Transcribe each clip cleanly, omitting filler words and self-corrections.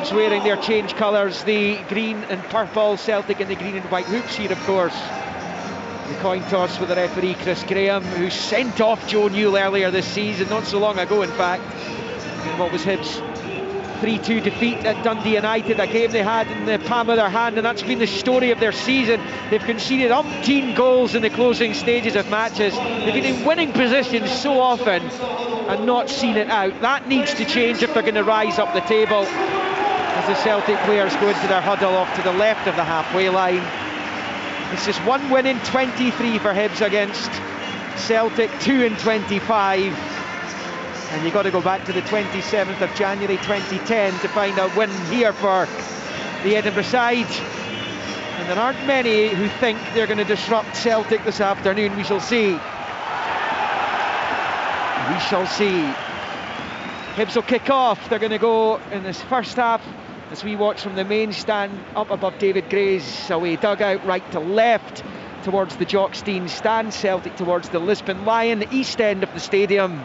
Hibs wearing their change colours, the green and purple, Celtic in the green and white hoops here, of course. The coin toss with the referee Chris Graham, who sent off Joe Newell earlier this season, not so long ago in fact, in what was Hibs' 3-2 defeat at Dundee United, a game they had in the palm of their hand, and that's been the story of their season. They've conceded umpteen goals in the closing stages of matches. They've been in winning positions so often and not seen it out. That needs to change if they're going to rise up the table, as the Celtic players go into their huddle off to the left of the halfway line. It's just one win in 23 for Hibs against Celtic, 2 in 25. And you've got to go back to the 27th of January 2010 to find a win here for the Edinburgh side. And there aren't many who think they're going to disrupt Celtic this afternoon. We shall see. We shall see. Hibs will kick off. They're going to go in this first half, as we watch from the main stand up above David Gray's away dugout, right to left towards the Jockstein stand. Celtic towards the Lisbon Lion, the east end of the stadium,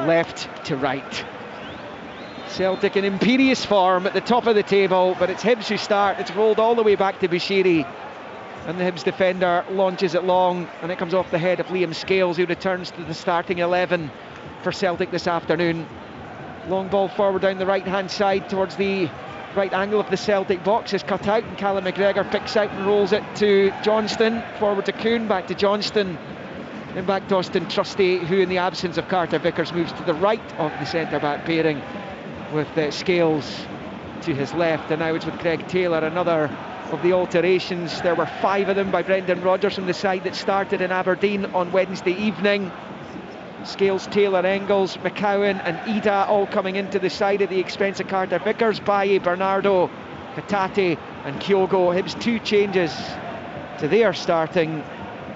left to right. Celtic in imperious form at the top of the table, but it's Hibs who start. It's rolled all the way back to Bushiri, and the Hibs defender launches it long, and it comes off the head of Liam Scales, who returns to the starting 11 for Celtic this afternoon. Long ball forward down the right hand side towards the right angle of the Celtic box is cut out, and Callum McGregor picks out and rolls it to Johnston. Forward to Kuhn, back to Johnston, then back to Austin Trusty, who in the absence of Carter Vickers moves to the right of the centre back pairing, with Scales to his left. And now it's with Greg Taylor, another of the alterations. There were 5 of them by Brendan Rodgers from the side that started in Aberdeen on Wednesday evening. Scales, Taylor, Engels, McCowan and Ida all coming into the side at the expense of Carter Vickers. Baye, Bernardo, Hatate and Kyogo. Hibs 2 changes to their starting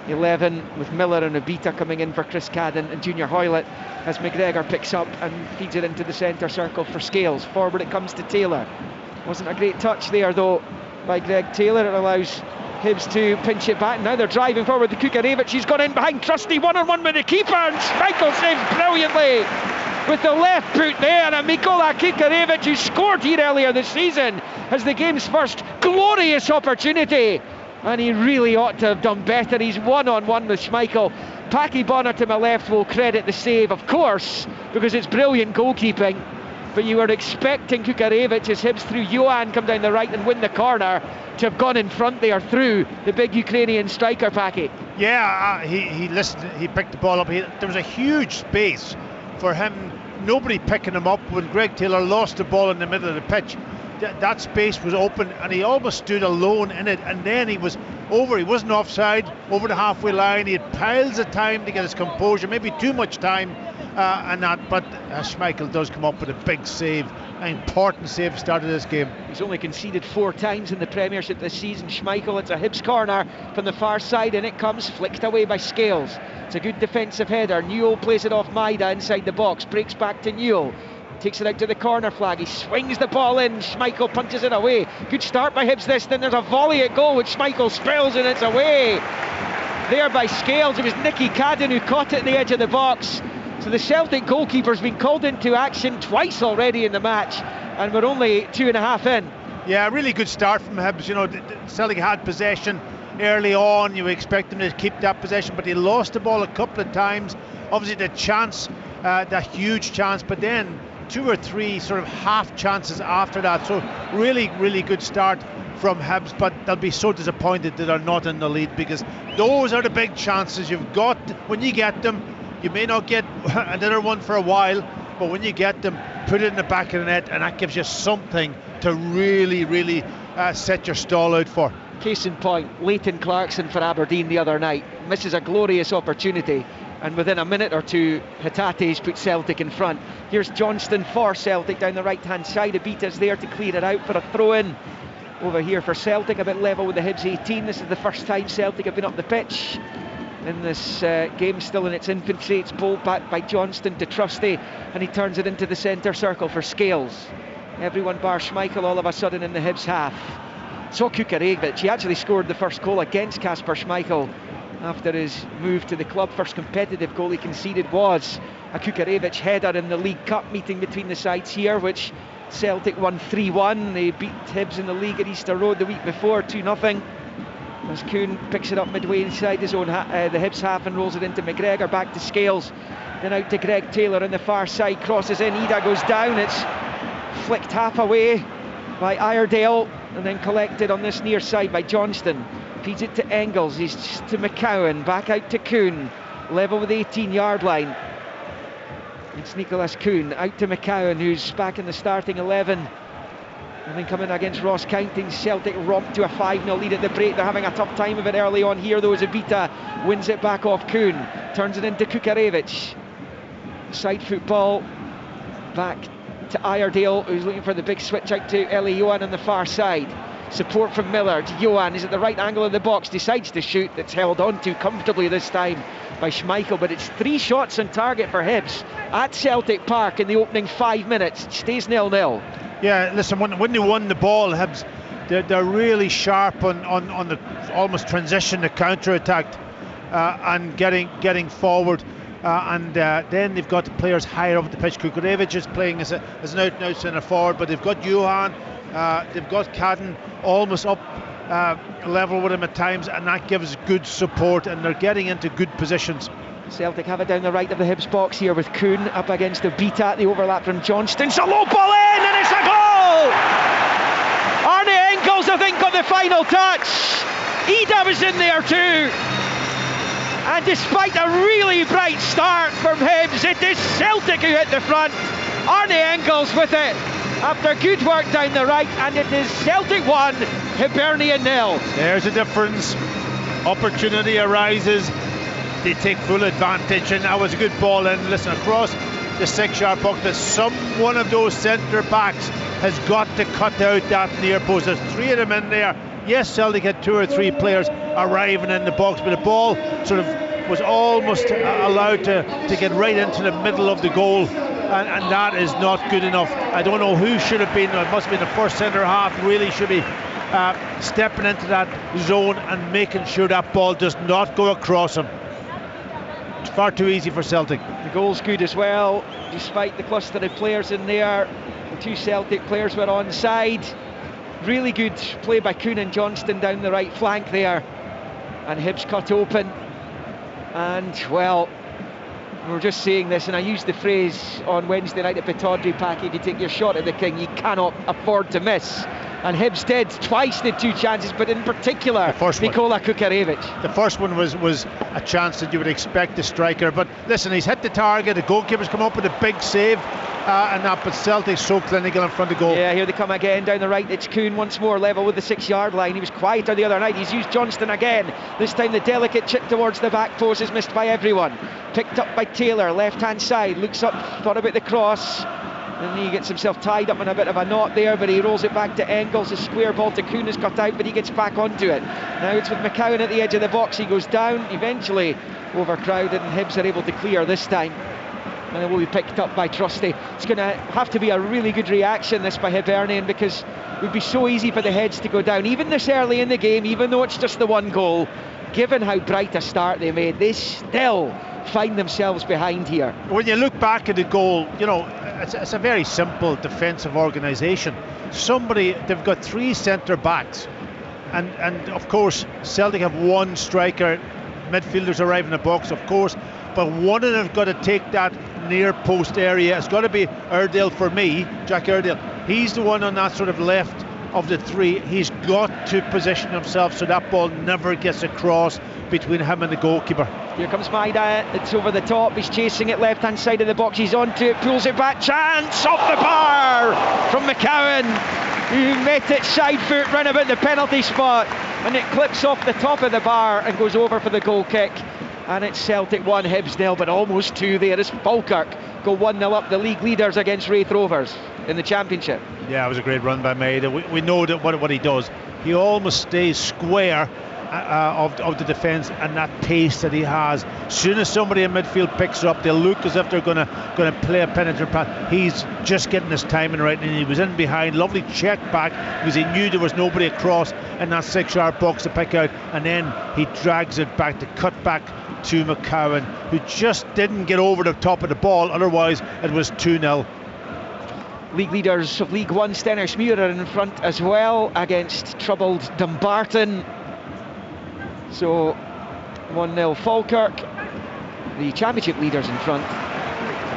11, with Miller and Obita coming in for Chris Cadden and Junior Hoylett, as McGregor picks up and feeds it into the centre circle for Scales. Forward it comes to Taylor. Wasn't a great touch there though by Greg Taylor. It allows Hibs to pinch it back. Now they're driving forward to Kukarevich. He's gone in behind Trusty, one-on-one with the keeper, and Schmeichel saves brilliantly with the left boot there. And Mikola Kukarevich, who scored here earlier this season, has the game's first glorious opportunity, and he really ought to have done better. He's one-on-one with Schmeichel. Paki Bonner to my left will credit the save, of course, because it's brilliant goalkeeping. But you were expecting Kukarevich, as Hibs through Johan come down the right and win the corner, to have gone in front there through the big Ukrainian striker, Paki. Yeah, he listened, he picked the ball up. There was a huge space for him, nobody picking him up. When Greg Taylor lost the ball in the middle of the pitch, that space was open and he almost stood alone in it, and then he was over, he wasn't offside, over the halfway line. He had piles of time to get his composure, maybe too much time, but Schmeichel does come up with a big save, an important save started this game. He's only conceded 4 times in the Premiership this season, Schmeichel. It's a Hibs corner from the far side, and it comes flicked away by Scales. It's a good defensive header. Newell plays it off Maida inside the box, breaks back to Newell, takes it out to the corner flag. He swings the ball in. Schmeichel punches it away. Good start by Hibs this. Then there's a volley at goal which Schmeichel spills, and it's away there by Scales. It was Nicky Cadden who caught it at the edge of the box. So the Celtic goalkeeper's been called into action twice already in the match, and we're only 2.5 in. Yeah, a really good start from Hibs. You know, Celtic had possession early on. You expect them to keep that possession, but he lost the ball a couple of times. Obviously the chance, the huge chance, but then 2 or 3 sort of half chances after that. So really good start from Hibs, but they'll be so disappointed that they're not in the lead, because those are the big chances you've got. When you get them, you may not get another one for a while, but when you get them, put it in the back of the net, and that gives you something to really set your stall out for. Case in point, Leighton Clarkson for Aberdeen the other night misses a glorious opportunity, and within a minute or two Hatate's put Celtic in front. Here's Johnston for Celtic down the right hand side. Abita's there to clear it out for a throw in over here for Celtic, a bit level with the Hibs 18. This is the first time Celtic have been up the pitch in this game, still in its infancy. It's bowled back by Johnston to Trusty, and he turns it into the centre circle for Scales. Everyone bar Schmeichel all of a sudden in the Hibs half. So Kukarevich, he actually scored the first goal against Kasper Schmeichel after his move to the club. First competitive goal he conceded was a Kukarevich header in the League Cup meeting between the sides here, which Celtic won 3-1. They beat Hibs in the league at Easter Road the week before, 2-0. As Kuhn picks it up midway inside his own the Hibs half and rolls it into McGregor, back to Scales, then out to Greg Taylor on the far side, crosses in, Ida goes down, it's flicked half away by Iredale and then collected on this near side by Johnston. Feeds it to Engels, he's to McCowan, back out to Kuhn, level with the 18-yard line. It's Nicholas Kuhn out to McCowan, who's back in the starting 11. And then coming against Ross County, Celtic romped to a 5-0 lead at the break. They're having a tough time of it early on here though, as Abita wins it back off Kuhn, turns it into Kukarevich. Side football back to Iredale, who's looking for the big switch out to Eli Johan on the far side. Support from Miller to Johan, he's at the right angle of the box, decides to shoot, that's held on to comfortably this time by Schmeichel, but it's 3 shots on target for Hibs at Celtic Park in the opening 5 minutes. It stays 0-0. Yeah, listen, when they won the ball, Hibs, they're really sharp on the almost transition, the counter-attack and getting forward. Then they've got players higher up the pitch. Kukarevich is playing as an out-and-out centre forward, but they've got Johan, they've got Cadden almost up level with him at times, and that gives good support, and they're getting into good positions. Celtic have it down the right of the Hibs box here with Kuhn up against the Beta, the overlap from Johnston, it's a low ball in and it's a goal! Arne Engels I think got the final touch. Ida was in there too. And despite a really bright start from Hibs, it is Celtic who hit the front. Arne Engels with it after good work down the right, and it is Celtic 1, Hibernian 0. There's a difference. Opportunity arises, they take full advantage, and that was a good ball in. Listen, across the 6-yard box, but one of those centre backs has got to cut out that near post. There's 3 of them in there. Yes, Celtic had 2 or 3 players arriving in the box, but the ball sort of was almost allowed to get right into the middle of the goal, and that is not good enough. I don't know who should have been, it must have been the first centre half, really should be stepping into that zone and making sure that ball does not go across him. It's far too easy for Celtic. The goal's good as well, despite the cluster of players in there. The 2 Celtic players were onside. Really good play by Kuhn and Johnston down the right flank there, and Hibs cut open. And well, we were just saying this, and I used the phrase on Wednesday night at Pittodrie, Packy, if you take your shot at the king, you cannot afford to miss. And Hibs did twice, did 2 chances, but in particular Nikola Kukarevich. The first one was a chance that you would expect the striker, but listen, he's hit the target, the goalkeeper's come up with a big save, and that, but Celtic's so clinical in front of goal. Yeah, here they come again down the right. It's Kuhn once more, level with the 6-yard line. He was quieter the other night. He's used Johnston again. This time the delicate chip towards the back post is missed by everyone. Picked up by Taylor, left hand side, looks up, thought about the cross, and he gets himself tied up in a bit of a knot there, but he rolls it back to Engels. A square ball to Kuhn is cut out, but he gets back onto it. Now it's with McCowan at the edge of the box. He goes down, eventually overcrowded, and Hibs are able to clear this time, and it will be picked up by Trusty. It's going to have to be a really good reaction, this, by Hibernian, because it would be so easy for the Heads to go down, even this early in the game, even though it's just the 1 goal. Given how bright a start they made, they still find themselves behind here. When you look back at the goal, you know, it's a very simple defensive organisation. They've got 3 centre backs, and of course Celtic have 1 striker. Midfielders arrive in the box, of course, but one of them have got to take that near post area. It's got to be Iredale for me, Jack Iredale. He's the one on that sort of left of the 3. He's got to position himself so that ball never gets across between him and the goalkeeper. Here comes Maida, it's over the top, he's chasing it left hand side of the box, he's onto it, pulls it back, chance off the bar from McCowan, who met it side foot round about the penalty spot, and it clips off the top of the bar and goes over for the goal kick. And it's Celtic 1, Hibs 0, but almost 2 there as Falkirk go 1-0 up, the league leaders against Wraith Rovers in the Championship. Yeah, it was a great run by Maida. We know that what he does. He almost stays square of the defence, and that pace that he has. As soon as somebody in midfield picks up, they'll look as if they're going to play a penetrant pass. He's just getting his timing right, and he was in behind. Lovely check back because he knew there was nobody across in that 6-yard box to pick out, and then he drags it back to cut back to McCowan, who just didn't get over the top of the ball, otherwise it was 2-0. league leaders of League One, Stenhousemuir, are in front as well against troubled Dumbarton. So 1-0 Falkirk. The Championship leaders in front.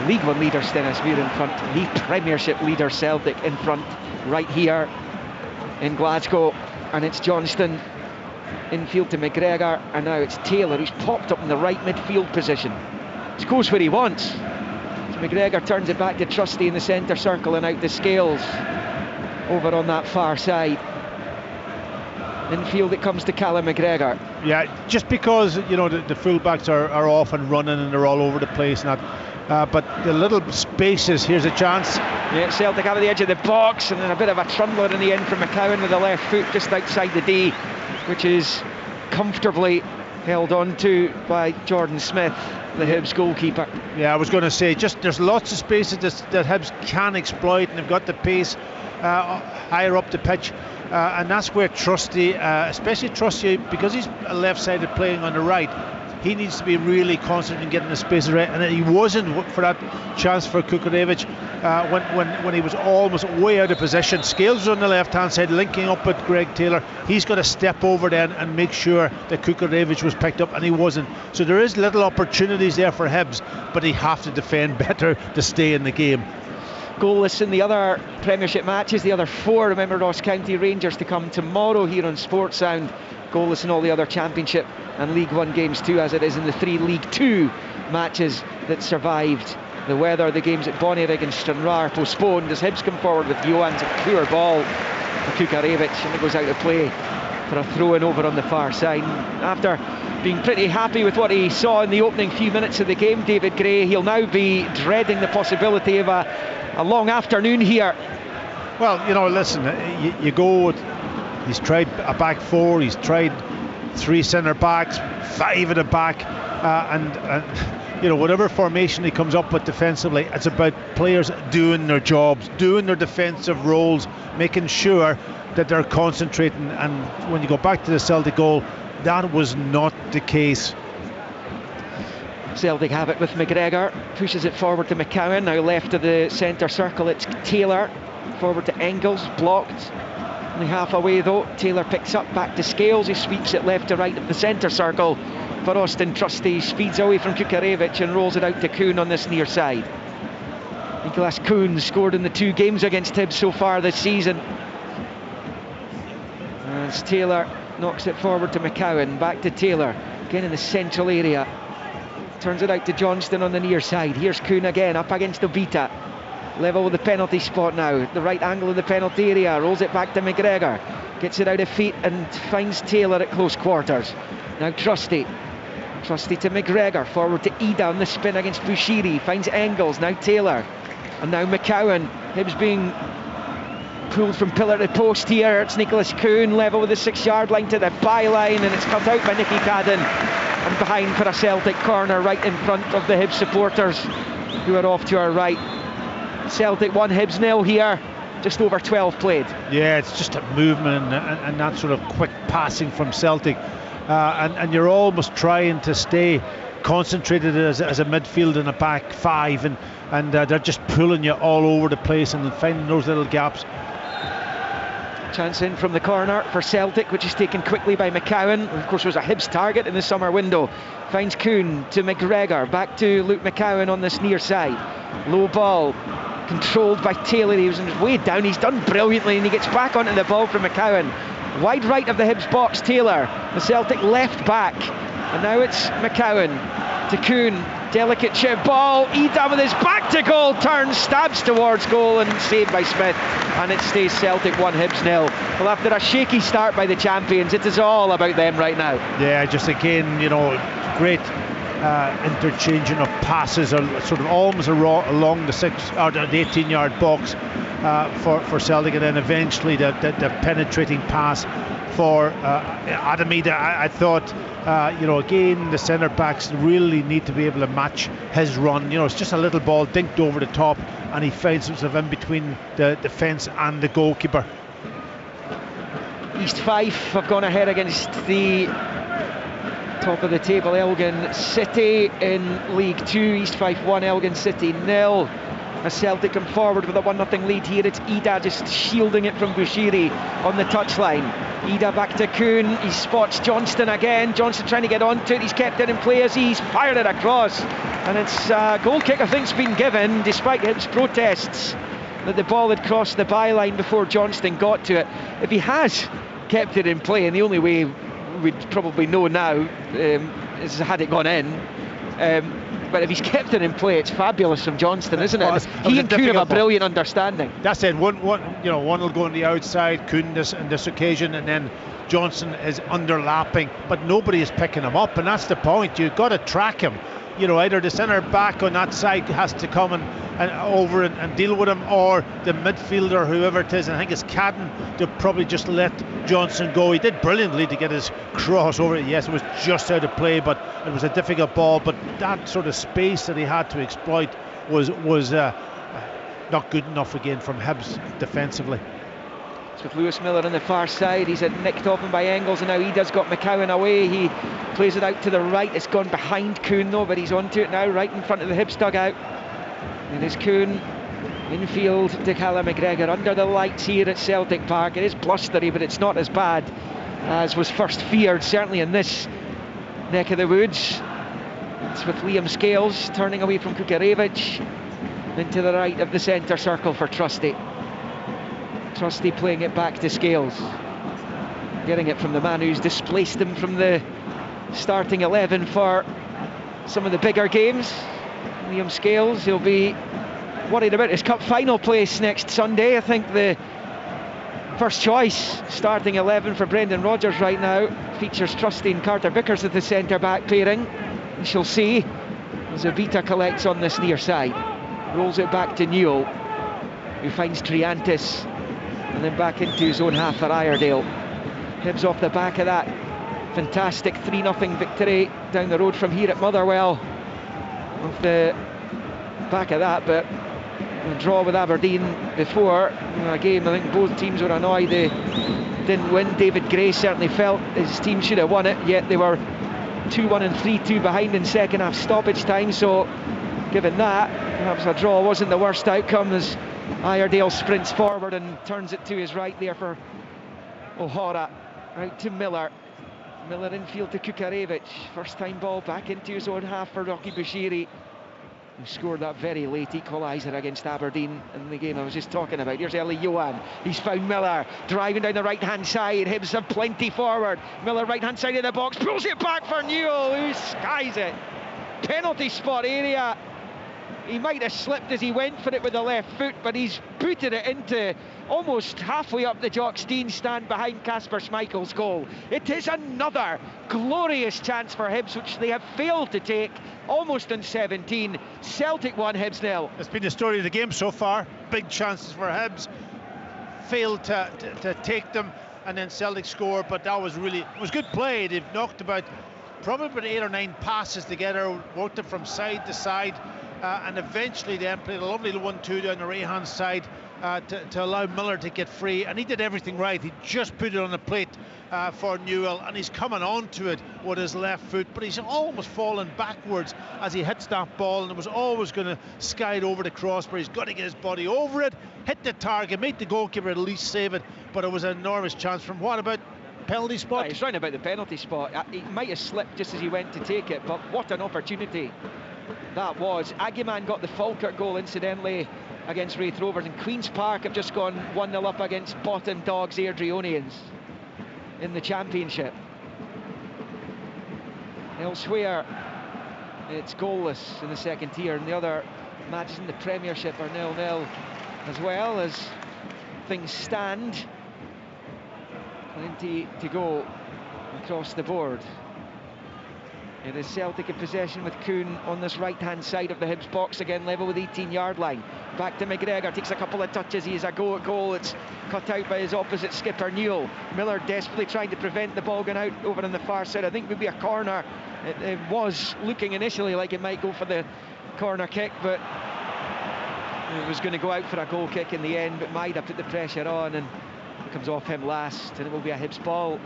League One leader Stenhousemuir in front. The Premiership leader Celtic in front right here in Glasgow. And it's Johnston infield to McGregor, and now it's Taylor who's popped up in the right midfield position. He goes where he wants. So McGregor turns it back to Trusty in the centre circle and out to Scales over on that far side. Infield it comes to Callum McGregor. Yeah, just because the fullbacks are off and running and they're all over the place and that, but the little spaces, here's a chance. Yeah, Celtic have at the edge of the box, and then a bit of a trundler in the end from McCowan with the left foot just outside the D, which is comfortably held on to by Jordan Smith, the Hibs goalkeeper. Yeah, I was going to say, just there's lots of spaces that Hibs can exploit, and they've got the pace higher up the pitch, and that's where Trusty, especially Trusty, because he's left-sided playing on the right, he needs to be really concentrated in getting the spaces right, and he wasn't for that chance for Kukurevich when he was almost way out of position. Scales was on the left-hand side linking up with Greg Taylor. He's got to step over then and make sure that Kukurevich was picked up, and he wasn't. So there is little opportunities there for Hibs, but he have to defend better to stay in the game. Goalless in the other Premiership matches, the other 4. Remember Ross County Rangers to come tomorrow here on Sports Sound. Goalless in all the other Championship and League One games too, as it is in the 3 League Two matches that survived the weather. The games at Bonnyrigg and Stranraer postponed as Hibs come forward with Johans a poor ball for Kukurevich, and it goes out of play for a throw-in over on the far side. After being pretty happy with what he saw in the opening few minutes of the game, David Gray, he'll now be dreading the possibility of a long afternoon here. Well, listen, you go with, he's tried a back 4, he's tried 3 centre backs, 5 at the back, and whatever formation he comes up with defensively, it's about players doing their jobs, doing their defensive roles, making sure that they're concentrating. And when you go back to the Celtic goal, that was not the case. Celtic have it with McGregor, pushes it forward to McCowan, now left of the centre circle, it's Taylor, forward to Engels, blocked. Only half away though. Taylor picks up back to Scales, he sweeps it left to right of the centre circle for Austin Trusty, speeds away from Kukurevich and rolls it out to Kuhn on this near side. Nicholas Kuhn scored in the 2 games against Hibs so far this season. As Taylor knocks it forward to McCowan, back to Taylor, again in the central area. Turns it out to Johnston on the near side. Here's Kuhn again, up against Obita. Level with the penalty spot now, the right angle of the penalty area, rolls it back to McGregor, gets it out of feet and finds Taylor at close quarters. Now Trusty to McGregor, forward to Ida on the spin against Bushiri, finds Engels, now Taylor, and now McCowan. Hibs being pulled from pillar to post here. It's Nicholas Kuhn, level with the 6-yard line to the byline, and it's cut out by Nicky Cadden, and behind for a Celtic corner right in front of the Hibs supporters who are off to our right. Celtic 1, Hibs 0 here, just over 12 played. Yeah, it's just a movement and that sort of quick passing from Celtic, and you're almost trying to stay concentrated as a midfield and a back 5, and they're just pulling you all over the place and finding those little gaps. Chance in from the corner for Celtic, which is taken quickly by McCowan. Of course, was a Hibs target in the summer window. Finds Kuhn to McGregor, back to Luke McCowan on this near side. Low ball, controlled by Taylor. He was way down, he's done brilliantly, and he gets back onto the ball from McCowan. Wide right of the Hibs box, Taylor, the Celtic left back. And now it's McCowan to Kuhn, delicate chip ball, Ida with his back to goal, turns, stabs towards goal and saved by Smith, and it stays Celtic 1, Hibs 0. Well, after a shaky start by the champions, it is all about them right now. Yeah, just again, great interchanging of passes, or sort of almost along the 18-yard box for Celtic, and then eventually the penetrating pass for Adam Ida. I thought, again, the centre backs really need to be able to match his run. It's just a little ball dinked over the top, and he finds himself in between the defence and the goalkeeper. East Fife have gone ahead against the top of the table Elgin City in League Two. East Fife 1, Elgin City 0. as Celtic come forward with a 1-0 lead here. It's Ida just shielding it from Bushiri on the touchline. Ida back to Kuhn, he spots Johnston again. Johnston trying to get onto it, he's kept it in play as he's fired it across. And it's a goal kick, I think's been given, despite Hibs' protests that the ball had crossed the byline before Johnston got to it. If he has kept it in play, and the only way we'd probably know now is had it gone in. But if he's kept it in play, it's fabulous from Johnston, isn't it? He and Kuhn have a brilliant understanding. That's it. One will go on the outside, Kuhn on this occasion, and then Johnston is underlapping, but nobody is picking him up, and that's the point. You've got to track him. Either the centre back on that side has to come and over and deal with him, or the midfielder, whoever it is. And I think it's Cadden to probably just let Johnston go. He did brilliantly to get his cross over it. Yes, it was just out of play, but it was a difficult ball. But that sort of space that he had to exploit was not good enough again from Hibs defensively. With Lewis Miller on the far side, he's nicked off him by Engels, and now Ida's got McCowan away. He plays it out to the right. It's gone behind Kuhn though, but he's onto it now, right in front of the Hibs dugout. And it's Kuhn infield to Callum McGregor under the lights here at Celtic Park. It is blustery, but it's not as bad as was first feared, certainly in this neck of the woods. It's with Liam Scales turning away from Kukarevich into the right of the centre circle for Trusty. Trusty playing it back to Scales, getting it from the man who's displaced him from the starting 11 for some of the bigger games. Liam Scales, he'll be worried about his cup final place next Sunday. I think the first choice starting 11 for Brendan Rodgers right now features Trusty and Carter Vickers at the centre back pairing. We shall see as Avita collects on this near side, rolls it back to Newell, who finds Triantis, and then back into his own half for Iredale. Hibs off the back of that fantastic 3-0 victory down the road from here at Motherwell. Off the back of that, but a draw with Aberdeen before a game. I think both teams were annoyed they didn't win. David Gray certainly felt his team should have won it, yet they were 2-1 and 3-2 behind in second half stoppage time. So given that, perhaps a draw wasn't the worst outcome as Iredale sprints forward and turns it to his right there for O'Hara, right to Miller. Miller infield to Kukarevich. First time ball back into his own half for Rocky Bushiri, who scored that very late equaliser against Aberdeen in the game I was just talking about. Here's Eli Johan. He's found Miller driving down the right hand side. Hibs have plenty forward. Miller right hand side of the box, pulls it back for Newell, who skies it. Penalty spot area. He might have slipped as he went for it with the left foot, but he's booted it into almost halfway up the Jock Stein stand behind Kasper Schmeichel's goal. It is another glorious chance for Hibs, which they have failed to take almost in 17. Celtic 1, Hibs 0. It's been the story of the game so far. Big chances for Hibs, failed to take them, and then Celtic score. But that was good play. They've knocked probably about 8 or 9 passes together, worked it from side to side. And eventually then played a lovely 1-2 down the right hand side to allow Miller to get free, and he did everything right. He just put it on the plate for Newell, and he's coming onto it with his left foot, but he's almost fallen backwards as he hits that ball, and it was always going to skide over the crossbar. He's got to get his body over it, hit the target, make the goalkeeper at least save it, but it was an enormous chance from what about penalty spot? He's round about the penalty spot. He might have slipped just as he went to take it, but what an opportunity that was. Aguiman got the Falkirk goal incidentally against Wraith Rovers, and Queen's Park have just gone 1-0 up against bottom dogs Airdrieonians in the Championship. Elsewhere it's goalless in the second tier, and the other matches in the Premiership are 0-0 as well, as things stand. Plenty to go across the board. It is Celtic in possession with Kuhn on this right-hand side of the Hibs box, again level with 18-yard line. Back to McGregor, takes a couple of touches, he has a go at goal. It's cut out by his opposite skipper Newell. Miller desperately trying to prevent the ball going out over on the far side. I think it would be a corner. It was looking initially like it might go for the corner kick, but it was going to go out for a goal kick in the end. But Maida put the pressure on, and it comes off him last, and it will be a Hibs ball.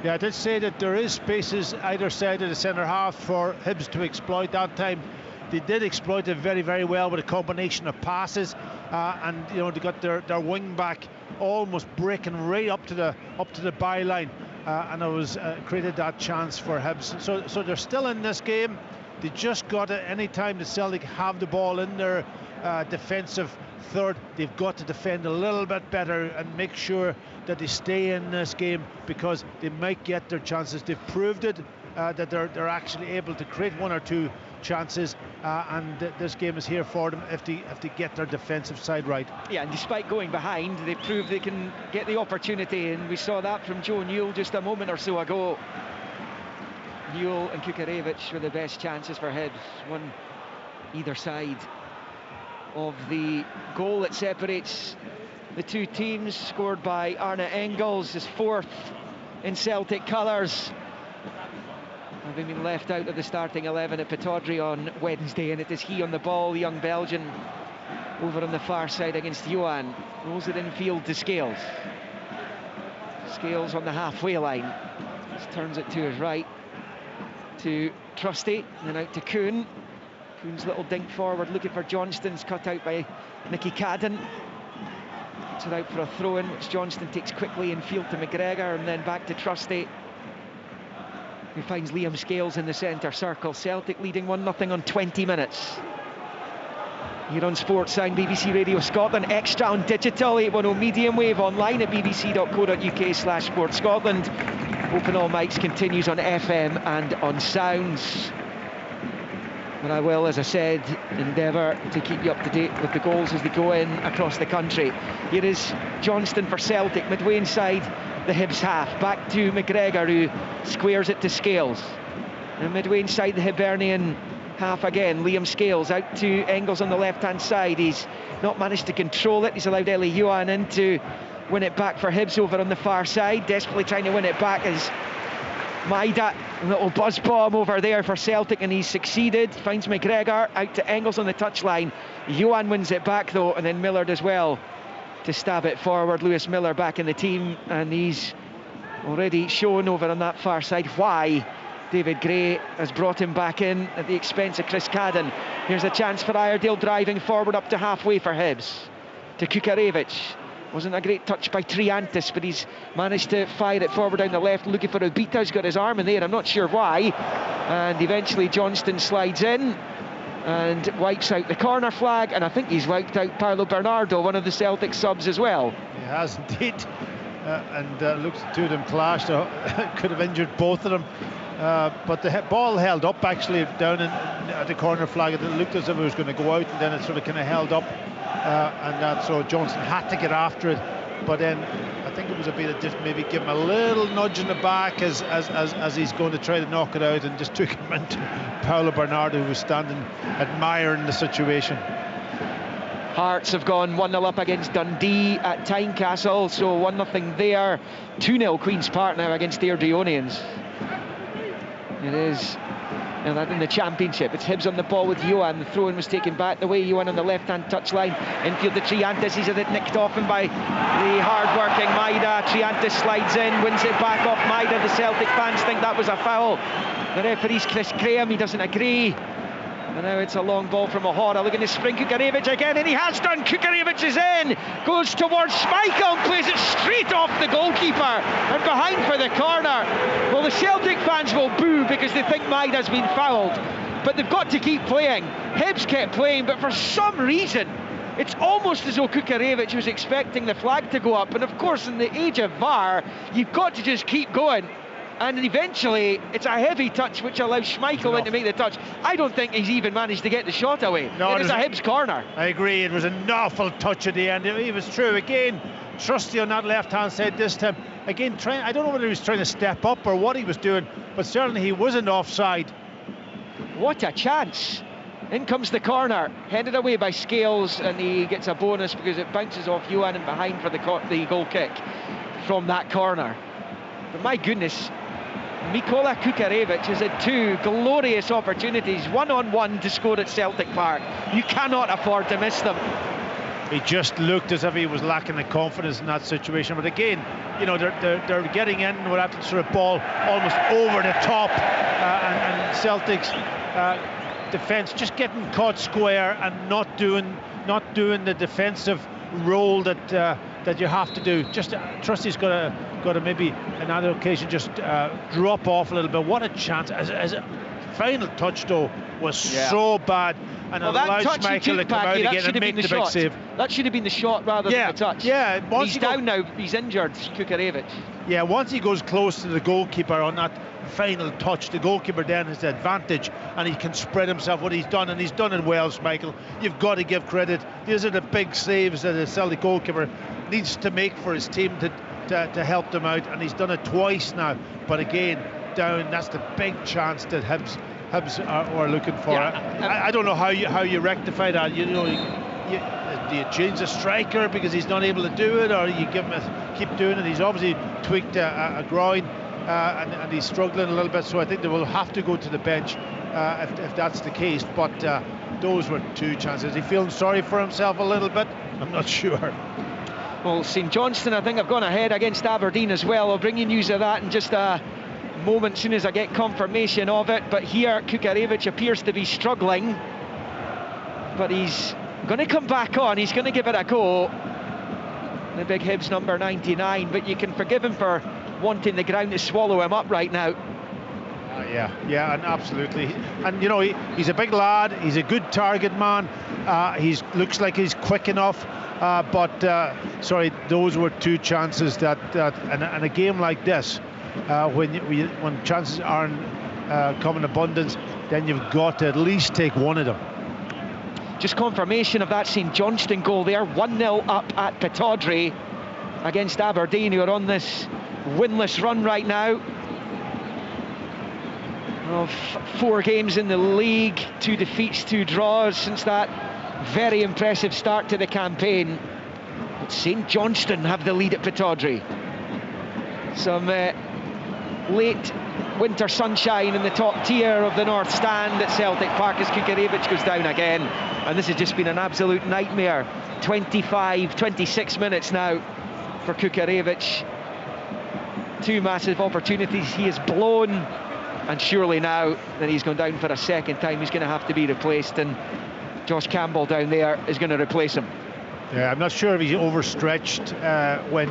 Yeah, I did say that there is spaces either side of the centre half for Hibs to exploit. That time they did exploit it very, very well with a combination of passes, and they got their wing back almost breaking right up to the byline, and it was created that chance for Hibs. So they're still in this game. They just got it. Any time the Celtic have the ball in their defensive third, they've got to defend a little bit better and make sure that they stay in this game, because they might get their chances. They've proved it, that they're actually able to create one or two chances, and this game is here for them if they get their defensive side right. Yeah, and despite going behind, they prove they can get the opportunity, and we saw that from Joe Newell just a moment or so ago. Newell and Kukarevich were the best chances for Hibs, one either side of the goal that separates the two teams, scored by Arne Engels, his fourth in Celtic colours, having been left out of the starting 11 at Pittodrie on Wednesday, and it is he on the ball, the young Belgian, over on the far side against Johan. Rolls it infield to Scales. Scales on the halfway line. Just turns it to his right to Trusty, and then out to Kuhn. Kuhn's little dink forward, looking for Johnston's cut out by Nicky Cadden. Puts it out for a throw-in, which Johnston takes quickly in field to McGregor, and then back to Trusty, who finds Liam Scales in the centre circle. Celtic leading 1-0 on 20 minutes. Here on Sportsound, BBC Radio Scotland, extra on digital, 810 medium wave, online at bbc.co.uk/sportscotland. Open All Mics continues on FM and on Sounds. But I will, as I said, endeavour to keep you up to date with the goals as they go in across the country. Here is Johnston for Celtic, midway inside the Hibs half. Back to McGregor, who squares it to Scales. And midway inside the Hibernian half again, Liam Scales out to Engels on the left-hand side. He's not managed to control it. He's allowed Eli Johan in to win it back for Hibs over on the far side. Desperately trying to win it back as Maida, a little buzz bomb over there for Celtic, and he's succeeded. Finds McGregor out to Engels on the touchline. Johan wins it back though, and then Millard as well to stab it forward. Lewis Miller back in the team, and he's already shown over on that far side why David Gray has brought him back in at the expense of Chris Cadden. Here's a chance for Iredale, driving forward up to halfway for Hibs. To Kukarevich. Wasn't a great touch by Triantis, but he's managed to fire it forward down the left, looking for Ubita's got his arm in there, I'm not sure why. And eventually Johnston slides in and wipes out the corner flag, and I think he's wiped out Paolo Bernardo, one of the Celtic subs as well. He has indeed, and looks the two of them clashed. Could have injured both of them, but the ball held up actually down at the corner flag. It looked as if it was going to go out, and then it sort of kind of held up. So Johnston had to get after it, but then I think it was a bit of just maybe give him a little nudge in the back as he's going to try to knock it out, and just took him into Paolo Bernardo, who was standing admiring the situation. Hearts have gone 1-0 up against Dundee at Tynecastle, so 1-0 there. 2-0 Queen's Park now against the Airdrieonians. It is in the Championship. It's Hibs on the ball with Johan. The throw-in was taken back the way. Johan on the left-hand touchline. Infield to Triantis. He's had it nicked off him by the hard-working Maida. Triantis slides in, wins it back off Maida. The Celtic fans think that was a foul. The referee's Chris Graham. He doesn't agree. And now it's a long ball from O'Hara, looking to spring Kukarevich again, and he has done. Kukarevich is in, goes towards Schmeichel, plays it straight off the goalkeeper and behind for the corner. Well, the Celtic fans will boo because they think Maida's been fouled, but they've got to keep playing. Hibs kept playing, but for some reason it's almost as though Kukarevich was expecting the flag to go up, and of course in the age of VAR you've got to just keep going. And eventually it's a heavy touch which allows Schmeichel in to make the touch. I don't think he's even managed to get the shot away. No, it is a Hibs corner. I agree, it was an awful touch at the end. It was true again. Trusty on that left hand side this time. Again, I don't know whether he was trying to step up or what he was doing, but certainly he wasn't offside. What a chance. In comes the corner, headed away by Scales, and he gets a bonus because it bounces off Johan and behind for the goal kick from that corner. But my goodness, Mikola Kukarevich has had two glorious opportunities, one-on-one, to score at Celtic Park. You cannot afford to miss them. He just looked as if he was lacking the confidence in that situation. But again, you know, they're getting in with that sort of ball almost over the top, and Celtic's defence, just getting caught square and not doing the defensive role that you have to do. Just Trusty's got to maybe another occasion just drop off a little bit. What a chance! As a final touch though was so bad, and allowed Schmeichel to come out again and make the big save. That should have been the shot rather than the touch. Yeah, he's down now. He's injured, Kukarevich. Yeah, once he goes close to the goalkeeper on that final touch, the goalkeeper then has the advantage and he can spread himself. What he's done, and he's done it well, Schmeichel. You've got to give credit. These are the big saves that the Celtic goalkeeper needs to make for his team to help them out, and he's done it twice now. But again, down, that's the big chance that Hibs are looking for. I don't know how you rectify that. You know, do you change the striker because he's not able to do it, or you give him keep doing it? He's obviously tweaked a groin, and he's struggling a little bit, so I think they will have to go to the bench if that's the case. But those were two chances. Is he feeling sorry for himself a little bit? I'm not sure. Well, St Johnstone, I think, have gone ahead against Aberdeen as well. I'll bring you news of that in just a moment, as soon as I get confirmation of it. But here, Kukarevich appears to be struggling, but he's going to come back on. He's going to give it a go, the big Hibs number 99, but you can forgive him for wanting the ground to swallow him up right now. Yeah, and absolutely. And you know, he's a big lad, he's a good target man, he looks like he's quick enough, but sorry, those were two chances that and a game like this, when chances aren't come in abundance, then you've got to at least take one of them. Just confirmation of that St Johnstone goal there. 1-0 up at Pittodrie against Aberdeen, who are on this winless run right now of 4 games in the league, 2 defeats, 2 draws since that very impressive start to the campaign. But St Johnstone have the lead at Pittodrie. Some late winter sunshine in the top tier of the North Stand at Celtic Park as Kukarevich goes down again, and this has just been an absolute nightmare. 26 minutes now for Kukarevich. 2 massive opportunities he has blown, and surely now that he's gone down for a second time, he's going to have to be replaced, and Josh Campbell down there is going to replace him. Yeah, I'm not sure if he overstretched when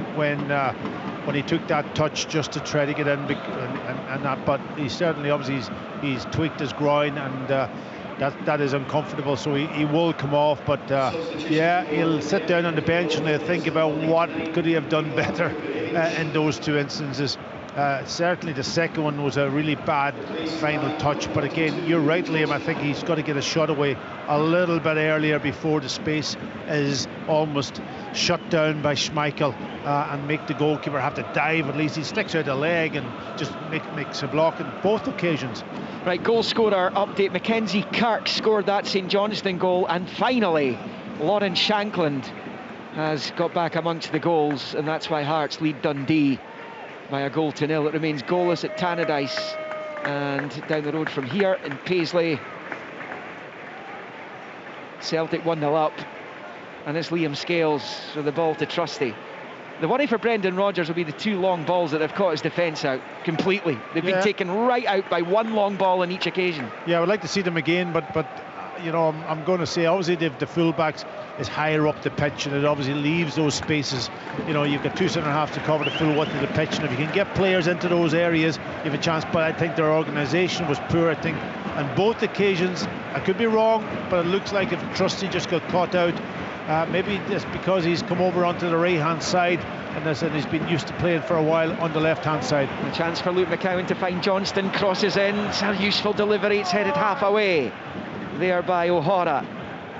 he took that touch just to try to get in and that, but he certainly, obviously, he's tweaked his groin, and that is uncomfortable, so he will come off. But yeah, he'll sit down on the bench and he'll think about what could he have done better in those 2 instances. Certainly the second one was a really bad final touch, but again, you're right, Liam, I think he's got to get a shot away a little bit earlier before the space is almost shut down by Schmeichel, and make the goalkeeper have to dive. At least he sticks out a leg and just makes a block in both occasions. Right, goal scorer update. Mackenzie Kirk scored that St Johnstone goal, and finally Lauren Shankland has got back amongst the goals, and that's why Hearts lead Dundee by a 1-0. It remains goalless at Tannadice, and down the road from here in Paisley, Celtic 1-0 up, and it's Liam Scales with the ball to Trusty. The worry for Brendan Rodgers will be the 2 long balls that have caught his defence out completely. They've been taken right out by 1 long ball on each occasion. Yeah, I would like to see them again, but you know, I'm going to say, obviously the fullbacks is higher up the pitch, and it obviously leaves those spaces. You know, you've got 2 centre-halves to cover the full width of the pitch, and if you can get players into those areas, you have a chance. But I think their organisation was poor, I think, on both occasions. I could be wrong, but it looks like if Trusty just got caught out, maybe it's because he's come over onto the right-hand side, and he's been used to playing for a while on the left-hand side. A chance for Luke McCowan to find Johnston, crosses in, it's a useful delivery, it's headed half away there by O'Hara,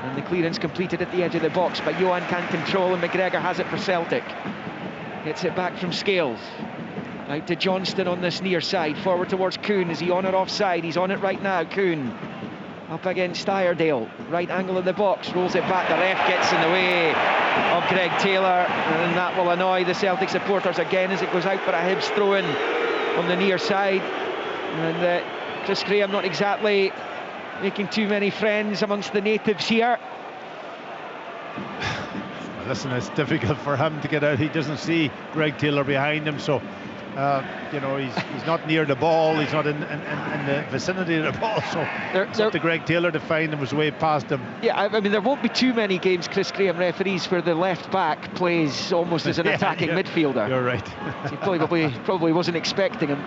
and the clearance completed at the edge of the box, but Johan can't control, and McGregor has it for Celtic. Gets it back from Scales, out to Johnston on this near side, forward towards Kuhn. Is he on or offside? He's on it right now. Kuhn up against Iredale, right angle in the box, rolls it back, the ref gets in the way of Greg Taylor, and that will annoy the Celtic supporters again as it goes out for a Hibs throw-in on the near side. And Chris Graham not exactly making too many friends amongst the natives here. Listen, it's difficult for him to get out. He doesn't see Greg Taylor behind him, so You know, he's not near the ball, he's not in the vicinity of the ball, so it's up to Greg Taylor to find him his way past him. Yeah, I mean, there won't be too many games, Chris Graham referees, where the left back plays almost as an attacking midfielder. You're right. So he probably wasn't expecting him.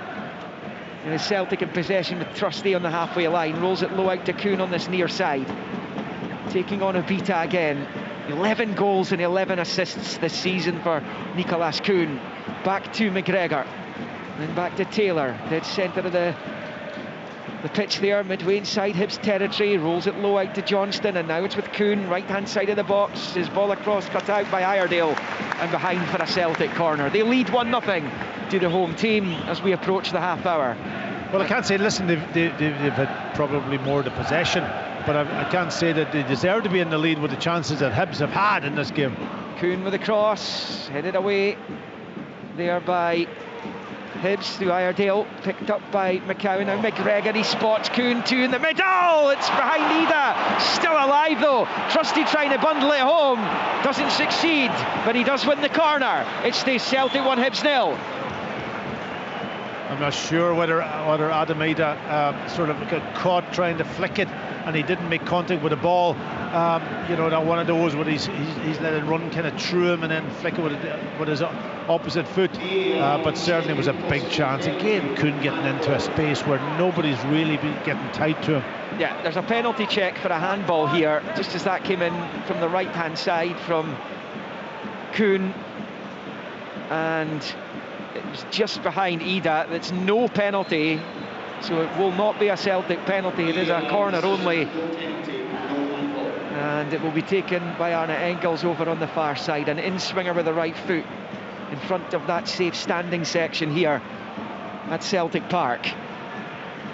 Celtic in possession with Trusty on the halfway line, rolls it low out to Kuhn on this near side, taking on Obita again. 11 goals and 11 assists this season for Nicolas Kuhn. Back to McGregor, then back to Taylor, dead centre of the pitch there, midway inside Hibs territory, rolls it low out to Johnston, and now it's with Kuhn, right hand side of the box. His ball across, cut out by Iredale, and behind for a Celtic corner. They lead 1-0 to the home team as we approach the half hour. Well, I can't say, listen, they've had probably more the possession, but I can't say that they deserve to be in the lead with the chances that Hibs have had in this game. Kuhn with a cross, headed away there by Hibs through Iredale, picked up by McCowan. Now McGregor, he spots Kuhn, 2 in the middle. It's behind Ida, still alive though. Trusty trying to bundle it home, doesn't succeed, but he does win the corner. It stays Celtic 1, Hibs 0. I'm not sure whether Adam Ida sort of got caught trying to flick it, and he didn't make contact with the ball. You know, that one of those where he's let it run kind of through him and then flick it with his opposite foot. But certainly it was a big chance. Again, Kuhn getting into a space where nobody's really been getting tight to him. Yeah, there's a penalty check for a handball here, just as that came in from the right-hand side from Kuhn, and it was just behind Ida. It's no penalty, so it will not be a Celtic penalty. It is a corner only, and it will be taken by Arne Engels over on the far side. An in-swinger with the right foot in front of that safe standing section here at Celtic Park.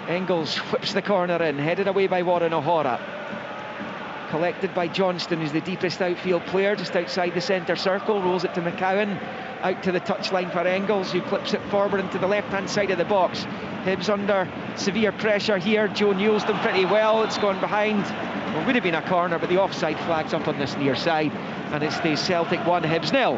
Engels whips the corner in, headed away by Warren O'Hara. Collected by Johnston, who's the deepest outfield player, just outside the centre circle. Rolls it to McCowan, out to the touchline for Engels, who clips it forward into the left-hand side of the box. Hibs under severe pressure here. Joe Newell's done pretty well. It's gone behind. Well, would have been a corner, but the offside flag's up on this near side, and it stays Celtic 1, Hibs 0.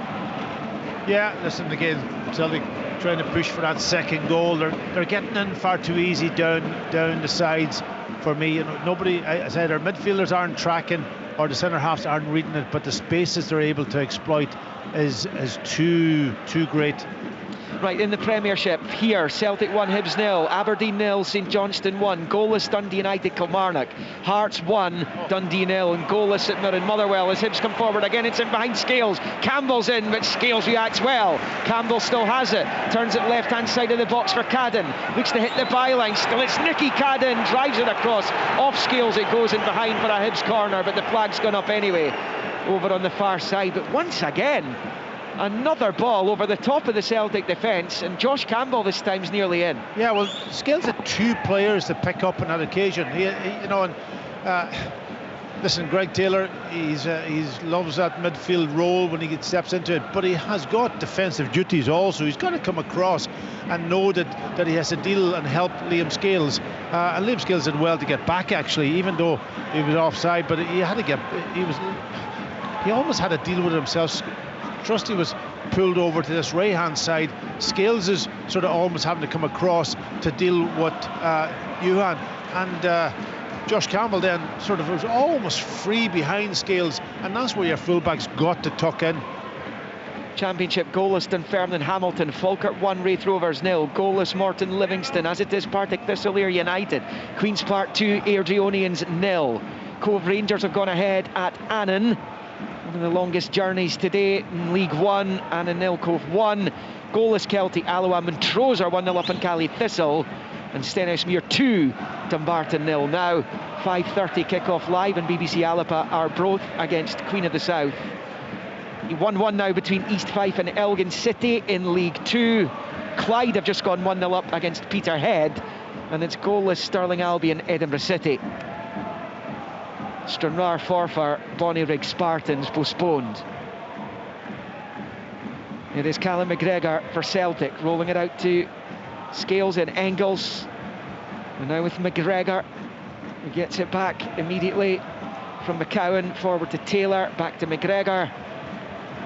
Yeah, listen, again, Celtic trying to push for that second goal. They're getting in far too easy down the sides. For me, you know, nobody, I said, our midfielders aren't tracking, or the centre halves aren't reading it, but the spaces they're able to exploit is too great. Right, in the Premiership here, Celtic 1, Hibs 0, Aberdeen 0, St Johnstone 1, goalless Dundee United Kilmarnock, Hearts 1, Dundee 0, and goalless at Mirren Motherwell as Hibs come forward again. It's in behind Scales, Campbell's in, but Scales reacts well. Campbell still has it, turns it left hand side of the box for Cadden, looks to hit the byline, still it's Nicky Cadden, drives it across, off Scales it goes in behind for a Hibs corner, but the flag's gone up anyway over on the far side. But once again, another ball over the top of the Celtic defence, and Josh Campbell this time's nearly in. Yeah, well, Scales had 2 players to pick up on that occasion. He you know, and listen, Greg Taylor, he loves that midfield role when he steps into it, but he has got defensive duties also. He's got to come across and know that he has to deal and help Liam Scales. And Liam Scales did well to get back, actually, even though he was offside. But he had to get. He almost had to deal with it himself. Trusty was pulled over to this right hand side. Scales is sort of almost having to come across to deal with Johan, and Josh Campbell then sort of was almost free behind Scales, and that's where your fullback's got to tuck in. Championship goalless Dunfermline Hamilton, Falkirk 1, Raith Rovers 0, goalless Morton Livingston, as it is Partick Thistle United, Queen's Park 2, Airdrieonians 0. Cove Rangers have gone ahead at Annan. One of the longest journeys today in League 1, Annan 0, Cove 1. Goalless Celtic Alloa, Montrose are 1-0 up on Cally Thistle, and Stenhousemuir 2, Dumbarton 0. Now 5:30 kick-off live, and BBC Alapa are both against Queen of the South. 1-1 now between East Fife and Elgin City in League 2. Clyde have just gone 1-0 up against Peterhead, and it's goalless Stirling Albion, Edinburgh City. Stranraer Forfar, Bonnyrigg Spartans postponed. It is Callum McGregor for Celtic, rolling it out to Scales and Engels, and now with McGregor, who gets it back immediately from McCowan, forward to Taylor, back to McGregor,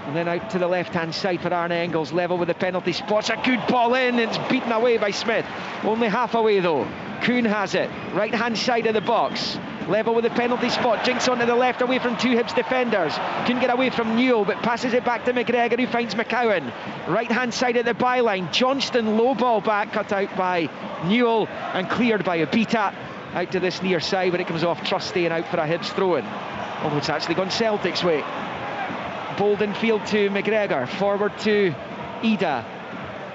And then out to the left-hand side for Arne Engels, level with the penalty spot. A good ball in, it's beaten away by Smith. Only half away though. Kuhn has it, right-hand side of the box. Level with the penalty spot, jinks onto the left away from two Hibs defenders. Couldn't get away from Newell, but passes it back to McGregor, who finds McCowan. Right-hand side of the byline, Johnston, low ball back, cut out by Newell and cleared by Obita. Out to this near side, but it comes off Trusty and out for a Hibs throw-in. Oh, it's actually gone Celtic's way. Bolden field to McGregor, forward to Ida,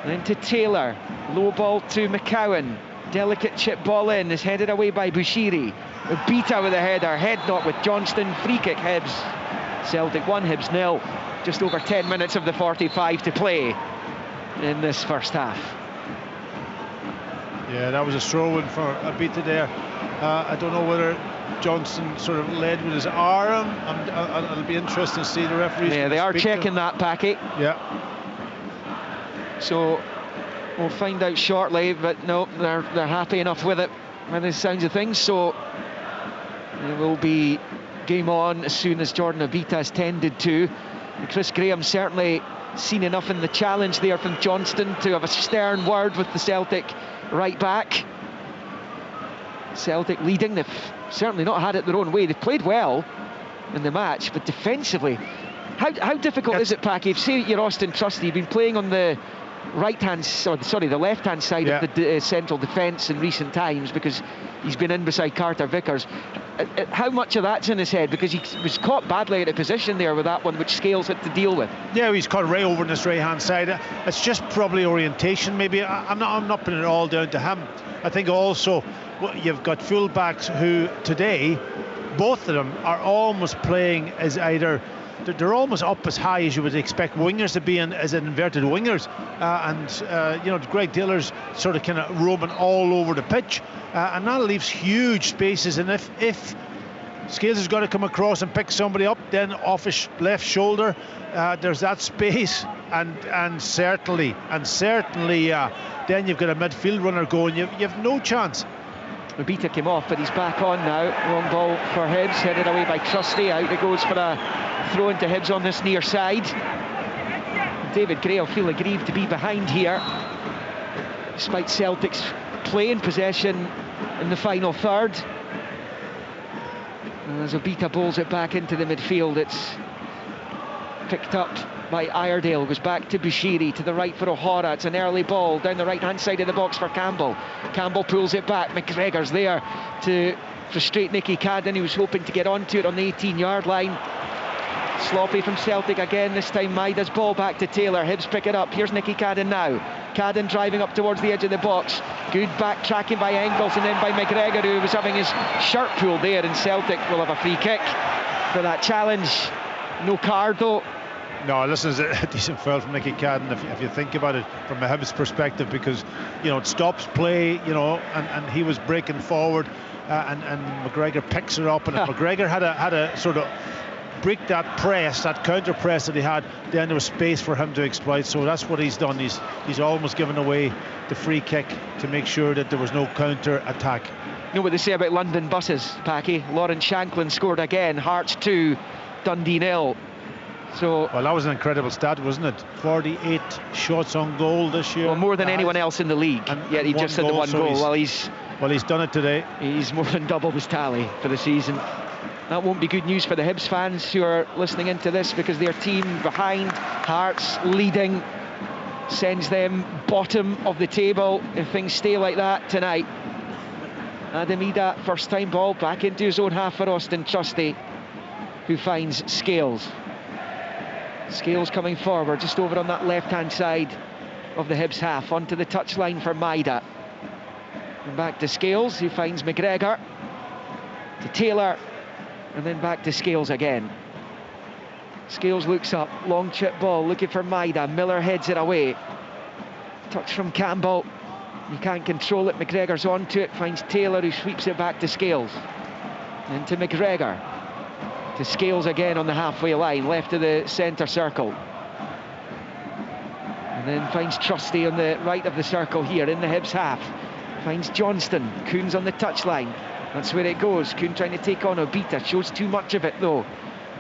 then to Taylor, low ball to McCowan, delicate chip ball in, is headed away by Bushiri. Obita with a header, head knock with Johnston, free kick Hibs. Celtic 1, Hibs 0. Just over 10 minutes of the 45 to play in this first half. Yeah, that was a throw-in for Obita there. I don't know whether Johnston sort of led with his arm. It'll be interesting to see the referees. Yeah, they are checking that, Packy. Yeah. So we'll find out shortly, but no, they're happy enough with it by the sounds of things. So it will be game on as soon as Jordan Obita has tended to. And Chris Graham certainly seen enough in the challenge there from Johnston to have a stern word with the Celtic right back. Celtic leading, they've certainly not had it their own way. They've played well in the match, but defensively, how difficult is it, Packy? If say you're Austin Trusty, you've been playing on the the left-hand side of the central defence in recent times because he's been in beside Carter Vickers. How much of that's in his head? Because he was caught badly out of position there with that one, which Scales had to deal with. Yeah, he's caught right over on this right-hand side. It's just probably orientation, maybe. I'm not putting it all down to him. I think also you've got full-backs who today, both of them are almost playing as either. They're almost up as high as you would expect wingers to be as inverted wingers, and Greg Diller's sort of kind of roaming all over the pitch, and that leaves huge spaces. And if Scales has got to come across and pick somebody up, then off his left shoulder, there's that space, and certainly, then you've got a midfield runner going. You've no chance. Obita came off, but he's back on now. Long ball for Hibs, headed away by Trusty. Out it goes for a throw into Hibs on this near side. David Gray will feel aggrieved to be behind here, despite Celtic's playing possession in the final third. And as Obita bowls it back into the midfield, it's picked up by Iredale, goes back to Bushiri, to the right for O'Hara. It's an early ball down the right-hand side of the box for Campbell. Campbell pulls it back. McGregor's there to frustrate Nicky Cadden, who was hoping to get onto it on the 18-yard line. Sloppy from Celtic again, this time Maida's ball back to Taylor. Hibs pick it up. Here's Nicky Cadden now. Cadden driving up towards the edge of the box. Good backtracking by Engels and then by McGregor, who was having his shirt pulled there, and Celtic will have a free kick for that challenge. No card though. No, listen, it's a decent foul from Nicky Cadden if you think about it from a Hibs perspective, because it stops play, and he was breaking forward, and McGregor picks it up, and if McGregor had a sort of break that press, that counter press that he had, then there was space for him to exploit. So that's what he's done. He's almost given away the free kick to make sure that there was no counter attack. You know what they say about London buses, Packy? Lawrence Shanklin scored again. Hearts 2, Dundee 0. So, well, that was an incredible stat, wasn't it? 48 shots on goal this year. Well, more than anyone else in the league. And yet he just had the one goal. Well, he's done it today. He's more than doubled his tally for the season. That won't be good news for the Hibs fans who are listening into this, because their team behind, Hearts leading, sends them bottom of the table if things stay like that tonight. Adam Ida, first time ball back into his own half for Austin Trusty, who finds Scales. Scales coming forward just over on that left-hand side of the Hibs half, onto the touchline for Maida. And back to Scales, who finds McGregor. To Taylor, and then back to Scales again. Scales looks up, long chip ball, looking for Maida. Miller heads it away. Touch from Campbell. You can't control it. McGregor's onto it, finds Taylor, who sweeps it back to Scales. And to McGregor. To Scales again on the halfway line, left of the centre circle. And then finds Trusty on the right of the circle here in the Hibs half. Finds Johnston. Kuhn's on the touchline. That's where it goes. Kuhn trying to take on Obita. Shows too much of it though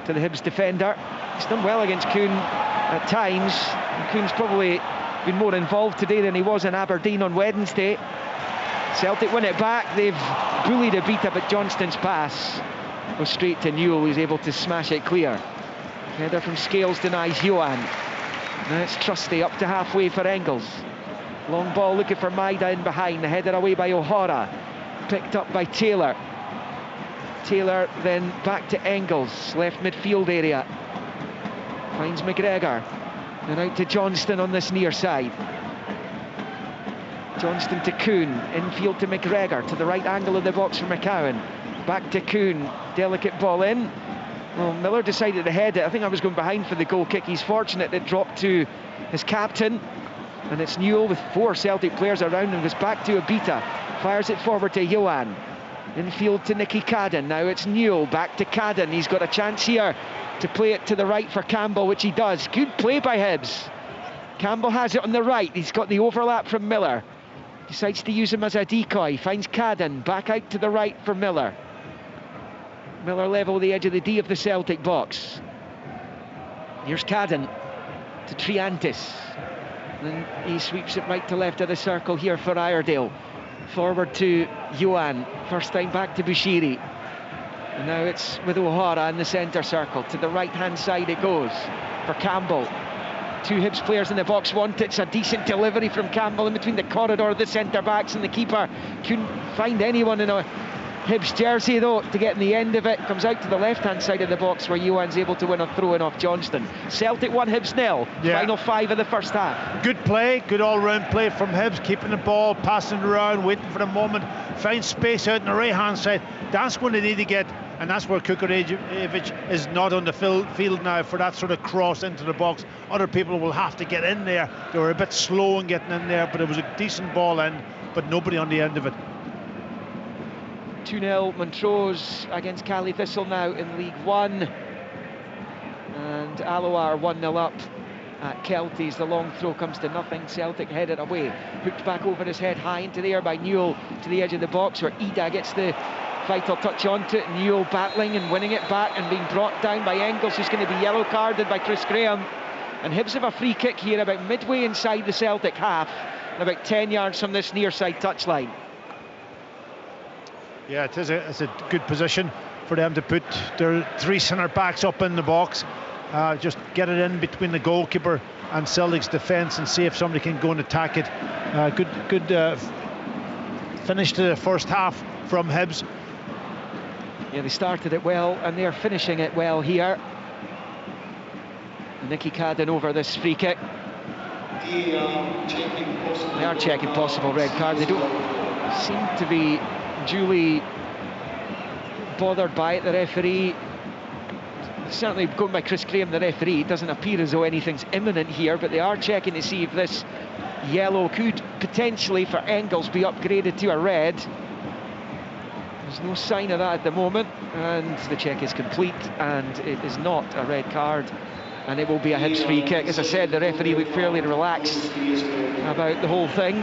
to the Hibs defender. He's done well against Kuhn at times. And Kuhn's probably been more involved today than he was in Aberdeen on Wednesday. Celtic win it back. They've bullied Abita, but Johnston's pass goes straight to Newell, who's able to smash it clear. Header from Scales denies Johan. Now it's Trusty up to halfway for Engels. Long ball looking for Maida in behind. The header away by O'Hara. Picked up by Taylor. Taylor then back to Engels, left midfield area. Finds McGregor. And out to Johnston on this near side. Johnston to Kuhn. Infield to McGregor. To the right angle of the box for McCowan. Back to Kuhn. Delicate ball in. Well, Miller decided to head it. I think I was going behind for the goal kick. He's fortunate it dropped to his captain. And it's Newell with 4 Celtic players around him. Goes back to Abita. Fires it forward to Johan. Infield to Nicky Cadden. Now it's Newell. Back to Cadden. He's got a chance here to play it to the right for Campbell, which he does. Good play by Hibs. Campbell has it on the right. He's got the overlap from Miller. Decides to use him as a decoy. Finds Cadden. Back out to the right for Miller. Miller level the edge of the D of the Celtic box. Here's Cadden to Triantis. Then he sweeps it right to left of the circle here for Iredale. Forward to Johan. First time back to Bushiri. And now it's with O'Hara in the centre circle. To the right-hand side it goes for Campbell. 2 Hibs players in the box want it. It's a decent delivery from Campbell in between the corridor of the centre-backs and the keeper. Couldn't find anyone in a Hibs jersey though to get in the end of it. Comes out to the left-hand side of the box where Johan's able to win a throw-in off Johnston. Celtic 1, Hibs 0. Yeah. Final 5 of the first half. Good play, good all-round play from Hibs, keeping the ball, passing around, waiting for the moment, finds space out on the right-hand side. That's when they need to get, and that's where Kukurevich is not on the field now for that sort of cross into the box. Other people will have to get in there. They were a bit slow in getting in there, but it was a decent ball in, but nobody on the end of it. 2-0 Montrose against Cali Thistle now in League One. And Alloa 1-0 up at Kelties. The long throw comes to nothing. Celtic headed away. Hooked back over his head high into the air by Newell to the edge of the box where Ida gets the vital touch onto it. Newell battling and winning it back and being brought down by Engels, who's going to be yellow carded by Chris Graham. And Hibs have a free kick here about midway inside the Celtic half, about 10 yards from this near side touchline. Yeah, it's a good position for them to put their 3 centre backs up in the box. Just get it in between the goalkeeper and Celtic's defence and see if somebody can go and attack it. Good finish to the first half from Hibs. Yeah, they started it well and they're finishing it well here. Nicky Cadden over this free kick. They are checking possible red card. They don't seem to be duly bothered by it. The referee, certainly going by Chris Graham, the referee, it doesn't appear as though anything's imminent here, but they are checking to see if this yellow could potentially for Engels be upgraded to a red. There's no sign of that at the moment, and the check is complete and it is not a red card and it will be a Hibs free kick. As I said, the referee looked fairly relaxed about the whole thing.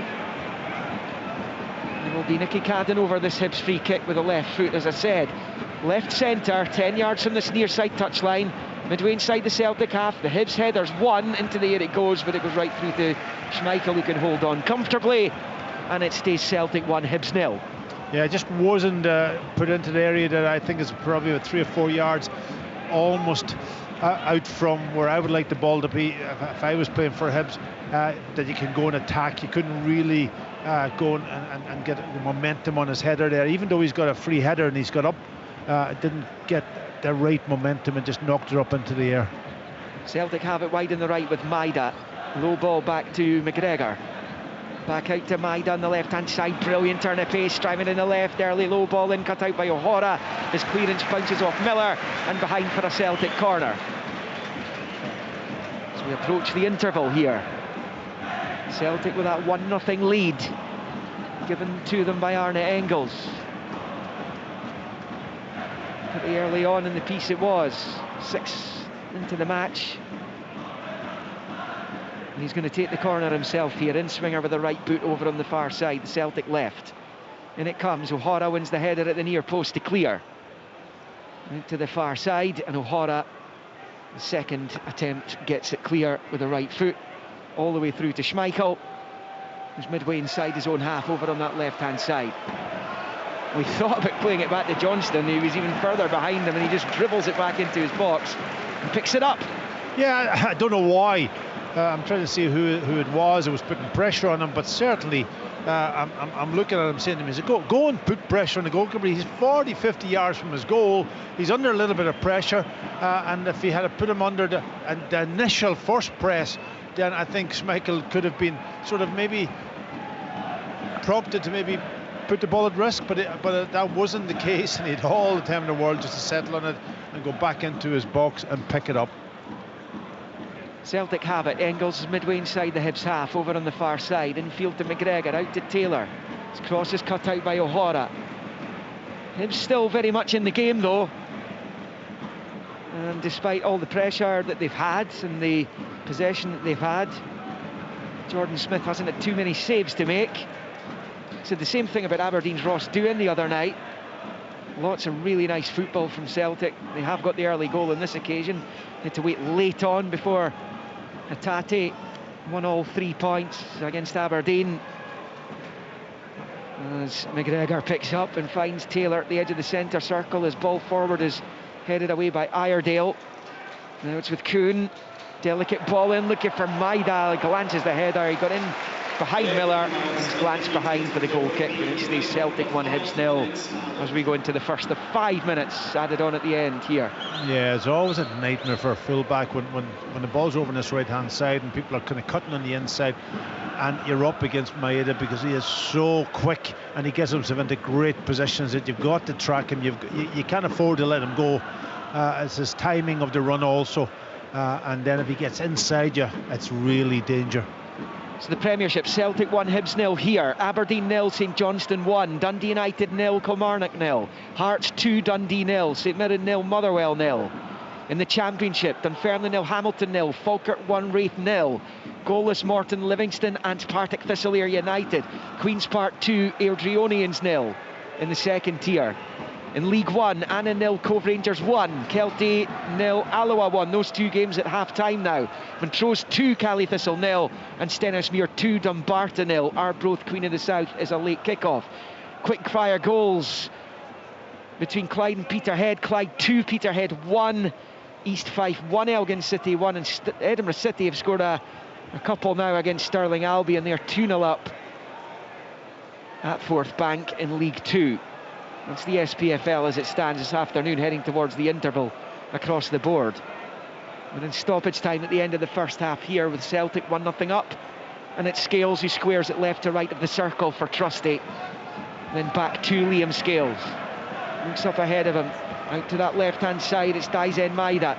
It will be Nicky Cadden over this Hibs free kick with a left foot, as I said. Left centre, 10 yards from this near side touchline. Midway inside the Celtic half. The Hibs header's 1, into the air it goes, but it goes right through to Schmeichel, who can hold on comfortably. And it stays Celtic 1, Hibs 0. Yeah, it just wasn't put into the area that I think is probably about 3 or 4 yards almost out from where I would like the ball to be if I was playing for Hibs, that you can go and attack. You couldn't really go and get the momentum on his header there, even though he's got a free header and he's got up, didn't get the right momentum and just knocked it up into the air. Celtic have it wide on the right with Maida. Low ball back to McGregor. Back out to Maida on the left-hand side. Brilliant turn of pace, driving in the left. Early low ball in, cut out by O'Hara. His clearance bounces off Miller and behind for a Celtic corner. As we approach the interval here. Celtic with that 1-0 lead given to them by Arne Engels. Pretty early on in the piece it was. 6 into the match. And he's going to take the corner himself here. In-swinger with the right boot over on the far side. The Celtic left. In it comes. O'Hara wins the header at the near post to clear. Into the far side, and O'Hara The second attempt gets it clear with the right foot, all the way through to Schmeichel, who's midway inside his own half over on that left-hand side. We thought about playing it back to Johnston. He was even further behind him, and he just dribbles it back into his box and picks it up. Yeah, I don't know why. I'm trying to see who it was who was putting pressure on him, but certainly I'm looking at him saying to him, go and put pressure on the goalkeeper. He's 40-50 yards from his goal. He's under a little bit of pressure, and if he had put him under the initial first press, then I think Schmeichel could have been sort of maybe prompted to maybe put the ball at risk, but that wasn't the case, and he had all the time in the world just to settle on it and go back into his box and pick it up. Celtic have it. Engels is midway inside the Hibs half, over on the far side. Infield to McGregor, out to Taylor. His cross is cut out by O'Hara. Hibs still very much in the game though. And despite all the pressure that they've had and the possession that they've had, Jordan Smith hasn't had too many saves to make. Said the same thing about Aberdeen's Ross Doohan the other night. Lots of really nice football from Celtic. They have got the early goal on this occasion. Had to wait late on before Hatate won all 3 points against Aberdeen. As McGregor picks up and finds Taylor at the edge of the centre circle. His ball forward is headed away by Iredale. Now it's with Kuhn. Delicate ball in, looking for Maida. Glances the header. He got in behind Miller and glanced behind for the goal kick. And it stays Celtic 1, Hibs 0 as we go into the first of 5 minutes added on at the end here. Yeah, it's always a nightmare for a fullback when the ball's over on this right hand side and people are kind of cutting on the inside, and you're up against Maeda because he is so quick and he gets himself into great positions that you've got to track him. You can't afford to let him go. It's his timing of the run also, and then if he gets inside you, it's really danger. So the Premiership, Celtic 1, Hibs 0 here. Aberdeen 0, St Johnstone 1. Dundee United 0, Kilmarnock 0. Hearts 2, Dundee 0. St Mirren 0, Motherwell 0. In the Championship, Dunfermline 0, Hamilton 0. Falkirk 1, Wraith 0. Goalless Morton, Livingston and Partick Thistle United. Queen's Park 2, Airdrieonians 0 in the second tier. In League 1, Anna 0, Cove Rangers 1, Kelty 0, Alloa 1. Those 2 games at half-time now. Montrose 2, Cali Thistle 0, and Stenhousemuir 2, Dumbarton 0. Arbroath, Queen of the South is a late kick-off. Quick-fire goals between Clyde and Peterhead. Clyde 2, Peterhead 1. East Fife 1, Elgin City 1, and Edinburgh City have scored a couple now against Stirling Albion. They're 2-0 up at Forth Bank in League 2. That's the SPFL as it stands this afternoon, heading towards the interval across the board. And in stoppage time at the end of the first half here with Celtic 1-0 up, and it's Scales who squares it left to right of the circle for Trusty. Then back to Liam Scales. Looks up ahead of him, out to that left-hand side, it's Daizen Maida.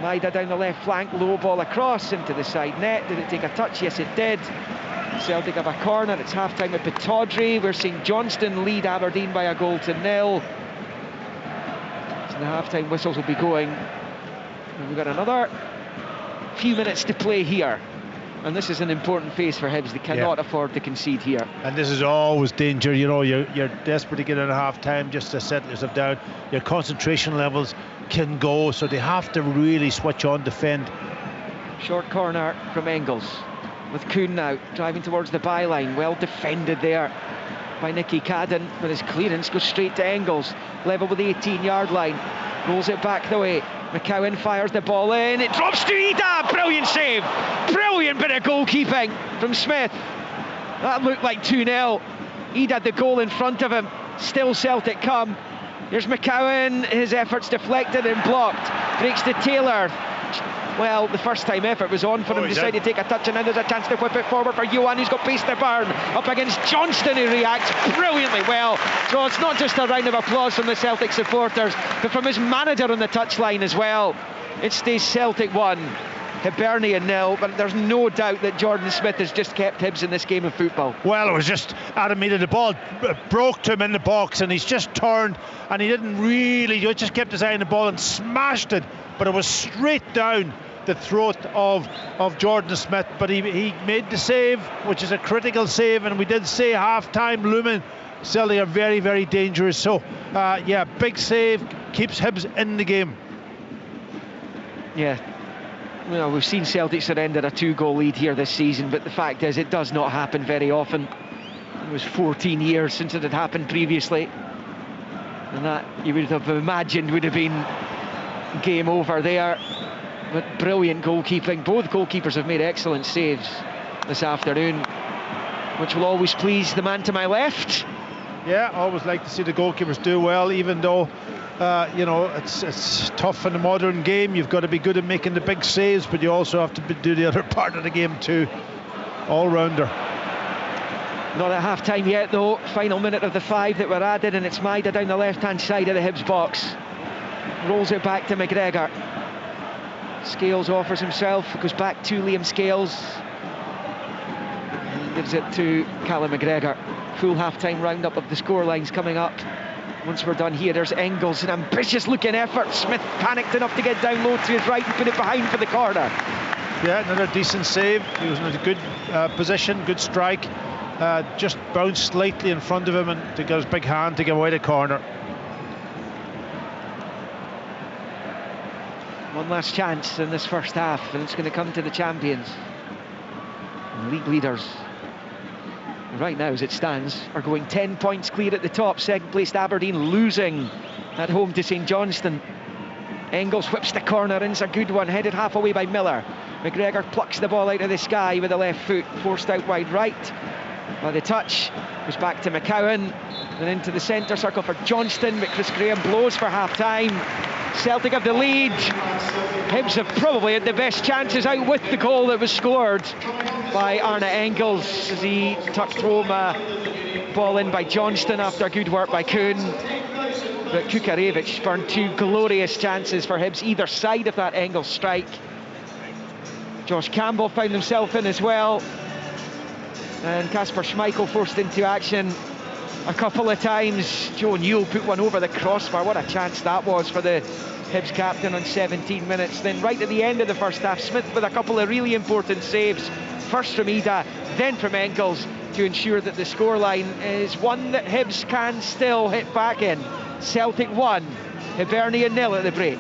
Maida down the left flank, low ball across into the side net. Did it take a touch? Yes, it did. Celtic have a corner. It's half-time at Pittodrie, where St Johnstone lead Aberdeen by 1-0. So the half-time whistles will be going. And we've got another few minutes to play here. And this is an important phase for Hibs. They cannot afford to concede here. And this is always danger. You know, you're desperate to get in at half-time just to settle yourself down. Your concentration levels can go, so they have to really switch on, defend. Short corner from Engels. With Kuhn now driving towards the byline, well defended there by Nicky Cadden, but his clearance goes straight to Engels, level with the 18-yard line, rolls it back the way. McCowan fires the ball in, it drops to Ida. Brilliant save, brilliant bit of goalkeeping from Smith. That looked like 2-0. Ida had the goal in front of him, still Celtic come. Here's McCowan, his efforts deflected and blocked, breaks to Taylor. Well, the first time effort was on for him, decided to take a touch, and now there's a chance to whip it forward for Johan, who's got pace to burn up against Johnston, who reacts brilliantly well. So it's not just a round of applause from the Celtic supporters, but from his manager on the touchline as well. It stays Celtic 1, Hibernian 0, but there's no doubt that Jordan Smith has just kept Hibs in this game of football. Well, it was just Adam Mead, the ball broke to him in the box, and he's just turned, and he didn't really, he just kept his eye on the ball and smashed it, but it was straight down the throat of Jordan Smith, but he made the save, which is a critical save, and we did say half-time looming. Celtic are very, very dangerous, so yeah, big save, keeps Hibs in the game. Yeah. Well, we've seen Celtic surrender a 2-goal lead here this season, but the fact is it does not happen very often. It was 14 years since it had happened previously, and that you would have imagined would have been game over there. But brilliant goalkeeping. Both goalkeepers have made excellent saves this afternoon, which will always please the man to my left. Yeah, always like to see the goalkeepers do well, even though you know, it's tough in the modern game. You've got to be good at making the big saves, but you also have to do the other part of the game too. All-rounder. Not at half-time yet though. Final minute of the 5 that were added, and it's Maida down the left-hand side of the Hibs box. Rolls it back to McGregor. Scales offers himself, goes back to Liam Scales, and gives it to Callum McGregor. Full half-time roundup of the scorelines coming up. Once we're done here, there's Engels, an ambitious looking effort. Smith panicked enough to get down low to his right and put it behind for the corner. Yeah, another decent save. He was in a good position, good strike. Just bounced slightly in front of him and to get his big hand to give away the corner. One last chance in this first half, and it's going to come to the champions. And league leaders, right now as it stands, are going 10 points clear at the top. Second placed Aberdeen losing at home to St Johnstone. Engels whips the corner in, it's a good one, headed half away by Miller. McGregor plucks the ball out of the sky with the left foot, forced out wide right by the touch. Goes back to McCowan and into the centre circle for Johnston, but Chris Graham blows for half time. Celtic have the lead. Hibs have probably had the best chances out with the goal that was scored by Arne Engels as he tucked home a ball in by Johnston after good work by Kuhn. But Kukarevich spurned 2 glorious chances for Hibs either side of that Engels strike. Josh Campbell found himself in as well, and Kasper Schmeichel forced into action a couple of times. Joe Newell put one over the crossbar. What a chance that was for the Hibs captain on 17 minutes. Then right at the end of the first half, Smith with a couple of really important saves, first from Ida, then from Engels, to ensure that the scoreline is one that Hibs can still hit back in. Celtic 1, Hibernian 0 at the break.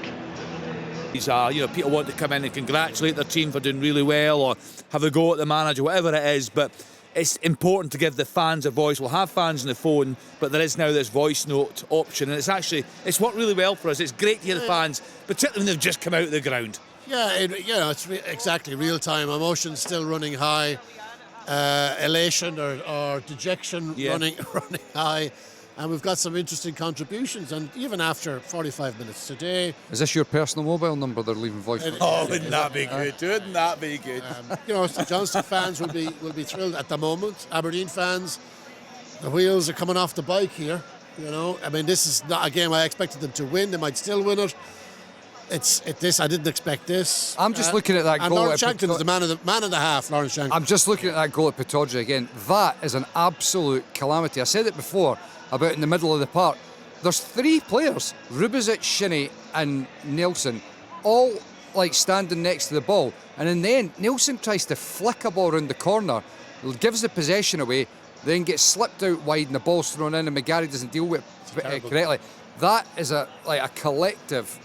You know, people want to come in and congratulate their team for doing really well, or have a go at the manager, whatever it is, but it's important to give the fans a voice. We'll have fans on the phone, but there is now this voice note option, and it's worked really well for us. It's great to hear the fans, particularly when they've just come out of the ground. Yeah, it's exactly real time. Emotions still running high, elation or dejection running high. And we've got some interesting contributions, and even after 45 minutes today. Is this your personal mobile number they're leaving voice notes? Oh, wouldn't that be good? Wouldn't that be good? You know, St Johnstone fans will be thrilled at the moment. Aberdeen fans, the wheels are coming off the bike here. You know, I mean, this is not a game I expected them to win. They might still win it. I didn't expect this. I'm just looking at that goal. Lawrence Shankton is the man of the half, Lawrence Shankton. I'm just looking at that goal at Pittodrie again. That is an absolute calamity. I said it before about in the middle of the park. There's 3 players, Rubizic, Shinnie and Nelson, all like standing next to the ball. And in the end, Nelson tries to flick a ball around the corner, gives the possession away, then gets slipped out wide and the ball's thrown in and McGarry doesn't deal with it correctly. That is a collective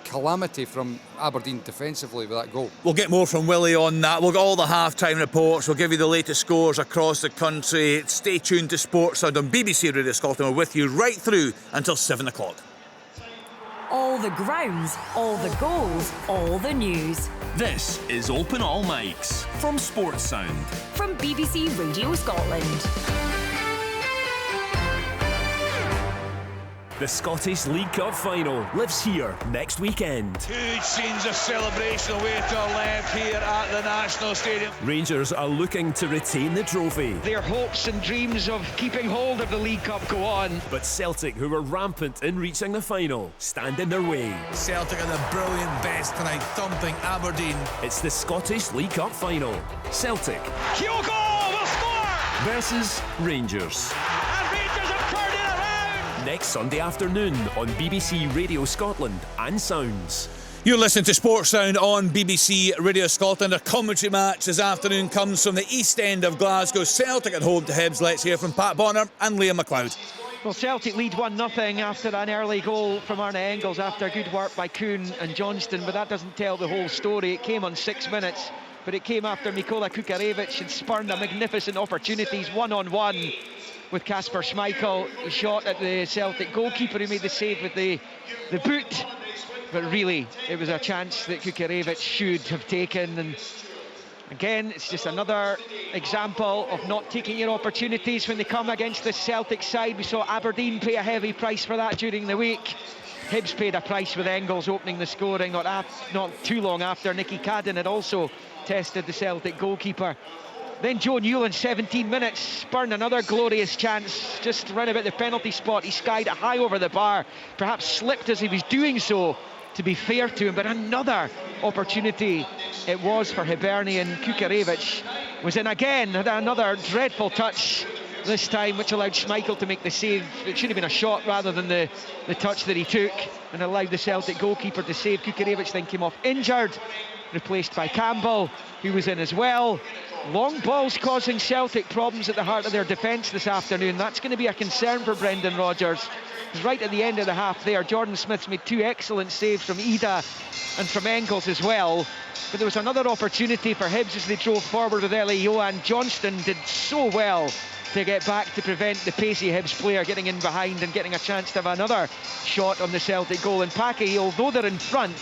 calamity from Aberdeen defensively with that goal. We'll get more from Willie on that. We'll get all the half-time reports. We'll give you the latest scores across the country. Stay tuned to Sportsound on BBC Radio Scotland. We're with you right through until 7 o'clock. All the grounds, all the goals, all the news. This is Open All Mics from Sportsound. From BBC Radio Scotland. The Scottish League Cup final lives here next weekend. Huge scenes of celebration away to our left here at the National Stadium. Rangers are looking to retain the trophy. Their hopes and dreams of keeping hold of the League Cup go on. But Celtic, who were rampant in reaching the final, stand in their way. Celtic are the brilliant best tonight, thumping Aberdeen. It's the Scottish League Cup final. Celtic Kyogo will score! Versus Rangers. And Rangers have turned it around! Next Sunday afternoon on BBC Radio Scotland and Sounds. You're listening to Sportsound on BBC Radio Scotland. A commentary match this afternoon comes from the East End of Glasgow. Celtic at home to Hibs. Let's hear from Pat Bonner and Liam McLeod. Well, Celtic lead 1-0 after an early goal from Arne Engels after good work by Kuhn and Johnston, but that doesn't tell the whole story. It came on 6 minutes, but it came after Mikola Kukarevich had spurned a magnificent opportunities, one-on-one with Kasper Schmeichel. He shot at the Celtic goalkeeper who made the save with the boot, but really it was a chance that Kukarevich should have taken. And again, it's just another example of not taking your opportunities when they come against the Celtic side. We saw Aberdeen pay a heavy price for that during the week. Hibs paid a price with Engels opening the scoring not too long after. Nicky Cadden had also tested the Celtic goalkeeper. Then Joe Newland, 17 minutes, spurned another glorious chance just round about the penalty spot. He skied it high over the bar, perhaps slipped as he was doing so, to be fair to him, but another opportunity it was for Hibernian. Kukarevich was in again, had another dreadful touch this time, which allowed Schmeichel to make the save. It should have been a shot rather than the touch that he took, and allowed the Celtic goalkeeper to save. Kukarevich then came off injured, replaced by Campbell, who was in as well. Long balls causing Celtic problems at the heart of their defence this afternoon. That's going to be a concern for Brendan Rodgers. Because right at the end of the half there, Jordan Smith's made two excellent saves from Ida and from Engels as well. But there was another opportunity for Hibs as they drove forward with Elio, and Johnston did so well to get back to prevent the pacey Hibs player getting in behind and getting a chance to have another shot on the Celtic goal. And Paquet, although they're in front,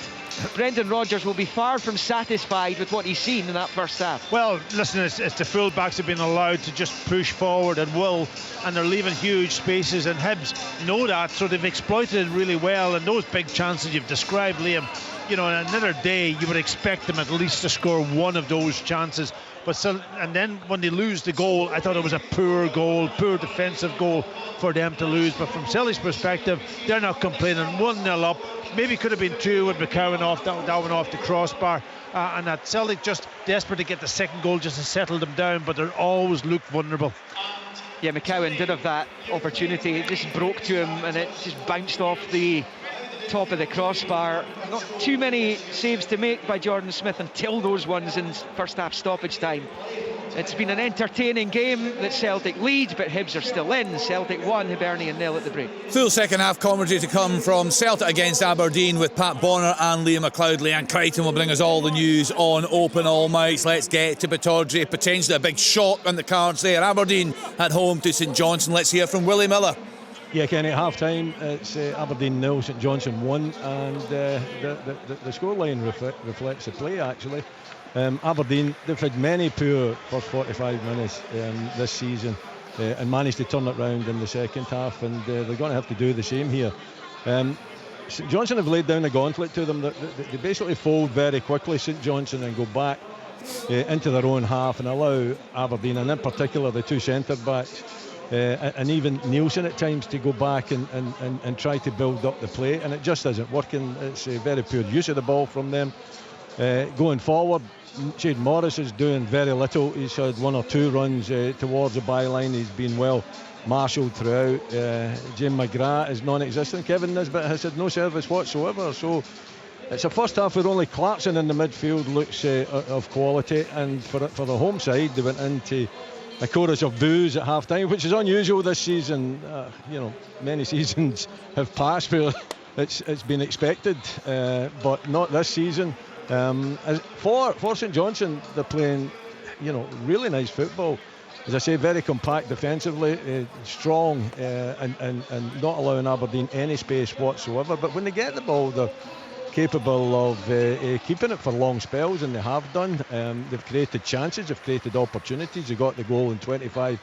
Brendan Rodgers will be far from satisfied with what he's seen in that first half. Well, listen, it's the full-backs have been allowed to just push forward at will, and they're leaving huge spaces, and Hibs know that, so they've exploited it really well. And those big chances you've described, Liam, you know, in another day you would expect them at least to score one of those chances. But still, and then when they lose the goal, I thought it was a poor goal, poor defensive goal for them to lose. But from Celtic's perspective, they're not complaining. 1-0 up, maybe could have been 2 with McCowan off, that one off the crossbar. And that Celtic just desperate to get the second goal just to settle them down, but they always look vulnerable. Yeah, McCowan did have that opportunity. It just broke to him and it just bounced off the top of the crossbar. Not too many saves to make by Jordan Smith until those ones in first half stoppage time. It's been an entertaining game that Celtic lead, but Hibs are still in. Celtic 1, Hibernian 0 at the break. Full second half commentary to come from Celtic against Aberdeen with Pat Bonner and Liam McLeod. Leanne Crichton will bring us all the news on Open All Mics. Let's get to Pittodrie. Potentially a big shock on the cards there. Aberdeen at home to St Johnstone. Let's hear from Willie Miller. Yeah, Kenny, at half time it's Aberdeen 0, St Johnstone 1, and the scoreline reflects the play actually. Aberdeen, they've had many poor first 45 minutes this season and managed to turn it round in the second half, and they're going to have to do the same here. St Johnstone have laid down a gauntlet to them. They basically fold very quickly, St Johnstone, and go back into their own half and allow Aberdeen, and in particular the two centre backs, and even Nielsen at times, to go back and try to build up the play, and it just isn't working. It's a very poor use of the ball from them. Going forward, Shane Morris is doing very little. He's had 1 or 2 runs towards the byline. He's been well marshalled throughout. Jim McGrath is non-existent. Kevin Nisbet has had no service whatsoever. So it's a first half where only Clarkson in the midfield looks of quality, and for the home side they went into a chorus of boos at half time, which is unusual this season. Many seasons have passed where it's been expected, but not this season. For St Johnstone, they're playing, really nice football. As I say, very compact defensively, strong, and not allowing Aberdeen any space whatsoever. But when they get the ball, they're capable of keeping it for long spells, and they have done. They've created chances, they've created opportunities. They got the goal in 25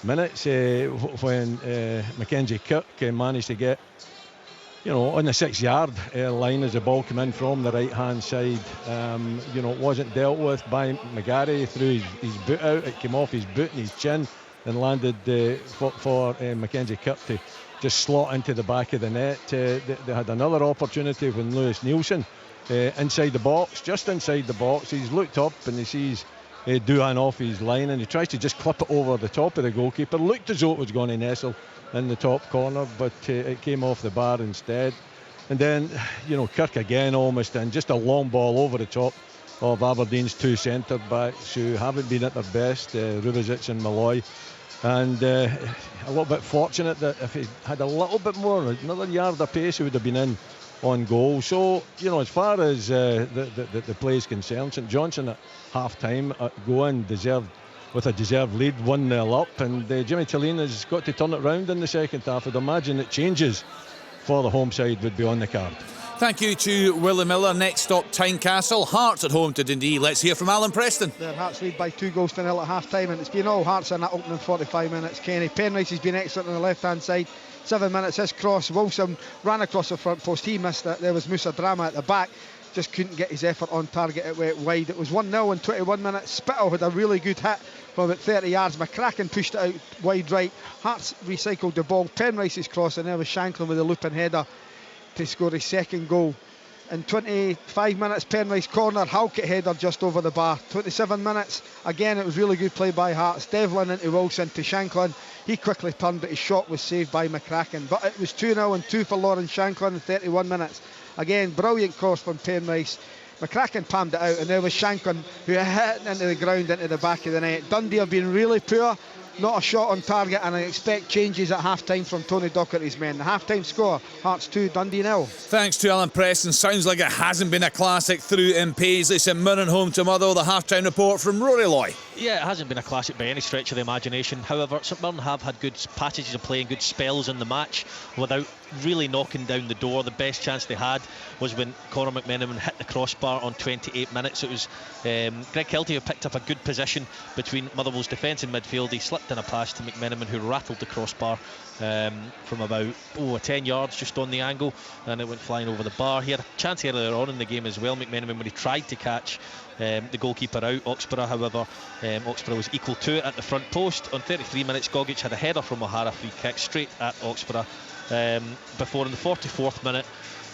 minutes when Mackenzie Kirk managed to get on the 6-yard line as the ball came in from the right-hand side. It wasn't dealt with by McGarry, threw his boot out. It came off his boot and his chin and landed for Mackenzie Kirk to just slot into the back of the net. They had another opportunity when Lewis Nielsen inside the box, just inside the box. He's looked up and he sees Doohan off his line, and he tries to just clip it over the top of the goalkeeper. Looked as though it was going to nestle in the top corner, but it came off the bar instead. And then, Kirk again almost, and just a long ball over the top of Aberdeen's two centre backs who haven't been at their best, Rubezic and Malloy. and a little bit fortunate that if he had a little bit more, another yard of pace, he would have been in on goal. So, you know, as far as the play is concerned, St Johnstone at half-time go in with a deserved lead, 1-0 up, and Jimmy Tillene has got to turn it round in the second half. I'd imagine that changes for the home side would be on the card. Thank you to Willie Miller. Next stop, Tynecastle. Hearts at home to Dundee. Let's hear from Alan Preston. The Hearts lead by 2-0 at half-time, and it's been all Hearts in that opening 45 minutes. Kenny Penrice has been excellent on the left-hand side. 7 minutes, his cross. Wilson ran across the front post. He missed it. There was Musa Drama at the back. Just couldn't get his effort on target. It went wide. It was 1-0 in 21 minutes. Spittle had a really good hit from about 30 yards. McCracken pushed it out wide right. Hearts recycled the ball. Penrice's cross, and there was Shanklin with a looping header to score his second goal. In 25 minutes, Penrice corner, Halkett header just over the bar. 27 minutes, again it was really good play by Hearts. Devlin into Wilson to Shanklin. He quickly turned, but his shot was saved by McCracken. But it was 2-0 and 2 for Lawrence Shanklin in 31 minutes. Again, brilliant cross from Penrice. McCracken palmed it out, and there was Shanklin who hit it into the ground, into the back of the net. Dundee have been really poor. Not a shot on target, and I expect changes at half-time from Tony Docherty's men. The half-time score, Hearts 2, Dundee 0. Thanks to Alan Preston. Sounds like it hasn't been a classic through in Paisley. St Mirren home to Motherwell. The half-time report from Rory Loy. Yeah, it hasn't been a classic by any stretch of the imagination. However, St Mirren have had good passages of play and good spells in the match without really knocking down the door. The best chance they had was when Conor McMenamin hit the crossbar on 28 minutes. It was Greg Kelty who picked up a good position between Motherwell's defence and midfield. He slipped in a pass to McMenamin, who rattled the crossbar from about 10 yards just on the angle, and it went flying over the bar. He had a chance earlier on in the game as well, McMenamin, when he tried to catch the goalkeeper out, Oxborough. However, Oxborough was equal to it at the front post. On 33 minutes, Gogic had a header from O'Hara, free kick straight at Oxborough. Before in the 44th minute,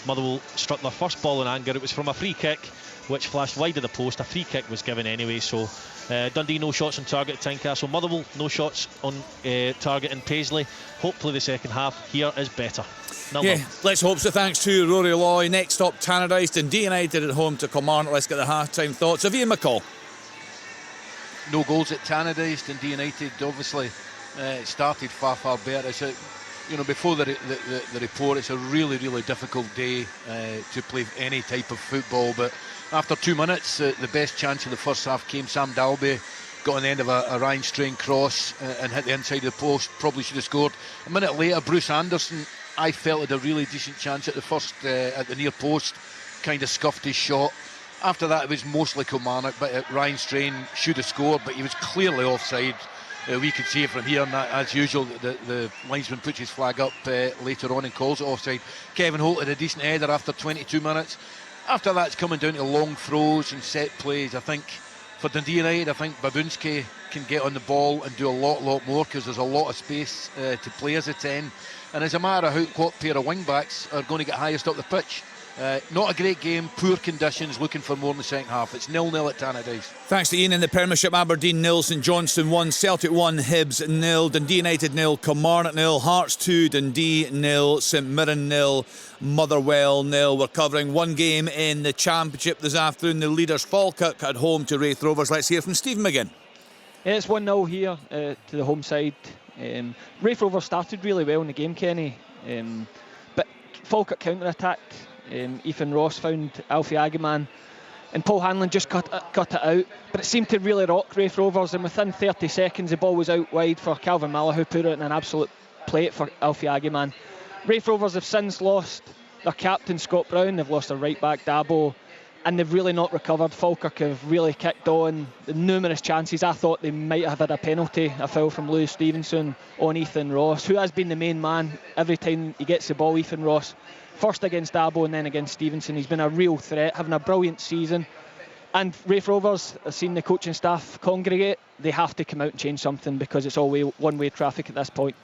Motherwell struck their first ball in anger. It was from a free kick which flashed wide of the post. A free kick was given anyway, so Dundee no shots on target at Tynecastle. Motherwell no shots on target in Paisley. Hopefully the second half here is better. Let's hope so. Thanks to Rory Loy. Next up, Tannadice. Dundee United at home to Kilmarnock. Let's get the half-time thoughts of Ian McCall. No goals at Tannadice. Dundee United obviously started far better. It's before the report, it's a really difficult day to play any type of football, but after 2 minutes, the best chance of the first half came. Sam Dalby got on the end of a Ryan Strain cross and hit the inside of the post. Probably should have scored. A minute later, Bruce Anderson, I felt, had a really decent chance at the first, at the near post, kind of scuffed his shot. After that, it was mostly Kilmarnock, but Ryan Strain should have scored, but he was clearly offside. We could see it from here, and as usual, the linesman puts his flag up later on and calls it offside. Kevin Holt had a decent header after 22 minutes. After that, it's coming down to long throws and set plays. I think for Dundee United, I think Babunski can get on the ball and do a lot more, because there's a lot of space to play as a 10. And as a matter of what pair of wing-backs are going to get highest up the pitch. Not a great game, poor conditions, looking for more in the second half. It's 0-0 at Tannadice. Thanks to Ian in the Premiership. Aberdeen 0, St Johnstone 1, Celtic 1, Hibs 0, Dundee United 0, Kilmarnock 0, Hearts 2, Dundee 0, St Mirren 0, Motherwell 0. We're covering one game in the Championship this afternoon. The leaders Falkirk at home to Wraith Rovers. Let's hear from Stephen McGinn. Yeah, it's 1-0 here to the home side. Wraith Rovers started really well in the game, Kenny, but Falkirk counter-attacked. Ethan Ross found Alfie Agaman, and Paul Hanlon just cut it out, but it seemed to really rock Wraith Rovers, and within 30 seconds the ball was out wide for Calvin Miller, who put it in an absolute plate for Alfie Agaman. Wraith Rovers have since lost their captain Scott Brown, they've lost their right back Dabo, and they've really not recovered. Falkirk have really kicked on the numerous chances. I thought they might have had a penalty, a foul from Lewis Stevenson on Ethan Ross, who has been the main man every time he gets the ball. Ethan Ross, first against Dabo and then against Stevenson. He's been a real threat, having a brilliant season. And Wraith Rovers, I've seen the coaching staff congregate. They have to come out and change something, because it's all one-way traffic at this point.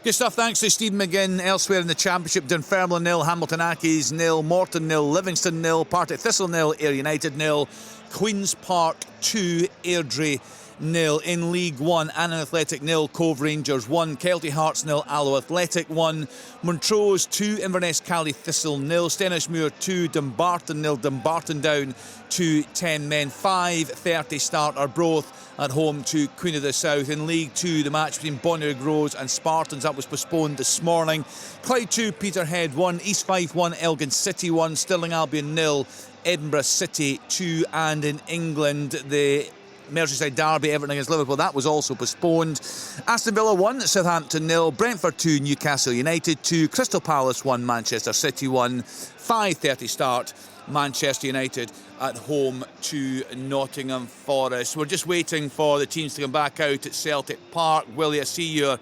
Good stuff. Thanks to Stephen McGinn. Elsewhere in the Championship, Dunfermline 0, Hamilton Accies 0, Morton 0, Livingston 0, Partick Thistle 0, Ayr United 0, Queen's Park 2, Airdrie 0. In League 1, Annan Athletic 0, Cove Rangers 1, Kelty Hearts 0, Alloa Athletic 1, Montrose 2, Inverness Cally Thistle 0, Stenishmuir 2, Dumbarton 0, Dumbarton down to 10 men. 5:30 start are both at home to Queen of the South. In League 2, the match between Bonnyrigg Rose and Spartans, that was postponed this morning. Clyde 2, Peterhead 1, East Fife 1, Elgin City 1, Stirling Albion 0, Edinburgh City 2, and in England, the Merseyside derby, Everton against Liverpool, that was also postponed. Aston Villa 1, Southampton 0, Brentford 2, Newcastle United 2, Crystal Palace 1, Manchester City 1. 5:30 start, Manchester United at home to Nottingham Forest. We're just waiting for the teams to come back out at Celtic Park. Willie, I see you're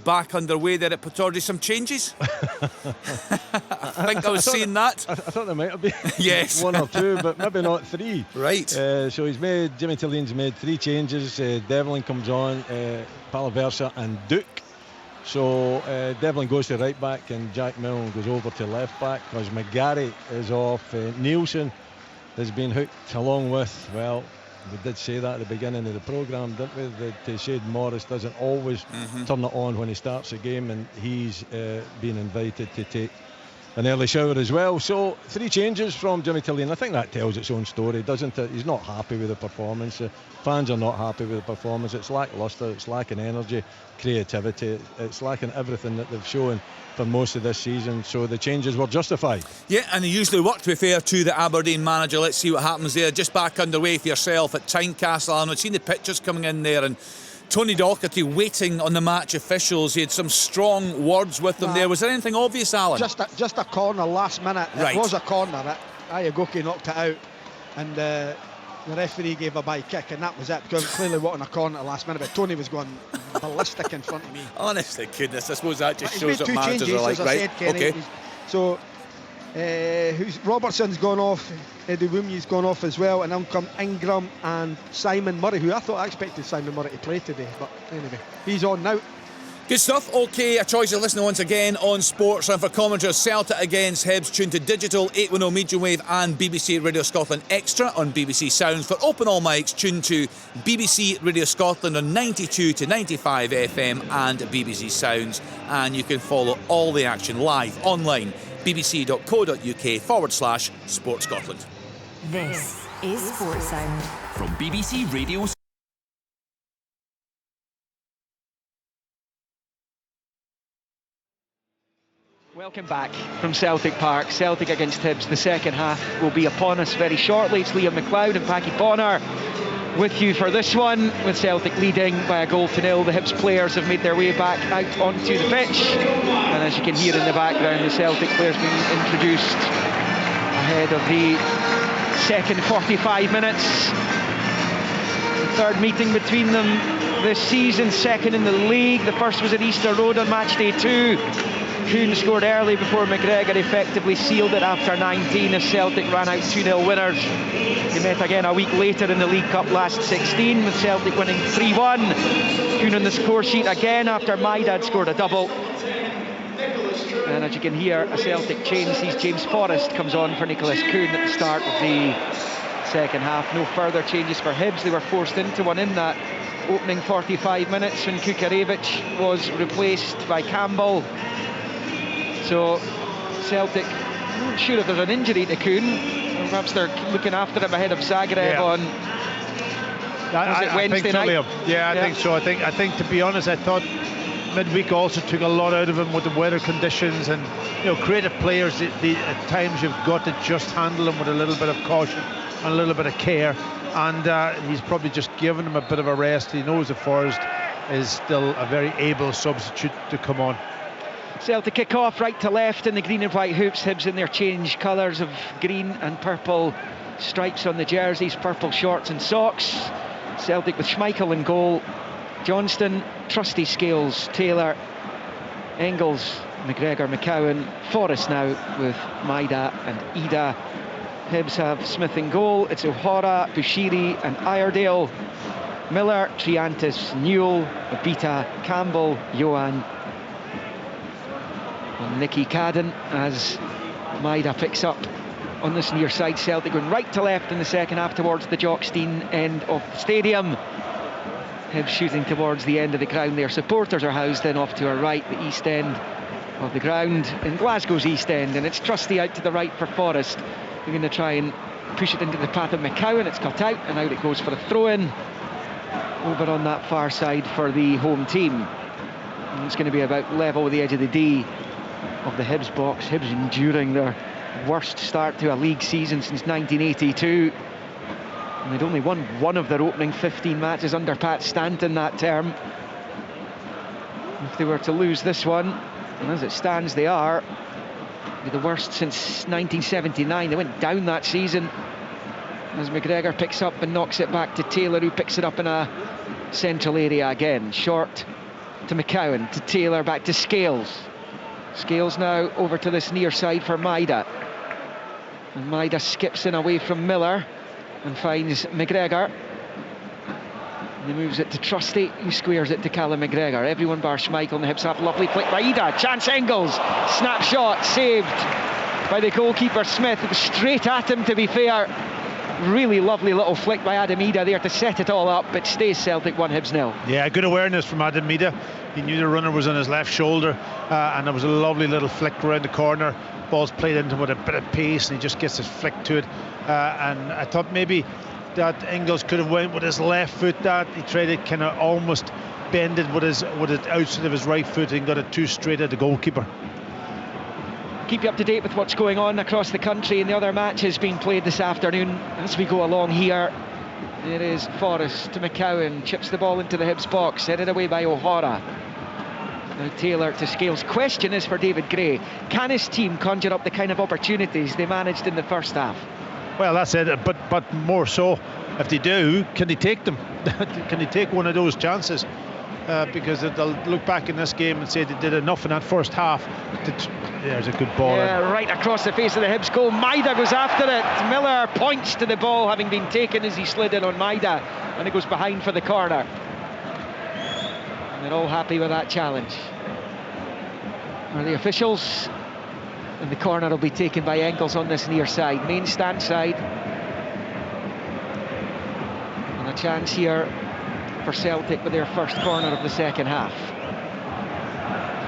back underway there at Pittodrie. Some changes? I think I was seeing that. I thought there might have been yes. 1 or 2, but maybe not 3. Right. So Jimmy Tillean's made 3 changes. Devlin comes on, Palaversa and Duke. So Devlin goes to right back and Jack Milne goes over to left back because McGarry is off. Nielsen has been hooked along with, well, we did say that at the beginning of the programme, didn't we? That Shade Morris doesn't always turn it on when he starts a game, and he's been invited to take an early shower as well. So 3 changes from Jimmy Tillean. I think that tells its own story, doesn't it? He's not happy with the performance. Fans are not happy with the performance. It's lacklustre, it's lacking energy, creativity, it's lacking everything that they've shown for most of this season. So the changes were justified. Yeah, and they usually work, to be fair to the Aberdeen manager. Let's see what happens there. Just back underway for yourself at Tynecastle, and I've seen the pictures coming in there, and Tony Docherty waiting on the match officials. He had some strong words with them there. Was there anything obvious, Alan? Just a corner last minute. Right. It was a corner. Ayagoki knocked it out, and the referee gave a by kick, and that was it, because clearly wasn't a corner last minute, but Tony was going ballistic in front of me. Honestly, goodness, I suppose that just shows what two managers changes, are like. as I Right, said, Kenny. okay. So Robertson's gone off, Eddie Woomi's gone off as well, and then come Ingram and Simon Murray, who I expected Simon Murray to play today, but anyway, he's on now. Good stuff. Okay, a choice of listening once again on Sports. And for commenters, Celtic against Hibs, tuned to digital, 810 medium wave and BBC Radio Scotland Extra on BBC Sounds. For open all mics, tuned to BBC Radio Scotland on 92 to 95 FM and BBC Sounds. And you can follow all the action live online, bbc.co.uk/Sport Scotland. This is Sports Sound from BBC Radio. Welcome back from Celtic Park. Celtic against Hibs. The second half will be upon us very shortly. It's Liam McLeod and Paddy Bonner with you for this one, with Celtic leading by 1-0. The Hibs players have made their way back out onto the pitch, and as you can hear in the background, the Celtic players being introduced ahead of the second 45 minutes. The third meeting between them this season, second in the league. The first was at Easter Road on match day 2. Kuhn scored early before McGregor effectively sealed it after 19 as Celtic ran out 2-0 winners. They met again a week later in the League Cup last 16, with Celtic winning 3-1. Kuhn on the score sheet again after Maidad scored a double. And as you can hear, a Celtic change sees James Forrest comes on for Nicholas Kuhn at the start of the second half. No further changes for Hibs. They were forced into one in that opening 45 minutes when Kukarevich was replaced by Campbell. So Celtic, I'm not sure if there's an injury to Kuhn, or perhaps they're looking after him ahead of Zagreb on Wednesday night. I think so. I think to be honest, I thought midweek also took a lot out of him with the weather conditions, and creative players at times you've got to just handle them with a little bit of caution and a little bit of care, and he's probably just given him a bit of a rest. He knows that Forrest is still a very able substitute to come on. Celtic kick off right to left in the green and white hoops. Hibs in their change colours of green and purple stripes on the jerseys, purple shorts and socks. Celtic with Schmeichel in goal, Johnston, Trusty, Scales, Taylor, Engels, McGregor, McCowan, Forrest now with Maida and Ida. Hibs have Smith in goal. It's O'Hara, Bushiri and Iredale. Miller, Triantis, Newell, Obita, Campbell, Johan and Nicky Cadden as Maida picks up on this near side. Celtic going right to left in the second half towards the Jockstein end of the stadium. Hibs shooting towards the end of the ground. Their supporters are housed in off to our right, the east end of the ground in Glasgow's east end, and it's Trusty out to the right for Forest. They're going to try and push it into the path of McCowan. It's cut out, and out it goes for a throw-in over on that far side for the home team. And it's going to be about level with the edge of the D of the Hibs box. Hibs enduring their worst start to a league season since 1982. And they'd only won one of their opening 15 matches under Pat Stanton that term. If they were to lose this one, and as it stands they are, the worst since 1979. They went down that season as McGregor picks up and knocks it back to Taylor, who picks it up in a central area again. Short to McCowan, to Taylor, back to Scales. Scales now over to this near side for Maida. And Maida skips in away from Miller and finds McGregor. And he moves it to Trusty, who squares it to Callum McGregor. Everyone bar Schmeichel and the Hibs have. Lovely flick by Ida. Chance Engels. Snapshot saved by the goalkeeper Smith. It was straight at him, to be fair. Really lovely little flick by Adam Ida there to set it all up, but stays Celtic 1, Hibs 0. Yeah, good awareness from Adam Ida. He knew the runner was on his left shoulder, and there was a lovely little flick around the corner. Ball's played into him with a bit of pace, and he just gets his flick to it. And I thought maybe that Engels could have went with his left foot. That he tried to kind of almost bend it with the outside of his right foot and got it too straight at the goalkeeper. Keep you up to date with what's going on across the country and the other matches being played this afternoon as we go along here. It is Forrest to McCowan, chips the ball into the Hibs box, headed away by O'Hara. Now Taylor to Scales. Question is for David Gray: can his team conjure up the kind of opportunities they managed in the first half? Well, that's it, but more so, if they do, can they take them? Can they take one of those chances? Because they'll look back in this game and say they did enough in that first half. There's a good ball. Yeah, right across the face of the Hibs goal. Maida goes after it. Miller points to the ball, having been taken as he slid in on Maida, and it goes behind for the corner. And they're all happy with that challenge. Are the officials? And the corner will be taken by Engels on this near side, main stand side. And a chance here for Celtic with their first corner of the second half.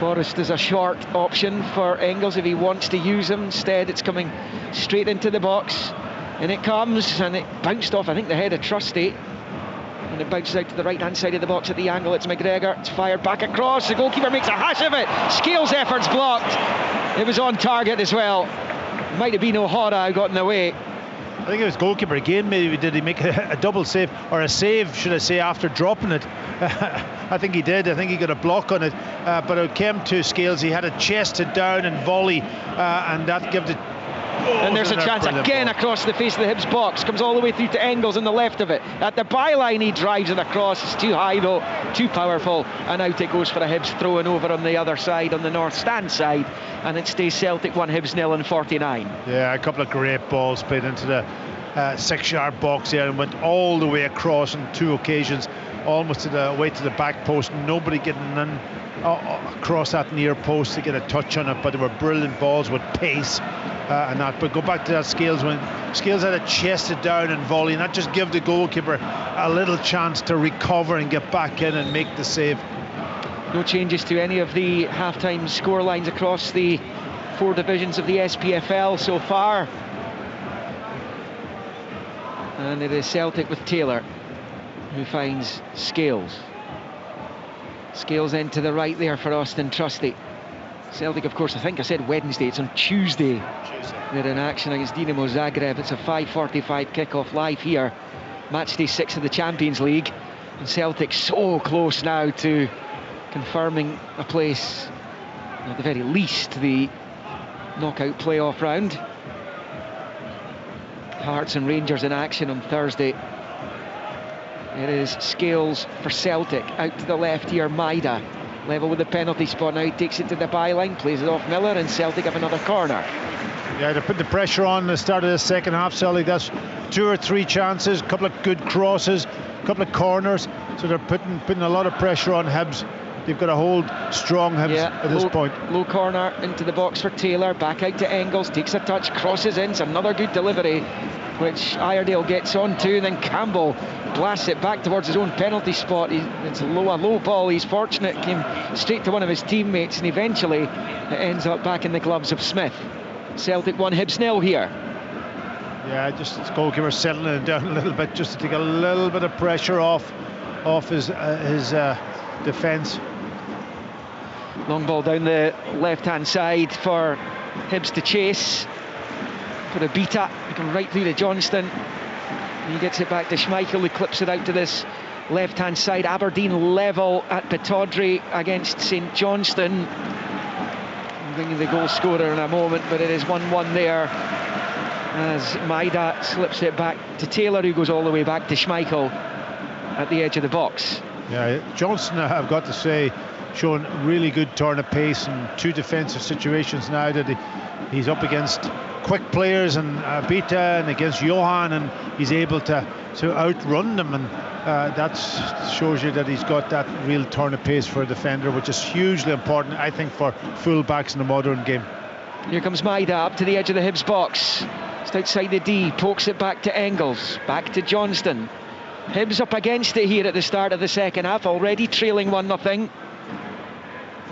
Forrest is a short option for Engels if he wants to use him. Instead, it's coming straight into the box, and it comes, and it bounced off, I think, the head of Trusty, and it bounces out to the right hand side of the box at the angle. It's McGregor. It's fired back across. The goalkeeper makes a hash of it. Scales' effort's blocked. It was on target as well. Might have been O'Hara who got in the way. I think it was goalkeeper again. Maybe did he make a double save, or a save, should I say, after dropping it? I think he did. I think he got a block on it, but it came to Scales. He had it chested down and volley, and that gave it. And there's a chance again across the face of the Hibs box. Comes all the way through to Engels on the left of it. At the byline he drives it across. It's too high though, too powerful, and out it goes for a Hibs throw-in over on the other side, on the north stand side, and it stays Celtic 1, Hibs 0 in 49. Yeah, a couple of great balls played into the 6-yard box there and went all the way across on 2 occasions, almost to the way to the back post. Nobody getting in across that near post to get a touch on it, but they were brilliant balls with pace and that. But go back to that Scales, when Scales had it chested down and volley, and that just gave the goalkeeper a little chance to recover and get back in and make the save. No changes to any of the half-time score lines across the 4 divisions of the SPFL so far. And it is Celtic with Taylor, who finds Scales. Scales in to the right there for Austin Trusty. Celtic, of course, I think I said Wednesday, it's on Tuesday. They're in action against Dinamo Zagreb. It's a 5:45 kickoff live here. Match day 6 of the Champions League. And Celtic so close now to confirming a place, at the very least, the knockout playoff round. Hearts and Rangers in action on Thursday. It is Scales for Celtic. Out to the left here, Maida. Level with the penalty spot now. He takes it to the byline, plays it off Miller, and Celtic have another corner. Yeah, they put the pressure on the start of the second half, Celtic. That's 2 or 3 chances, a couple of good crosses, a couple of corners. So they're putting a lot of pressure on Hibs. They've got to hold strong Hibs at this point. Low corner into the box for Taylor. Back out to Engels. Takes a touch, crosses in. It's another good delivery which Iredale gets onto, and then Campbell blasts it back towards his own penalty spot. It's a low ball. He's fortunate, came straight to one of his teammates, and eventually it ends up back in the gloves of Smith. Celtic 1, Hibs 0 here. Yeah, just his goalkeeper settling it down a little bit, just to take a little bit of pressure off his defence. Long ball down the left-hand side for Hibs to chase. For a Beta, he can right through to Johnston. He gets it back to Schmeichel, who clips it out to this left-hand side. Aberdeen level at Pittodrie against St Johnstone. I'm bringing the goal scorer in a moment, but it is 1-1 there as Maida slips it back to Taylor, who goes all the way back to Schmeichel at the edge of the box. Yeah, Johnston, I've got to say, showing really good turn of pace in two defensive situations now that he's up against quick players and Beta and against Johan, and he's able to outrun them, and that shows you that he's got that real turn of pace for a defender, which is hugely important, I think, for full-backs in the modern game. Here comes Maida up to the edge of the Hibs box. Just outside the D, pokes it back to Engels, back to Johnston. Hibs up against it here at the start of the second half, already trailing 1-0.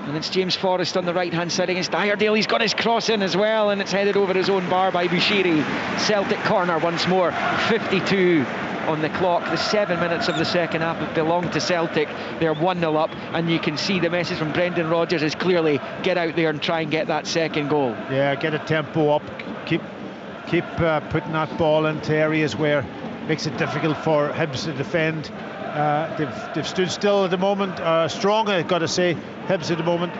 And it's James Forrest on the right-hand side against Iredale. He's got his cross in as well, and it's headed over his own bar by Bushiri. Celtic corner once more. 52 on the clock. The 7 minutes of the second half have belonged to Celtic. They're 1-0 up, and you can see the message from Brendan Rodgers is clearly get out there and try and get that second goal. Yeah, get a tempo up. Keep putting that ball into areas where it makes it difficult for Hibs to defend. They've stood still at the moment, strong, I've got to say, Hibs at the moment.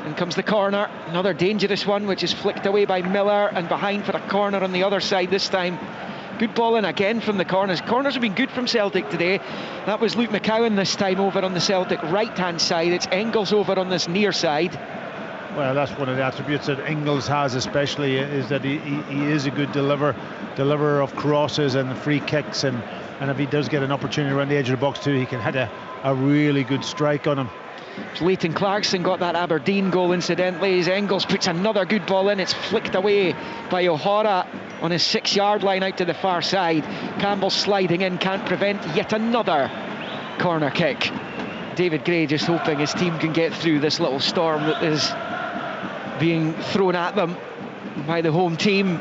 In comes the corner, another dangerous one, which is flicked away by Miller, and behind for a corner on the other side this time. Good ball in again from the corners. Corners have been good from Celtic today. That was Luke McCowan this time over on the Celtic right-hand side. It's Engels over on this near side. Well, that's one of the attributes that Engels has, especially, is that he is a good deliverer of crosses and free kicks, and if he does get an opportunity around the edge of the box too, he can hit a really good strike on him. Leighton Clarkson got that Aberdeen goal, incidentally, as Engels puts another good ball in. It's flicked away by O'Hara on his 6-yard line out to the far side. Campbell sliding in, can't prevent yet another corner kick. David Gray just hoping his team can get through this little storm that is being thrown at them by the home team.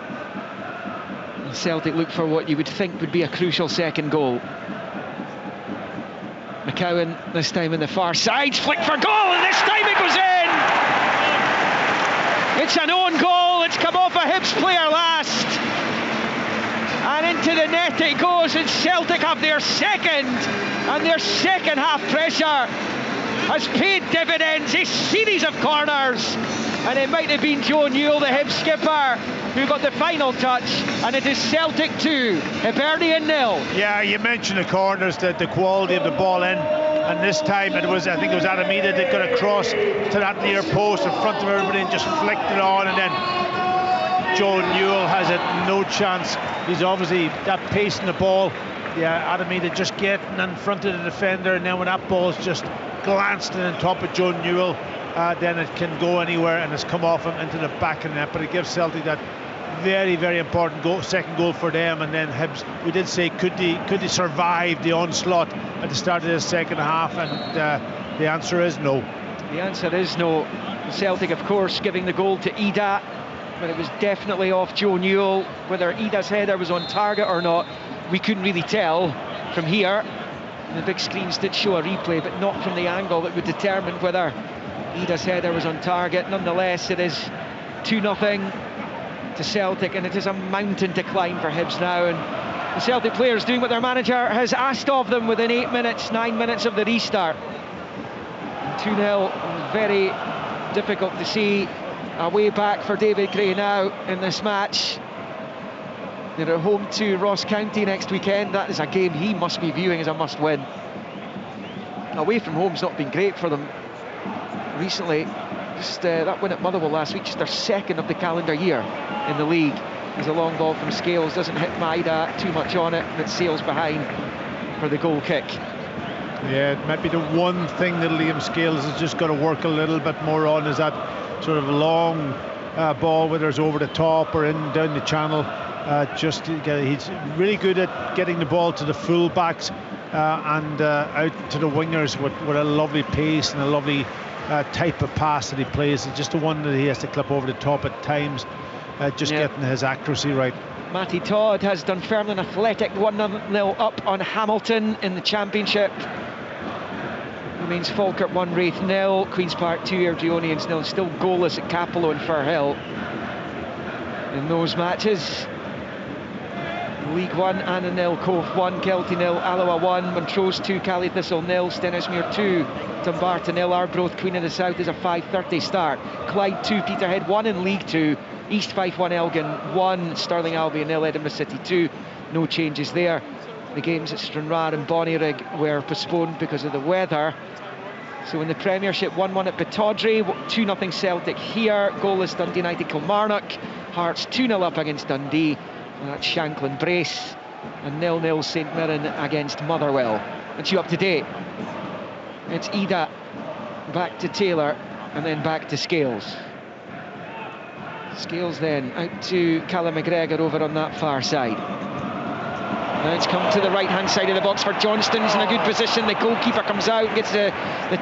Celtic look for what you would think would be a crucial second goal. McCowan this time in the far side, flick for goal, and this time it goes in! It's an own goal, it's come off a Hibs player last, and into the net it goes, and Celtic have their second, and their second half pressure has paid dividends. A series of corners, and it might have been Joe Newell, the Hibs skipper, who got the final touch, and it is Celtic 2, Hibernian 0. Yeah, you mentioned the corners, the quality of the ball in, and this time I think it was Aramida that got across to that near post in front of everybody and just flicked it on, and then Joe Newell has it no chance. He's obviously that pace in the ball. Yeah, Aramida just getting in front of the defender, and then when that ball's just glanced in on top of Joe Newell, then it can go anywhere, and it's come off him into the back of the net. But it gives Celtic that very, very important second goal for them. And then Hibs, we did say, could they survive the onslaught at the start of the second half? And the answer is no. The answer is no. Celtic, of course, giving the goal to Ida, but it was definitely off Joe Newell. Whether Ida's header was on target or not, we couldn't really tell from here. The big screens did show a replay, but not from the angle that would determine whether Ida's header was on target. Nonetheless, it is 2-0 to Celtic, and it is a mountain to climb for Hibs now. And the Celtic players doing what their manager has asked of them within 9 minutes of the restart. 2-0, very difficult to see a way back for David Gray now in this match. They're at home to Ross County next weekend. That is a game he must be viewing as a must-win. Away from home's not been great for them recently. Just that win at Motherwell last week, just their second of the calendar year in the league. There's a long ball from Scales, doesn't hit Maida too much on it, and it sails behind for the goal kick. Yeah, it might be the one thing that Liam Scales has just got to work a little bit more on, is that sort of long ball, whether it's over the top or in down the channel. He's really good at getting the ball to the full-backs and out to the wingers with a lovely pace and a lovely type of pass that he plays. It's just the one that he has to clip over the top at times, getting his accuracy right. Matty Todd has Dunfermline Athletic 1-0 up on Hamilton in the Championship. Remains Falkirk 1, Wraith 0, Queen's Park 2, Airdrieonians 0. Still goalless at Capello and Firhill in those matches. League 1, Anna 0, Cove 1, Kelty 0, Alloa 1, Montrose 2, Cali Thistle 0, Stennismuir 2, Dumbarton 0, Arbroath Queen of the South is a 5:30 start. Clyde 2, Peterhead 1 in League 2, East Fife 1, Elgin 1, Stirling Albion 0, Edinburgh City 2. No changes there. The games at Stranraer and Bonnyrigg were postponed because of the weather. So in the Premiership, 1-1 at Pittodrie, 2-0 Celtic here, goalless Dundee United Kilmarnock, Hearts 2-0 up against Dundee, and that's Shanklin Brace, and 0-0 St Mirren against Motherwell. And you up to date. It's Ida, back to Taylor, and then back to Scales. Scales then out to Callum McGregor over on that far side. Now it's come to the right-hand side of the box for Johnston's in a good position. The goalkeeper comes out, gets the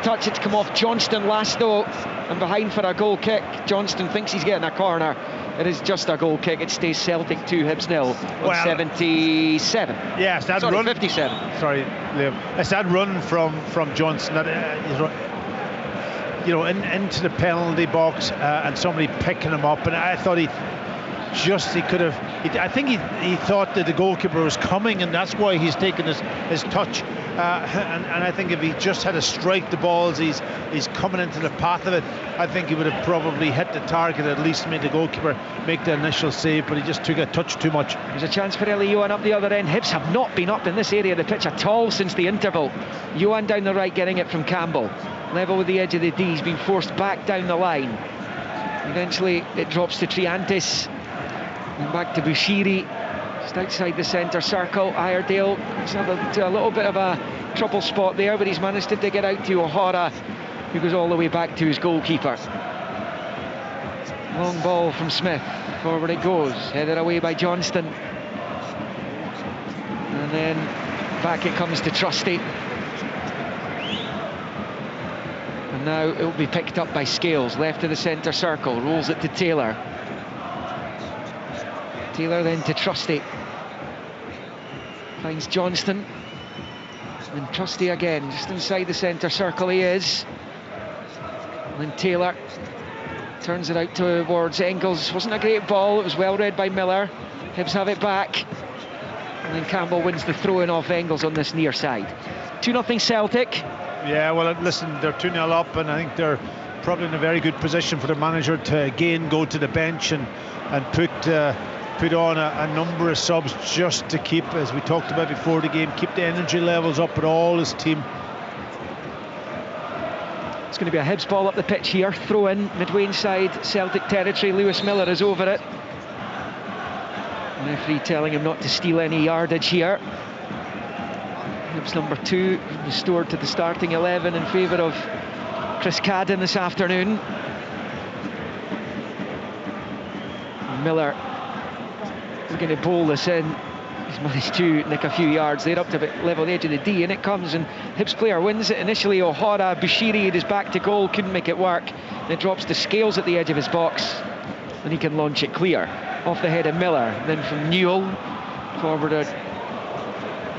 touch. It's come off Johnston last though, and behind for a goal kick. Johnston thinks he's getting a corner. It is just a goal kick. It stays Celtic 2, Hibs 0 on 77. Yes, that Sorry, run. 57. Sorry, Liam. It's that run from Johnston that into the penalty box and somebody picking him up, and I thought I think he thought that the goalkeeper was coming, and that's why he's taken his touch. And I think if he just had to strike the balls, he's coming into the path of it, I think he would have probably hit the target, at least made the goalkeeper make the initial save, but he just took a touch too much. There's a chance for Ellie Johan up the other end. Hibs have not been up in this area of the pitch at all since the interval. Johan down the right getting it from Campbell. Level with the edge of the D, he's been forced back down the line. Eventually it drops to Triantis. And back to Bushiri, just outside the centre circle. Iredale has had a little bit of a trouble spot there, but he's managed to dig it out to O'Hara, who goes all the way back to his goalkeeper. Long ball from Smith, forward it goes, headed away by Johnston. And then back it comes to Trusty. And now it will be picked up by Scales, left of the centre circle, rolls it to Taylor. Taylor then to Trusty, finds Johnston, and Trusty again, just inside the centre circle he is, and then Taylor turns it out towards Engels. Wasn't a great ball, it was well read by Miller. Hibs have it back, and then Campbell wins the throw-in off Engels on this near side. 2-0 Celtic. Yeah, well listen, they're 2-0 up, and I think they're probably in a very good position for the manager to again go to the bench and put on a number of subs just to keep, as we talked about before the game, keep the energy levels up with all his team. It's going to be a Hibs ball up the pitch here, throw in, midway inside Celtic territory. Lewis Miller is over it. Referee telling him not to steal any yardage here. Hibs number 2 restored to the starting 11 in favour of Chris Cadden this afternoon. Miller is going to bowl this in. He's managed to nick a few yards there up to about level the edge of the D, and it comes, and Hibs player wins it initially. O'Hara, Bushiri, it is back to goal, couldn't make it work. Then it drops to Scales at the edge of his box, and he can launch it clear off the head of Miller. Then from Newell forward,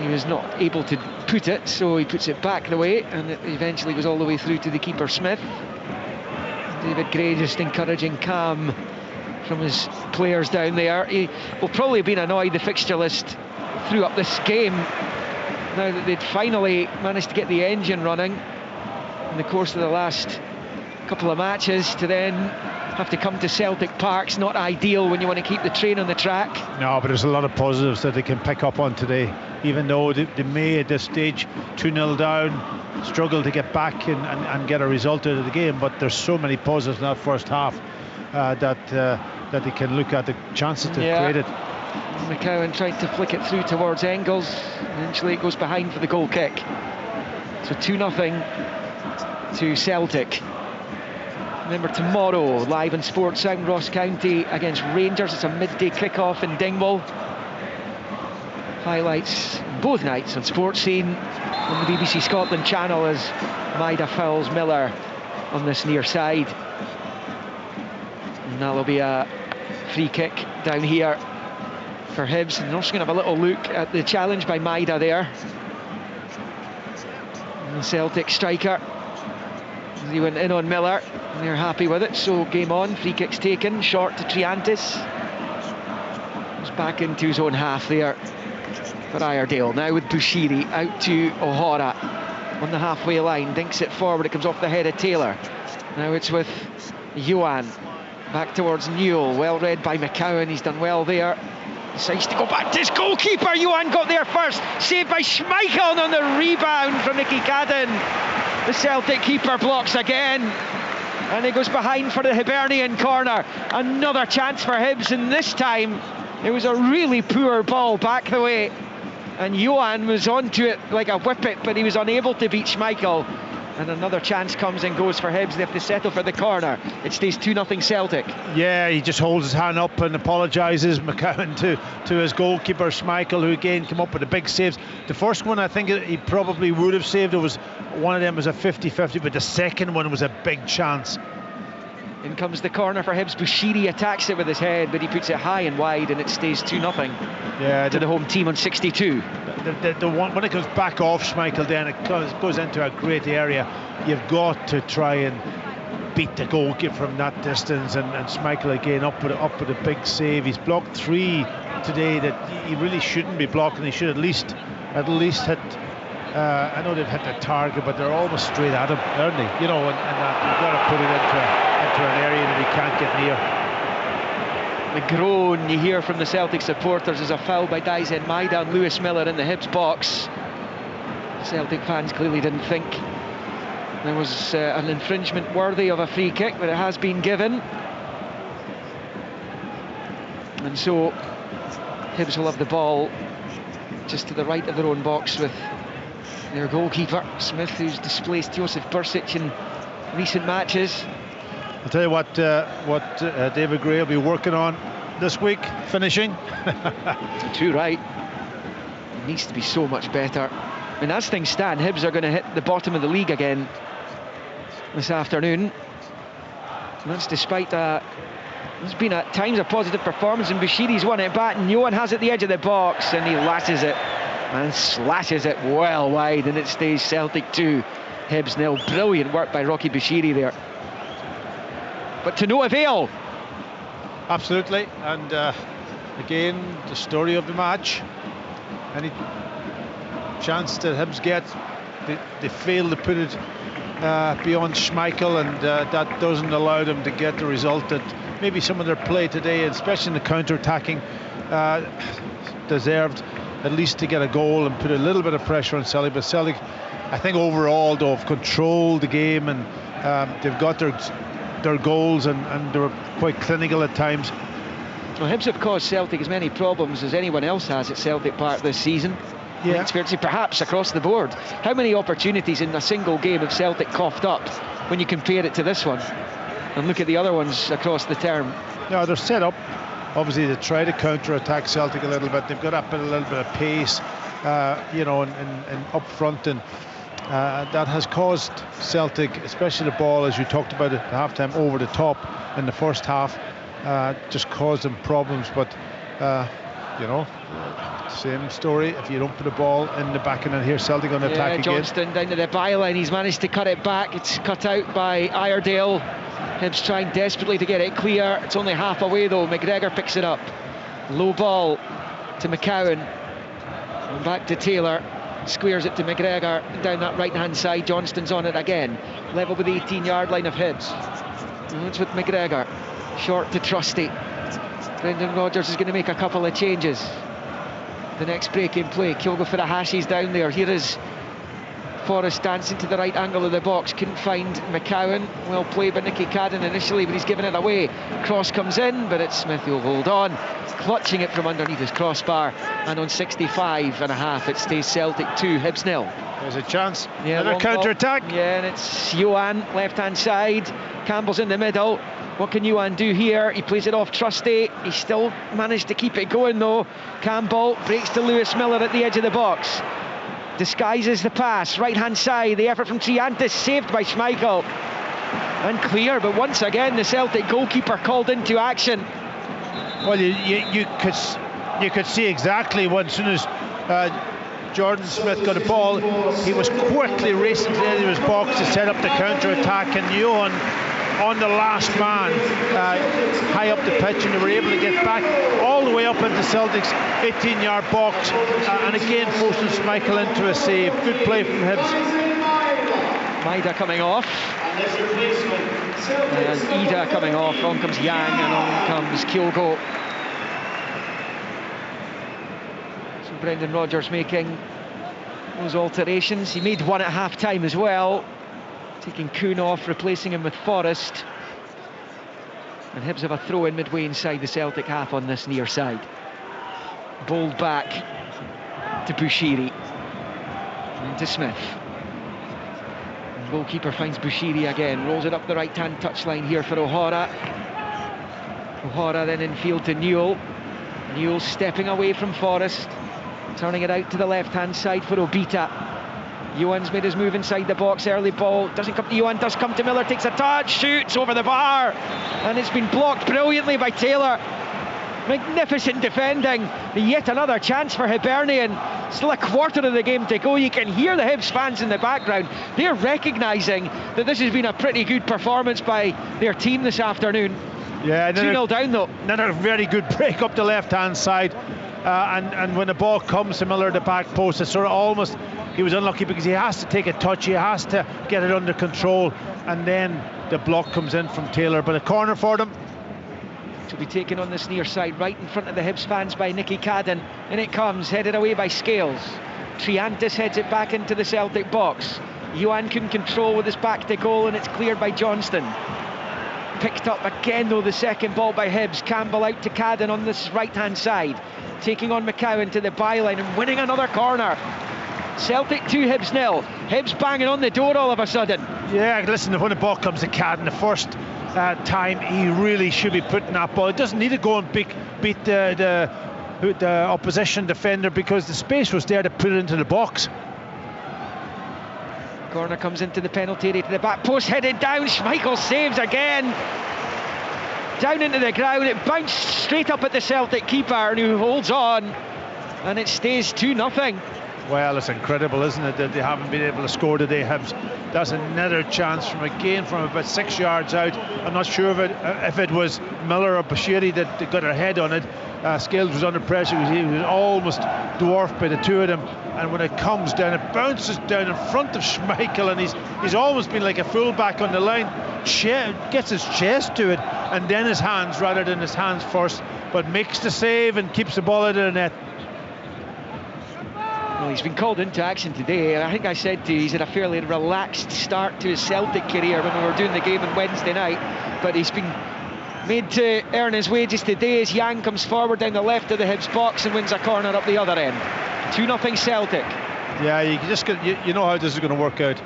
he was not able to put it, so he puts it back the way, and it eventually goes all the way through to the keeper Smith. David Gray just encouraging calm from his players down there. He will probably have been annoyed the fixture list threw up this game now that they'd finally managed to get the engine running in the course of the last couple of matches, to then have to come to Celtic Park's not ideal when you want to keep the train on the track. No, but there's a lot of positives that they can pick up on today, even though they may at this stage 2-0 down struggle to get back and get a result out of the game, but there's so many positives in that first half that they can look at the chances to create it. McCowan tried to flick it through towards Engels, eventually it goes behind for the goal kick. So 2-0 to Celtic. Remember, tomorrow, live on Sports Sound, Ross County against Rangers. It's a midday kick-off in Dingwall. Highlights both nights on Sports Scene on the BBC Scotland channel as Maida fouls Miller on this near side. And that'll be a free kick down here for Hibs. And they're also going to have a little look at the challenge by Maida there. And the Celtic striker, he went in on Miller and they're happy with it, so game on. Free kick's taken, short to Triantis. He's back into his own half there for Iredale. Now with Bushiri out to O'Hara on the halfway line, dinks it forward, it comes off the head of Taylor. Now it's with Johan back towards Newell, well read by McCowan, he's done well there. Decides to go back to his goalkeeper. Johan got there first, saved by Schmeichel on the rebound from Nicky Cadden. The Celtic keeper blocks again, and he goes behind for the Hibernian corner. Another chance for Hibs, and this time it was a really poor ball back the way, and Johan was onto it like a whippet, but he was unable to beat Schmeichel. And another chance comes and goes for Hibs. They have to settle for the corner. It stays 2-0 Celtic. Yeah, he just holds his hand up and apologises, McCowan, to his goalkeeper Schmeichel, who again came up with the big saves. The first one I think he probably would have saved. It was one of them was a 50-50, but the second one was a big chance. In comes the corner for Hibs. Bushiri attacks it with his head, but he puts it high and wide, and it stays 2-0 to the home team on 62. The one, when it comes back off Schmeichel, then it goes into a great area. You've got to try and beat the goalkeeper from that distance, and Schmeichel again up with a big save. He's blocked 3 today that he really shouldn't be blocking. He should at least hit. I know they've hit the target, but they're almost straight at him, aren't they? You know, and you've got to put it into an area that he can't get near. The groan you hear from the Celtic supporters is a foul by Daisen Maida and Lewis Miller in the Hibs box. Celtic fans clearly didn't think there was an infringement worthy of a free kick, but it has been given. And so Hibs will have the ball just to the right of their own box with their goalkeeper Smith, who's displaced Josef Bursic in recent matches. I'll tell you what David Gray will be working on this week, finishing. Too right. It needs to be so much better. I mean, as things stand, Hibs are going to hit the bottom of the league again this afternoon. And that's despite there's been at times a positive performance, and Bushiri's won it back, and Johan has it at the edge of the box, and he lashes it and slashes it well wide, and it stays Celtic 2, Hibs 0. Brilliant work by Rocky Bushiri there, but to no avail. Absolutely, and again the story of the match. Any chance that Hibs get, they fail to put it beyond Schmeichel, and that doesn't allow them to get the result that maybe some of their play today, especially in the counter-attacking, deserved at least to get a goal and put a little bit of pressure on Celtic. But Celtic, I think overall, though, have controlled the game, and they've got their goals, and they were quite clinical at times. Well, Hibs have caused Celtic as many problems as anyone else has at Celtic Park this season. Yeah. It's fair to say, perhaps across the board. How many opportunities in a single game have Celtic coughed up when you compare it to this one? And look at the other ones across the term. No, they're set up, obviously, to try to counter-attack Celtic a little bit. They've got up a little bit of pace, and up front, and that has caused Celtic, especially the ball, as you talked about at half-time, over the top in the first half, just caused them problems. But, same story. If you don't put the ball in the back, and then here Celtic on the attack again. Johnston down to the byline. He's managed to cut it back. It's cut out by Iredale. Hibs trying desperately to get it clear. It's only half away though. McGregor picks it up. Low ball to McCowan. And back to Taylor. Squares it to McGregor down that right hand side. Johnston's on it again. Level with the 18-yard line of Hibs. And it's with McGregor. Short to Trusty. Brendan Rodgers is going to make a couple of changes. The next break in play. Kyogo Furahashi's down there. Here is Forrest dancing to the right angle of the box. Couldn't find McCowan. Well played by Nicky Cadden initially, but he's given it away. Cross comes in, but it's Smith who'll hold on, clutching it from underneath his crossbar. And on 65.5, it stays Celtic 2, Hibs 0. There's a chance. Yeah, another counter-attack. Yeah, and it's Johan, left-hand side. Campbell's in the middle. What can Yuan do here? He plays it off Trusty. He still managed to keep it going though. Campbell breaks to Lewis Miller at the edge of the box. Disguises the pass, right hand side. The effort from Triantis, saved by Schmeichel. And clear, but once again the Celtic goalkeeper called into action. Well, you could see exactly when, as soon as Jordan Smith got a ball, he was quickly racing to the edge of his box to set up the counter-attack, and Johan on the last man high up the pitch, and they were able to get back all the way up into Celtic's 18-yard box, and again forcing Schmeichel into a save. Good play from Hibs. Maida coming off, and Ida coming off. On comes Yang, and on comes Kyogo. So Brendan Rodgers making those alterations. He made one at half-time as well, taking Kuhn off, replacing him with Forrest. And Hibs have a throw in midway inside the Celtic half on this near side. Bowled back to Bushiri, into Smith. And goalkeeper finds Bushiri again, rolls it up the right-hand touchline here for O'Hara. O'Hara then in field to Newell. Newell stepping away from Forrest, turning it out to the left-hand side for Obita. Yuan's made his move inside the box, early ball, doesn't come to Yuan, does come to Miller, takes a touch, shoots over the bar, and it's been blocked brilliantly by Taylor. Magnificent defending, yet another chance for Hibernian. Still a quarter of the game to go. You can hear the Hibs fans in the background. They're recognising that this has been a pretty good performance by their team this afternoon. Yeah, 2-0 down though. Another very good break up the left-hand side. And when the ball comes to Miller at the back post, it's sort of almost, he was unlucky because he has to take a touch, he has to get it under control, and then the block comes in from Taylor. But a corner for them. To be taken on this near side, right in front of the Hibs fans by Nicky Cadden. In it comes, headed away by Scales. Triantis heads it back into the Celtic box. Yuan can control with his back to goal, and it's cleared by Johnston. Picked up again though, the second ball by Hibs. Campbell out to Cadden on this right-hand side, taking on McCowan to the byline and winning another corner. Celtic 2, Hibs 0. Hibs banging on the door all of a sudden. Yeah, listen, when the ball comes to Cadden, the first time he really should be putting that ball. It doesn't need to go and beat the opposition defender, because the space was there to put it into the box. Corner comes into the penalty area to the back post, headed down. Schmeichel saves again. Down into the ground, it bounced straight up at the Celtic keeper, who holds on, and it stays 2-0. Well, it's incredible, isn't it, that they haven't been able to score today, Hibs. That's another chance from about 6 yards out. I'm not sure if it was Miller or Bashiri that got her head on it. Scales was under pressure. He was almost dwarfed by the two of them, and when it comes down, it bounces down in front of Schmeichel, and he's almost been like a fullback on the line. Gets his chest to it, and then his hands rather than his hands first, but makes the save and keeps the ball out of the net. Well, he's been called into action today, and I think I said to you he's had a fairly relaxed start to his Celtic career when we were doing the game on Wednesday night, but he's been made to earn his wages today as Yang comes forward down the left of the Hibs box and wins a corner up the other end. 2-0 Celtic. Yeah, you know how this is going to work out.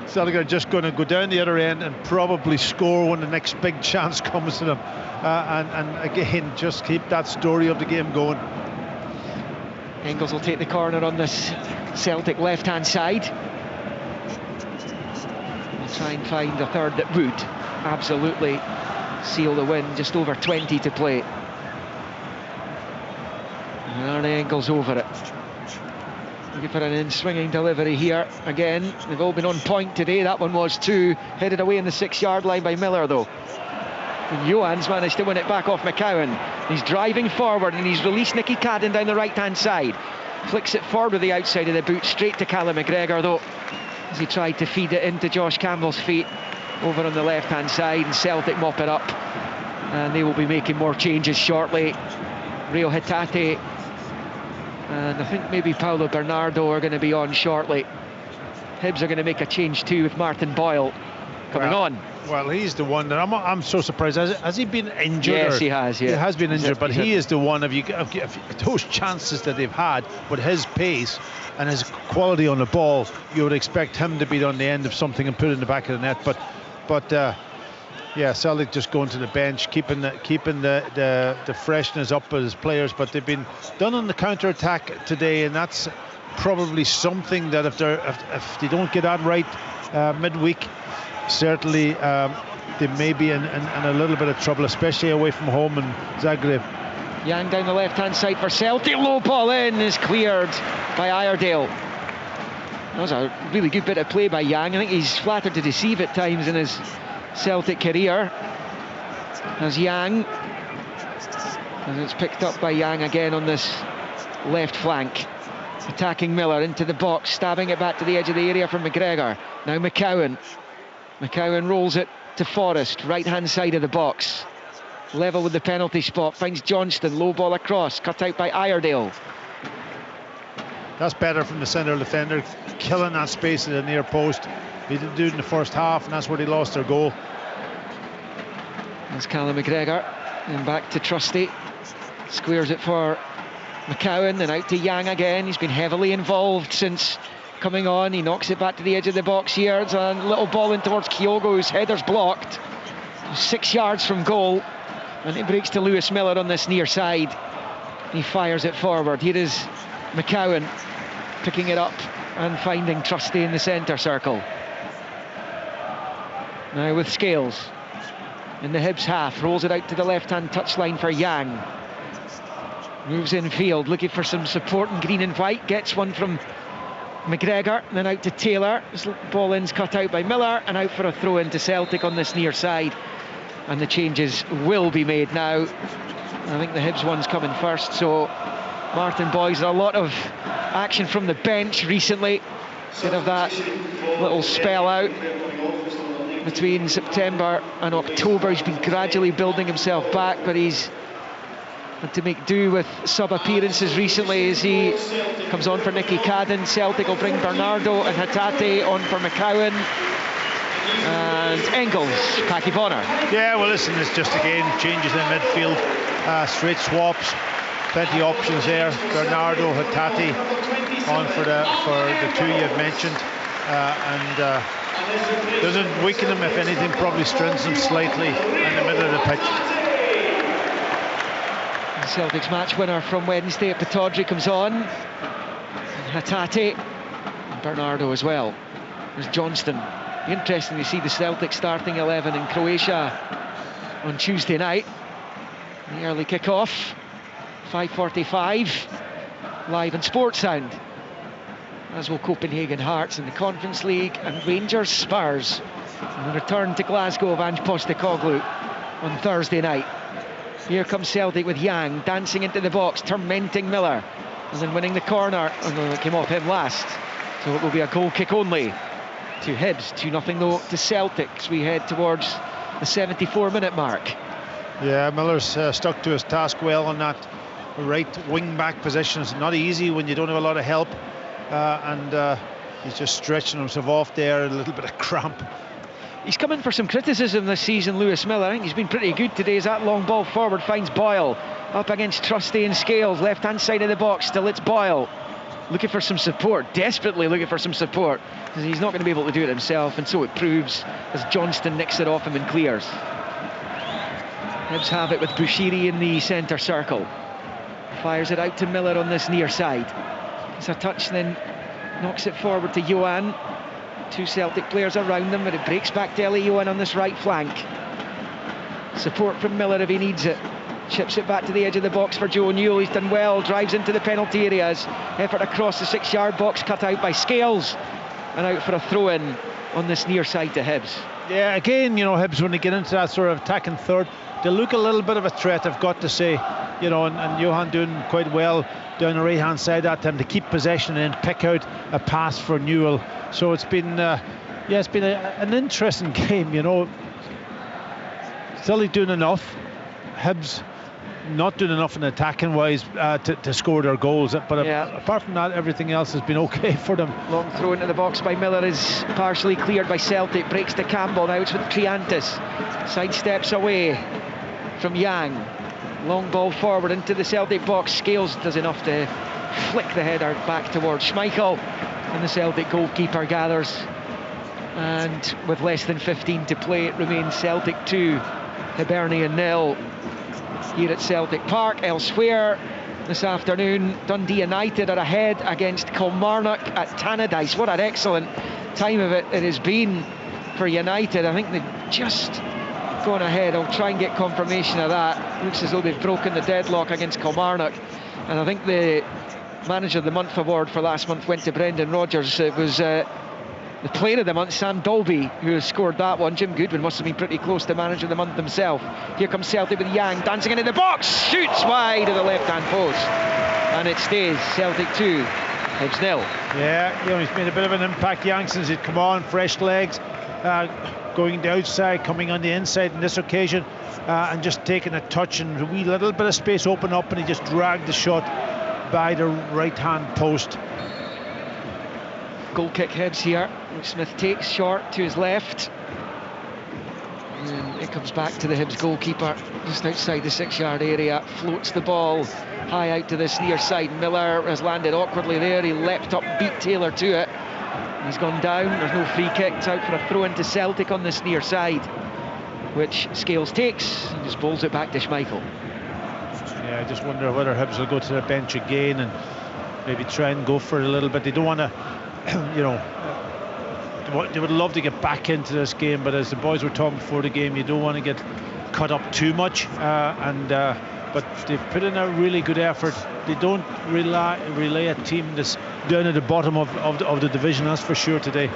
Celtic are just going to go down the other end and probably score when the next big chance comes to them, and again just keep that story of the game going. Engels will take the corner on this Celtic left-hand side. We'll try and find a third that would absolutely seal the win. Just over 20 to play. And Engels over it. Looking for an in-swinging delivery here. Again, they've all been on point today. That one was too. Headed away in the 6-yard line by Miller though. And Johan's managed to win it back off McCowan. He's driving forward and he's released Nicky Cadden down the right-hand side. Flicks it forward with the outside of the boot, straight to Callum McGregor though, as he tried to feed it into Josh Campbell's feet over on the left-hand side, and Celtic mop it up. And they will be making more changes shortly. Rio Hitate and I think maybe Paulo Bernardo are going to be on shortly. Hibs are going to make a change too with Martin Boyle coming on. Well, he's the one that I'm so surprised. Has he been injured? Yes, he has. Yeah, he has been injured, but he is the one of those chances that they've had with his pace and his quality on the ball. You would expect him to be on the end of something and put it in the back of the net. But But yeah, Celtic just going to the bench, keeping the freshness up as players. But they've been done on the counter attack today, and that's probably something that if they don't get that right midweek, certainly they may be in a little bit of trouble, especially away from home in Zagreb. Yang down the left-hand side for Celtic. Low ball in is cleared by Iredale. That was a really good bit of play by Yang. I think he's flattered to deceive at times in his Celtic career. As Yang, and it's picked up by Yang again on this left flank. Attacking Miller into the box, stabbing it back to the edge of the area from McGregor. Now McCowan. McCowan rolls it to Forrest, right-hand side of the box. Level with the penalty spot, finds Johnston, low ball across, cut out by Iredale. That's better from the centre defender, killing that space at the near post. He didn't do it in the first half, and that's where they lost their goal. That's Callum McGregor, and back to Trusty. Squares it for McCowan, and out to Yang again. He's been heavily involved since coming on. He knocks it back to the edge of the box here. It's a little ball in towards Kyogo, whose header's blocked. 6 yards from goal, and it breaks to Lewis Miller on this near side. He fires it forward. Here is McCowan picking it up and finding Trusty in the centre circle. Now with Scales in the Hibs half, rolls it out to the left-hand touchline for Yang. Moves in field, looking for some support in green and white, gets one from McGregor, and then out to Taylor. This ball in's cut out by Miller, and out for a throw into Celtic on this near side. And the changes will be made now. I think the Hibs one's coming first, so Martin Boyes, a lot of action from the bench recently. Bit of that little spell out between September and October. He's been gradually building himself back, but he's had to make do with sub-appearances recently as he comes on for Nicky Cadden. Celtic will bring Bernardo and Hatate on for McCowan. And Engels, Paki Bonner. Yeah, well listen, it's just again changes in midfield, straight swaps, plenty of options there. Bernardo, Hatate on for the two you've mentioned, and doesn't weaken them, if anything, probably strengthens them slightly in the middle of the pitch. Celtic's match winner from Wednesday at Pittodrie comes on. And Hatate and Bernardo as well. There's Johnston. Interesting to see the Celtic starting 11 in Croatia on Tuesday night. The early kick-off, 5:45, live on Sports Sound. As will Copenhagen Hearts in the Conference League, and Rangers Spurs. And the return to Glasgow of Ange Postecoglou on Thursday night. Here comes Celtic with Yang dancing into the box, tormenting Miller, and then winning the corner. Oh no, it came off him last. So it will be a goal kick only to Hibs, 2-0 though to Celtic as we head towards the 74-minute mark. Yeah, Miller's stuck to his task well on that right wing back position. It's not easy when you don't have a lot of help, and he's just stretching himself off there, a little bit of cramp. He's come in for some criticism this season, Lewis Miller. I think he's been pretty good today as that long ball forward finds Boyle up against Trusty and Scales, left hand side of the box. Still it's Boyle looking for some support, desperately looking for some support, because he's not going to be able to do it himself, and so it proves as Johnston nicks it off him and clears. Hibs have it with Bushiri in the centre circle. Fires it out to Miller on this near side. It's a touch, then knocks it forward to Johan. Two Celtic players around them, but it breaks back to Ellie Johan on this right flank. Support from Miller if he needs it. Chips it back to the edge of the box for Joe Newell. He's done well, drives into the penalty areas. Effort across the 6-yard box, cut out by Scales, and out for a throw-in on this near side to Hibs. Yeah, again, you know, Hibs, when they get into that sort of attacking third, they look a little bit of a threat, I've got to say. You know, and Johan doing quite well down the right hand side that time to keep possession and pick out a pass for Newell. So it's been it's been an interesting game, you know. Celtic doing enough, Hibs not doing enough in attacking wise to score their goals, but apart from that, everything else has been okay for them. Long throw into the box by Miller is partially cleared by Celtic, breaks to Campbell. Now it's with Triantis, sidesteps away from Yang. Long ball forward into the Celtic box. Scales does enough to flick the header back towards Schmeichel, and the Celtic goalkeeper gathers And with less than 15 to play, it remains Celtic 2, Hibernian 0 here at Celtic Park. Elsewhere this afternoon, Dundee United are ahead against Kilmarnock at Tannadice. What an excellent time of it has been for United. I think they've just gone ahead. I'll try and get confirmation of that. Looks as though they've broken the deadlock against Kilmarnock. And I think the Manager of the Month award for last month went to Brendan Rodgers. It was the Player of the Month, Sam Dolby, who scored that one. Jim Goodwin must have been pretty close to Manager of the Month himself. Here comes Celtic with Yang dancing into the box, shoots wide of the left-hand post, and it stays Celtic 2, Hibs 0. Yeah, he's made a bit of an impact, Yang, since he'd come on, fresh legs, going the outside, coming on the inside on this occasion, and just taking a touch, and a wee little bit of space open up, and he just dragged the shot by the right-hand post. Goal kick Hibs here, which Smith takes short to his left, and it comes back to the Hibs goalkeeper just outside the 6-yard area, floats the ball high out to this near side. Miller has landed awkwardly there, he leapt up, beat Taylor to it, he's gone down. There's no free kick, it's out for a throw into Celtic on this near side, which Scales takes and just bowls it back to Schmeichel. Yeah, I just wonder whether Hibs will go to the bench again and maybe try and go for it a little bit. They don't want to they would love to get back into this game, but as the boys were talking before the game, you don't want to get cut up too much, but they've put in a really good effort. They don't relay a team that's down at the bottom of the division, that's for sure today.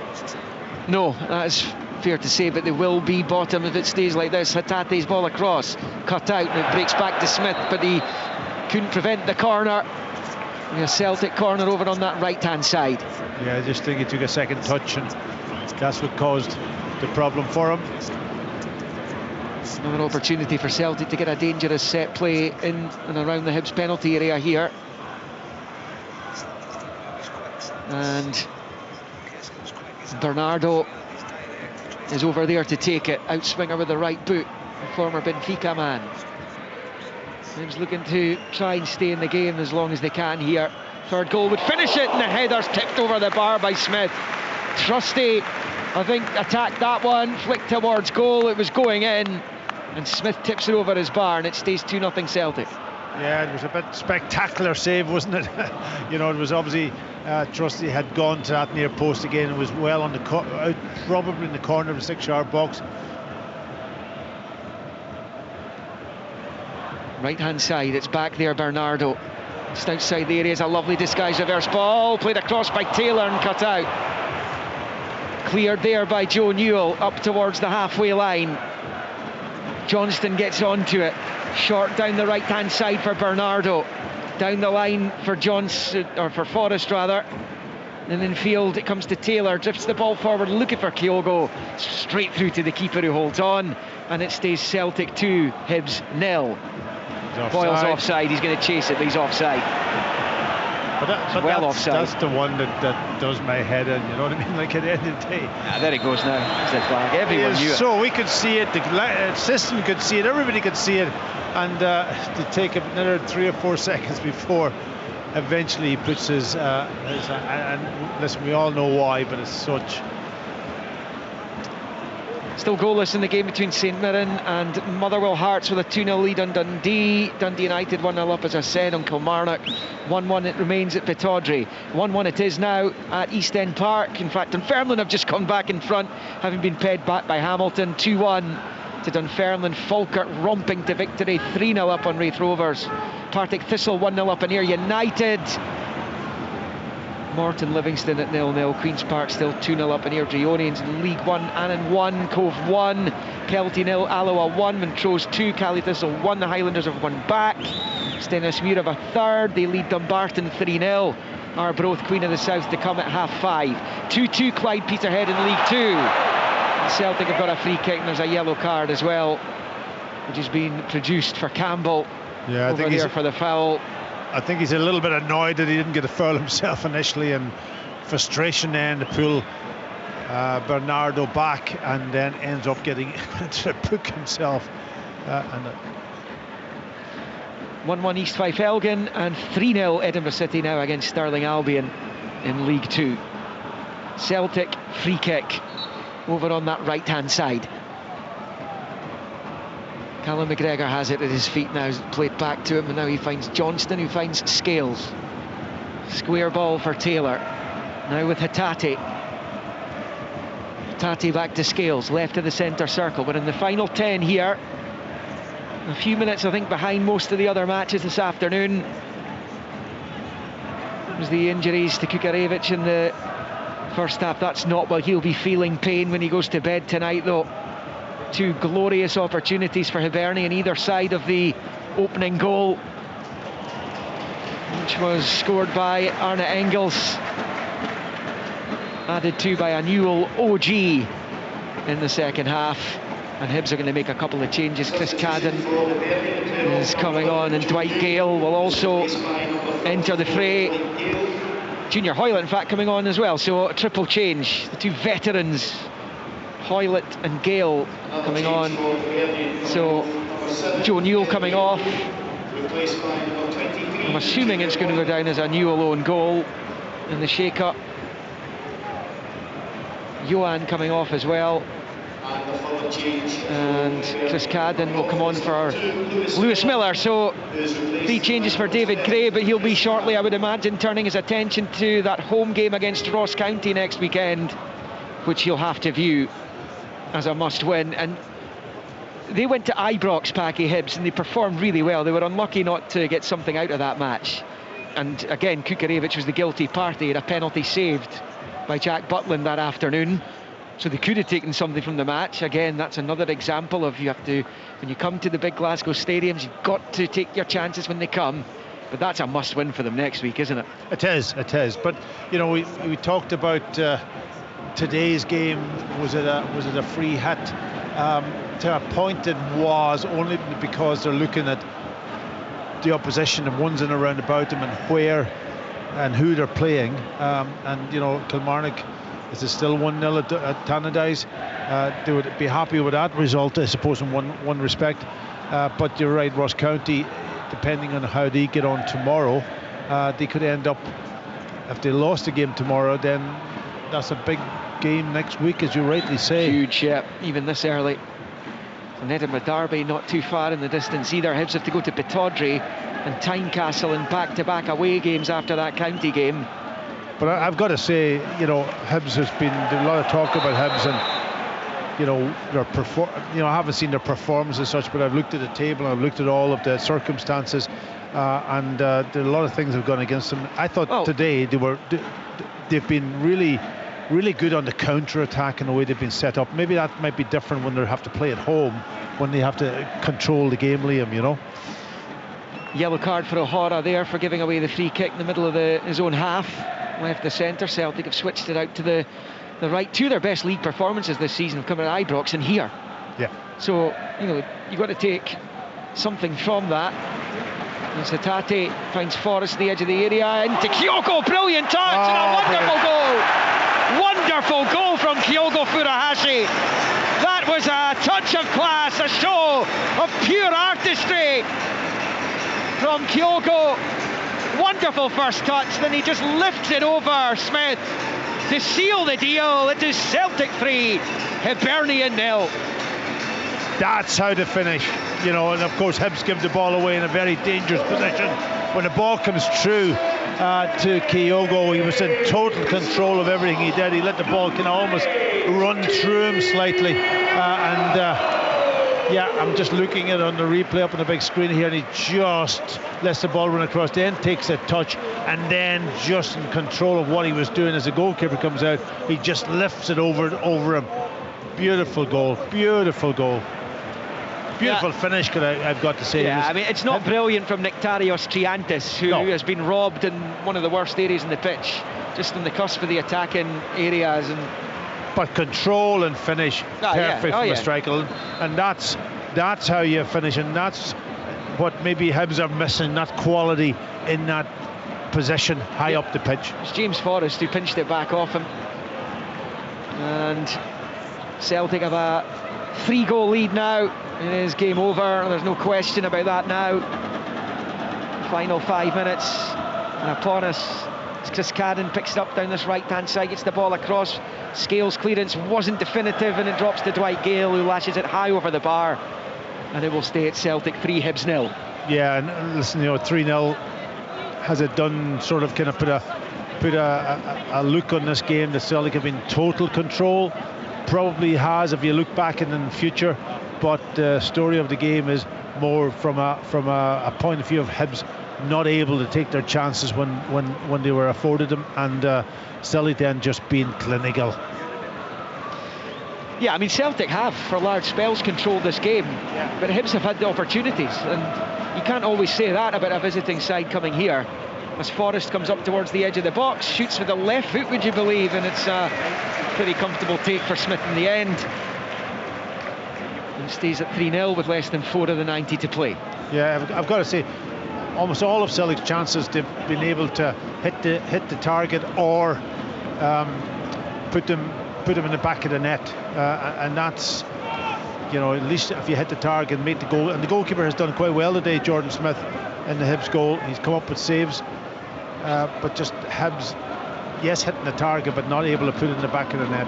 No, that's fair to say, but they will be bottom if it stays like this. Hatate's ball across, cut out, and it breaks back to Smith, but he couldn't prevent the corner. A Celtic corner over on that right-hand side. Yeah, I just think he took a second touch, and that's what caused the problem for him. Another opportunity for Celtic to get a dangerous set play in and around the Hibs penalty area here. And Bernardo is over there to take it. Outswinger with the right boot, the former Benfica man. Hibs looking to try and stay in the game as long as they can here. Third goal would finish it, and the header's tipped over the bar by Smith. Trusty, I think, attacked that one, flicked towards goal, it was going in, and Smith tips it over his bar, and it stays 2-0 Celtic. Yeah, it was a bit spectacular save, wasn't it? It was obviously Trusty had gone to that near post again. It was well on the out, probably in the corner of the 6-yard box. Right-hand side, it's back there, Bernardo. Just outside the area is a lovely disguised reverse ball, played across by Taylor and cut out. Cleared there by Joe Newell, up towards the halfway line. Johnston gets onto it, short down the right-hand side for Bernardo. Down the line for Johnson, or for Forrest rather. And in field it comes to Taylor, drifts the ball forward, looking for Kyogo. Straight through to the keeper who holds on, and it stays Celtic 2, Hibs 0. Boyle's offside, he's going to chase it, but he's offside. But well offside. That's the one that does my head in, you know what I mean? Like at the end of the day. There it goes now, it's the flag. Everyone knew it. So we could see it, the system could see it, everybody could see it, and to take another 3 or 4 seconds before eventually he puts his and listen, we all know why, but it's such. Still goalless in the game between St Mirren and Motherwell Hearts with a 2-0 lead on Dundee. Dundee United 1-0 up, as I said, on Kilmarnock. 1-1 it remains at Pittodrie. 1-1 it is now at East End Park. In fact, Dunfermline have just come back in front, having been paid back by Hamilton. 2-1 to Dunfermline. Falkirk romping to victory, 3-0 up on Raith Rovers. Partick Thistle 1-0 up on Ayr United. Morton Livingston at 0-0. Queen's Park still 2-0 up in Airdrieonians in League 1. Annan 1, Cove 1, Kelty 0, Alloa 1, Montrose 2, Cally Thistle 1. The Highlanders have won back. Stenhousemuir have a third. They lead Dumbarton 3-0. Arbroath, Queen of the South, to come at half-5. 2-2 Clyde Peterhead in League 2. And Celtic have got a free kick, and there's a yellow card as well, which has been produced for Campbell. Yeah, I think there for the foul. I think he's a little bit annoyed that he didn't get a foul himself initially, and frustration then to pull Bernardo back, and then ends up getting into the book himself. 1-1 East Fife Elgin, and 3-0 Edinburgh City now against Stirling Albion in League 2. Celtic free kick. over on that right-hand side. Callum McGregor has it at his feet now, played back to him, and now he finds Johnston, who finds Scales. Square ball for Taylor. Now with Hatate. Hatate back to Scales, left of the centre circle. We're in the final 10 here. A few minutes, I think, behind most of the other matches this afternoon. There's the injuries to Kukarevich in the first half. That's not what he'll be feeling pain when he goes to bed tonight, though. Two glorious opportunities for Hibernian either side of the opening goal, which was scored by Arne Engels, added to by a Newell OG in the second half. And Hibs are going to make a couple of changes. Chris Cadden is coming on, and Dwight Gale will also enter the fray. Junior Hoylett, in fact, coming on as well. So a triple change. The two veterans, Hoylett and Gale, coming on. So Joe Newell coming off. I'm assuming it's going to go down as a Newell own goal in the shake-up. Johan coming off as well. And Chris Cadden will come on for Lewis Miller. So 3 changes for David Gray, but he'll be shortly, I would imagine, turning his attention to that home game against Ross County next weekend, which he'll have to view as a must-win. And they went to Ibrox, Packy Hibs, and they performed really well. They were unlucky not to get something out of that match. And again, Kukarevich was the guilty party. He had a penalty saved by Jack Butland that afternoon. So they could have taken something from the match. Again, that's another example of, you have to, when you come to the big Glasgow stadiums, you've got to take your chances when they come. But that's a must-win for them next week, isn't it? It is. But you know, we talked about today's game. Was it a free hit? To a point, it was, only because they're looking at the opposition and ones in around about them and where and who they're playing. And you know, Kilmarnock. Is it still 1-0 at Tannadice? They would be happy with that result, I suppose, in one respect. But you're right, Ross County, depending on how they get on tomorrow, they could end up, if they lost the game tomorrow, then that's a big game next week, as you rightly say. Huge, yeah, even this early. And Edinburgh Derby not too far in the distance either. Hibs have to go to Pittodrie and Tynecastle in back-to-back away games after that county game. But I've got to say, you know, Hibs has been a lot of talk about Hibs, and you know, I haven't seen their performance as such, but I've looked at the table and I've looked at all of the circumstances, and there are a lot of things that have gone against them. I thought today they've been really, really good on the counter attack and the way they've been set up. Maybe that might be different when they have to play at home, when they have to control the game, Liam. You know. Yellow card for O'Hara there for giving away the free kick in the middle of his own half. Left the centre. Celtic have switched it out to the right. Two of their best league performances this season have come at Ibrox and here. Yeah. So, you know, you've got to take something from that. And Hatate finds Forrest at the edge of the area into Kyogo. Brilliant touch and a wonderful goal. Wonderful goal from Kyogo Furuhashi. That was a touch of class, a show of pure artistry from Kyogo. Wonderful first touch, then he just lifts it over Smith to seal the deal. It is Celtic 3, Hibernian 0. That's how to finish, you know. And of course Hibs give the ball away in a very dangerous position. When the ball comes through to Kyogo, he was in total control of everything he did. He let the ball kind of almost run through him slightly, yeah, I'm just looking at it on the replay up on the big screen here, and he just lets the ball run across, then takes a touch, and then just in control of what he was doing as the goalkeeper comes out, he just lifts it over him. Beautiful goal, beautiful goal. Beautiful finish, I've got to say. Yeah, I mean, it's not brilliant from Nectarios Triantis, who has been robbed in one of the worst areas in the pitch, just on the cusp of the attacking areas. But control and finish, perfect from a striker, and that's how you finish, and that's what maybe Hibs are missing, that quality in that position high up the pitch. It's James Forrest who pinched it back off him, and Celtic have a 3-goal lead now. It is game over, there's no question about that now. Final 5 minutes upon us. As Chris Cadden picks it up down this right-hand side, gets the ball across. Scales' clearance wasn't definitive, and it drops to Dwight Gale, who lashes it high over the bar. And it will stay at Celtic 3, Hibs 0. Yeah, and listen, 3-0. Has it done sort of kind of put a look on this game that Celtic have been total control? Probably has if you look back in the future, but the story of the game is more from a point of view of Hibs not able to take their chances when they were afforded them, and Celtic then just being clinical. Yeah, I mean, Celtic have for large spells controlled this game, but Hibs have had the opportunities, and you can't always say that about a visiting side coming here. As Forrest comes up towards the edge of the box, shoots with the left foot, would you believe, and it's a pretty comfortable take for Smith in the end. And stays at 3-0 with less than 4 of the 90 to play. Yeah, I've got to say, almost all of Celtic's chances they've been able to hit the target or put them in the back of the net, and that's, at least if you hit the target and make the goal. And the goalkeeper has done quite well today, Jordan Smith, in the Hibs goal. He's come up with saves, but just Hibs, yes, hitting the target, but not able to put it in the back of the net.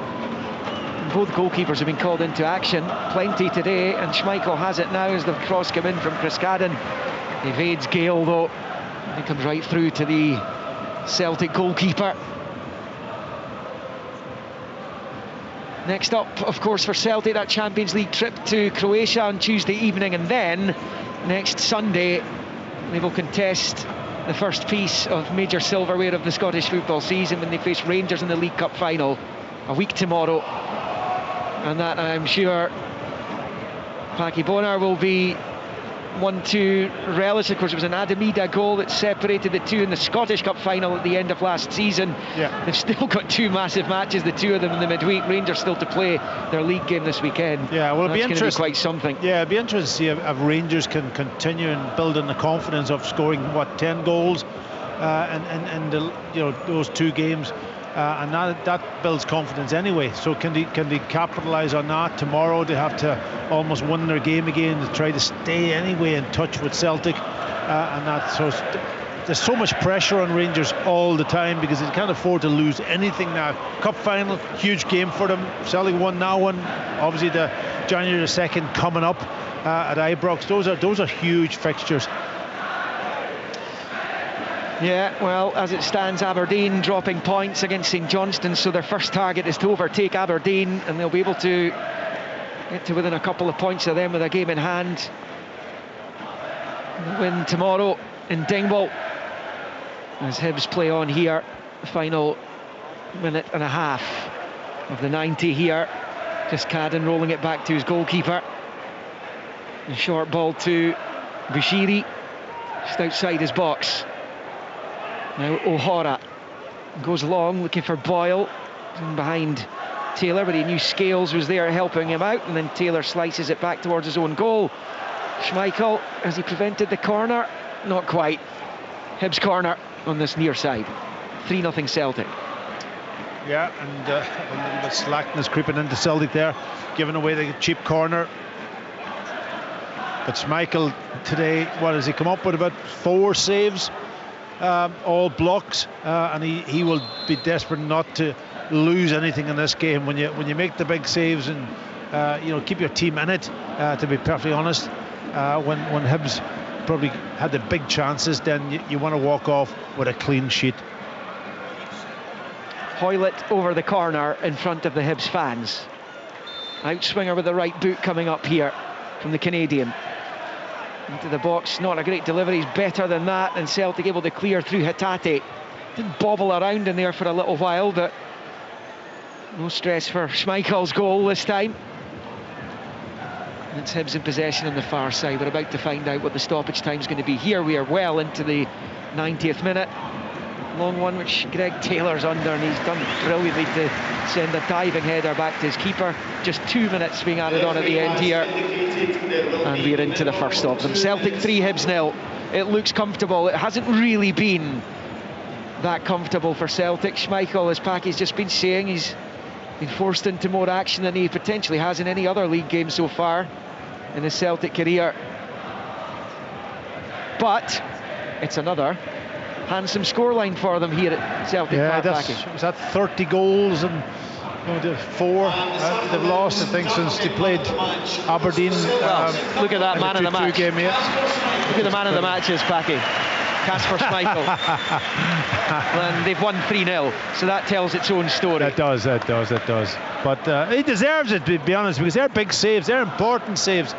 Both goalkeepers have been called into action, plenty today, and Schmeichel has it now as the cross come in from Chris Cadden. Evades Gale though, and comes right through to the Celtic goalkeeper. Next up, of course, for Celtic, that Champions League trip to Croatia on Tuesday evening, and then next Sunday they will contest the first piece of major silverware of the Scottish football season when they face Rangers in the League Cup final a week tomorrow. And that, I'm sure, Paki Bonar will be one to relish. Of course, it was an Adamida goal that separated the two in the Scottish Cup final at the end of last season. Yeah. They've still got 2 massive matches, the 2 of them in the midweek. Rangers still to play their league game this weekend. Yeah, well, it'll be interesting. Quite something. Yeah, it'll be interesting to see if Rangers can continue and build on the confidence of scoring 10 goals, and those 2 games. And that builds confidence anyway. So can they capitalise on that tomorrow? They have to almost win their game again to try to stay anyway in touch with Celtic, and that. So there's so much pressure on Rangers all the time because they can't afford to lose anything now. Cup final, huge game for them. Celtic won now one. Obviously the January 2nd coming up at Ibrox. Those are huge fixtures. Yeah, well, as it stands, Aberdeen dropping points against St Johnstone, so their first target is to overtake Aberdeen, and they'll be able to get to within a couple of points of them with a game in hand. Win tomorrow in Dingwall as Hibs play on here. The final minute and a half of the 90 here. Just Cadden rolling it back to his goalkeeper. A short ball to Bushiri, just outside his box. Now O'Hara goes long, looking for Boyle in behind Taylor, but he knew Scales was there helping him out, and then Taylor slices it back towards his own goal. Schmeichel, has he prevented the corner? Not quite. Hibs corner on this near side. 3-0 Celtic. Yeah, and a little bit slackness creeping into Celtic there, giving away the cheap corner. But Schmeichel today, what has he come up with? About 4 saves. All blocks, and he will be desperate not to lose anything in this game. When you make the big saves and keep your team in it, to be perfectly honest, when Hibs probably had the big chances, then you want to walk off with a clean sheet. Hoylett over the corner in front of the Hibs fans. Outswinger with the right boot coming up here from the Canadian. Into the box, not a great delivery, he's better than that, and Celtic able to clear through Hatate. Didn't bobble around in there for a little while, but no stress for Schmeichel's goal this time. And it's Hibs in possession on the far side. We're about to find out what the stoppage time is going to be here. We are well into the 90th minute. Long one which Greg Taylor's under, and he's done brilliantly to send a diving header back to his keeper. Just 2 minutes being added on at the end here, and we're into the first of them. Celtic 3, Hibs 0. It looks comfortable. It hasn't really been that comfortable for Celtic. Schmeichel, as Packy's just been saying, he's been forced into more action than he potentially has in any other league game so far in his Celtic career. But it's another handsome scoreline for them here at Celtic Park. Was that 30 goals and 4 they've lost, I think, since they played Aberdeen. Look at that man of the match. Game, Look at the man of the matches, Packy. Kasper Schmeichel. And they've won 3-0, so that tells its own story. It does. But he deserves it, to be honest, because they're big saves, they're important saves,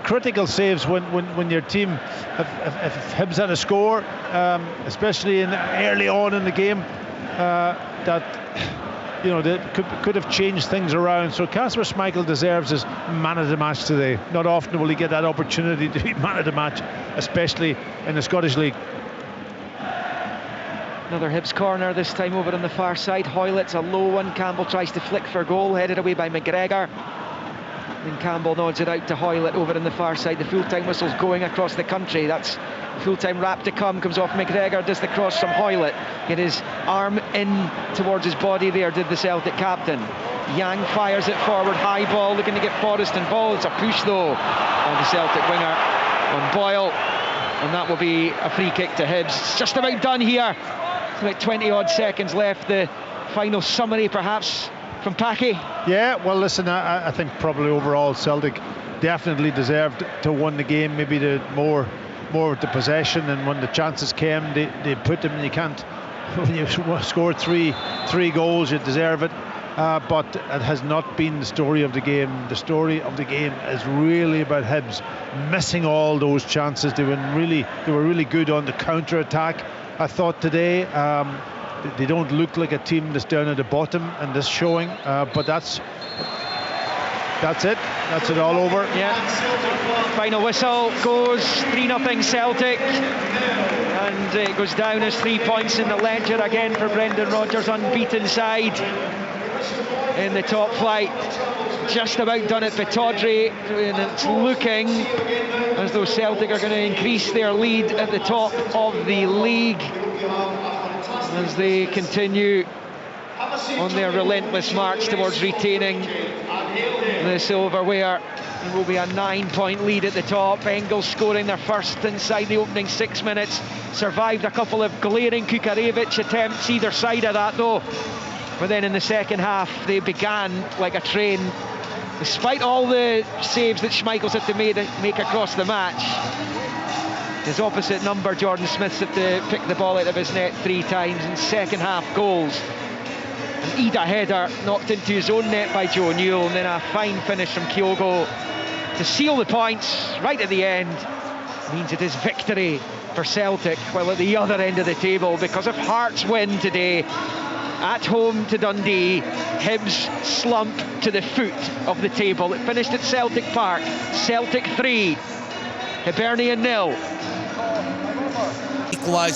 critical saves when your team, if Hibs had a score, especially early on in the game, that they could have changed things around. So Kasper Schmeichel deserves his man of the match today. Not often will he get that opportunity to be man of the match, especially in the Scottish League. Another Hibs corner, this time over on the far side. Hoylett's a low one. Campbell tries to flick for goal, headed away by McGregor. Then Campbell nods it out to Hoylett over on the far side. The full-time whistle's going across the country. That's full-time wrap to come. Comes off McGregor, does the cross from Hoylett. Get his arm in towards his body there, did the Celtic captain. Yang fires it forward, high ball, looking to get Forrest involved. It's a push though on the Celtic winger, on Boyle. And that will be a free kick to Hibs. It's just about done here. It's about 20 odd seconds left. The final summary perhaps from Packy. Yeah, well listen, I think probably overall Celtic definitely deserved to win the game. Maybe the more of the possession, and when the chances came they put them. You can't, when you score three goals, you deserve it. But it has not been the story of the game. The story of the game is really about Hibs missing all those chances. They were really good on the counter attack. I thought today they don't look like a team that's down at the bottom in this showing, but that's it. That's it all over. Yeah. Final whistle goes 3-0 Celtic, and it goes down as 3 points in the ledger again for Brendan Rodgers' unbeaten side in the top flight. Just about done at Pittodrie, and it's looking as though Celtic are going to increase their lead at the top of the league as they continue on their relentless march towards retaining the silverware. It will be a 9-point lead at the top. Engels scoring their first inside the opening 6 minutes. Survived a couple of glaring Kukarevich attempts either side of that though. But then in the second half they began like a train. Despite all the saves that Schmeichel's had to make across the match, his opposite number, Jordan Smith's had to pick the ball out of his net 3 times in second half goals. An Ida header knocked into his own net by Joe Newell, and then a fine finish from Kyogo to seal the points right at the end. Means it is victory for Celtic, while at the other end of the table, because if Hearts win today at home to Dundee, Hibs slump to the foot of the table. It finished at Celtic Park. Celtic 3, Hibernian 0. Equalised.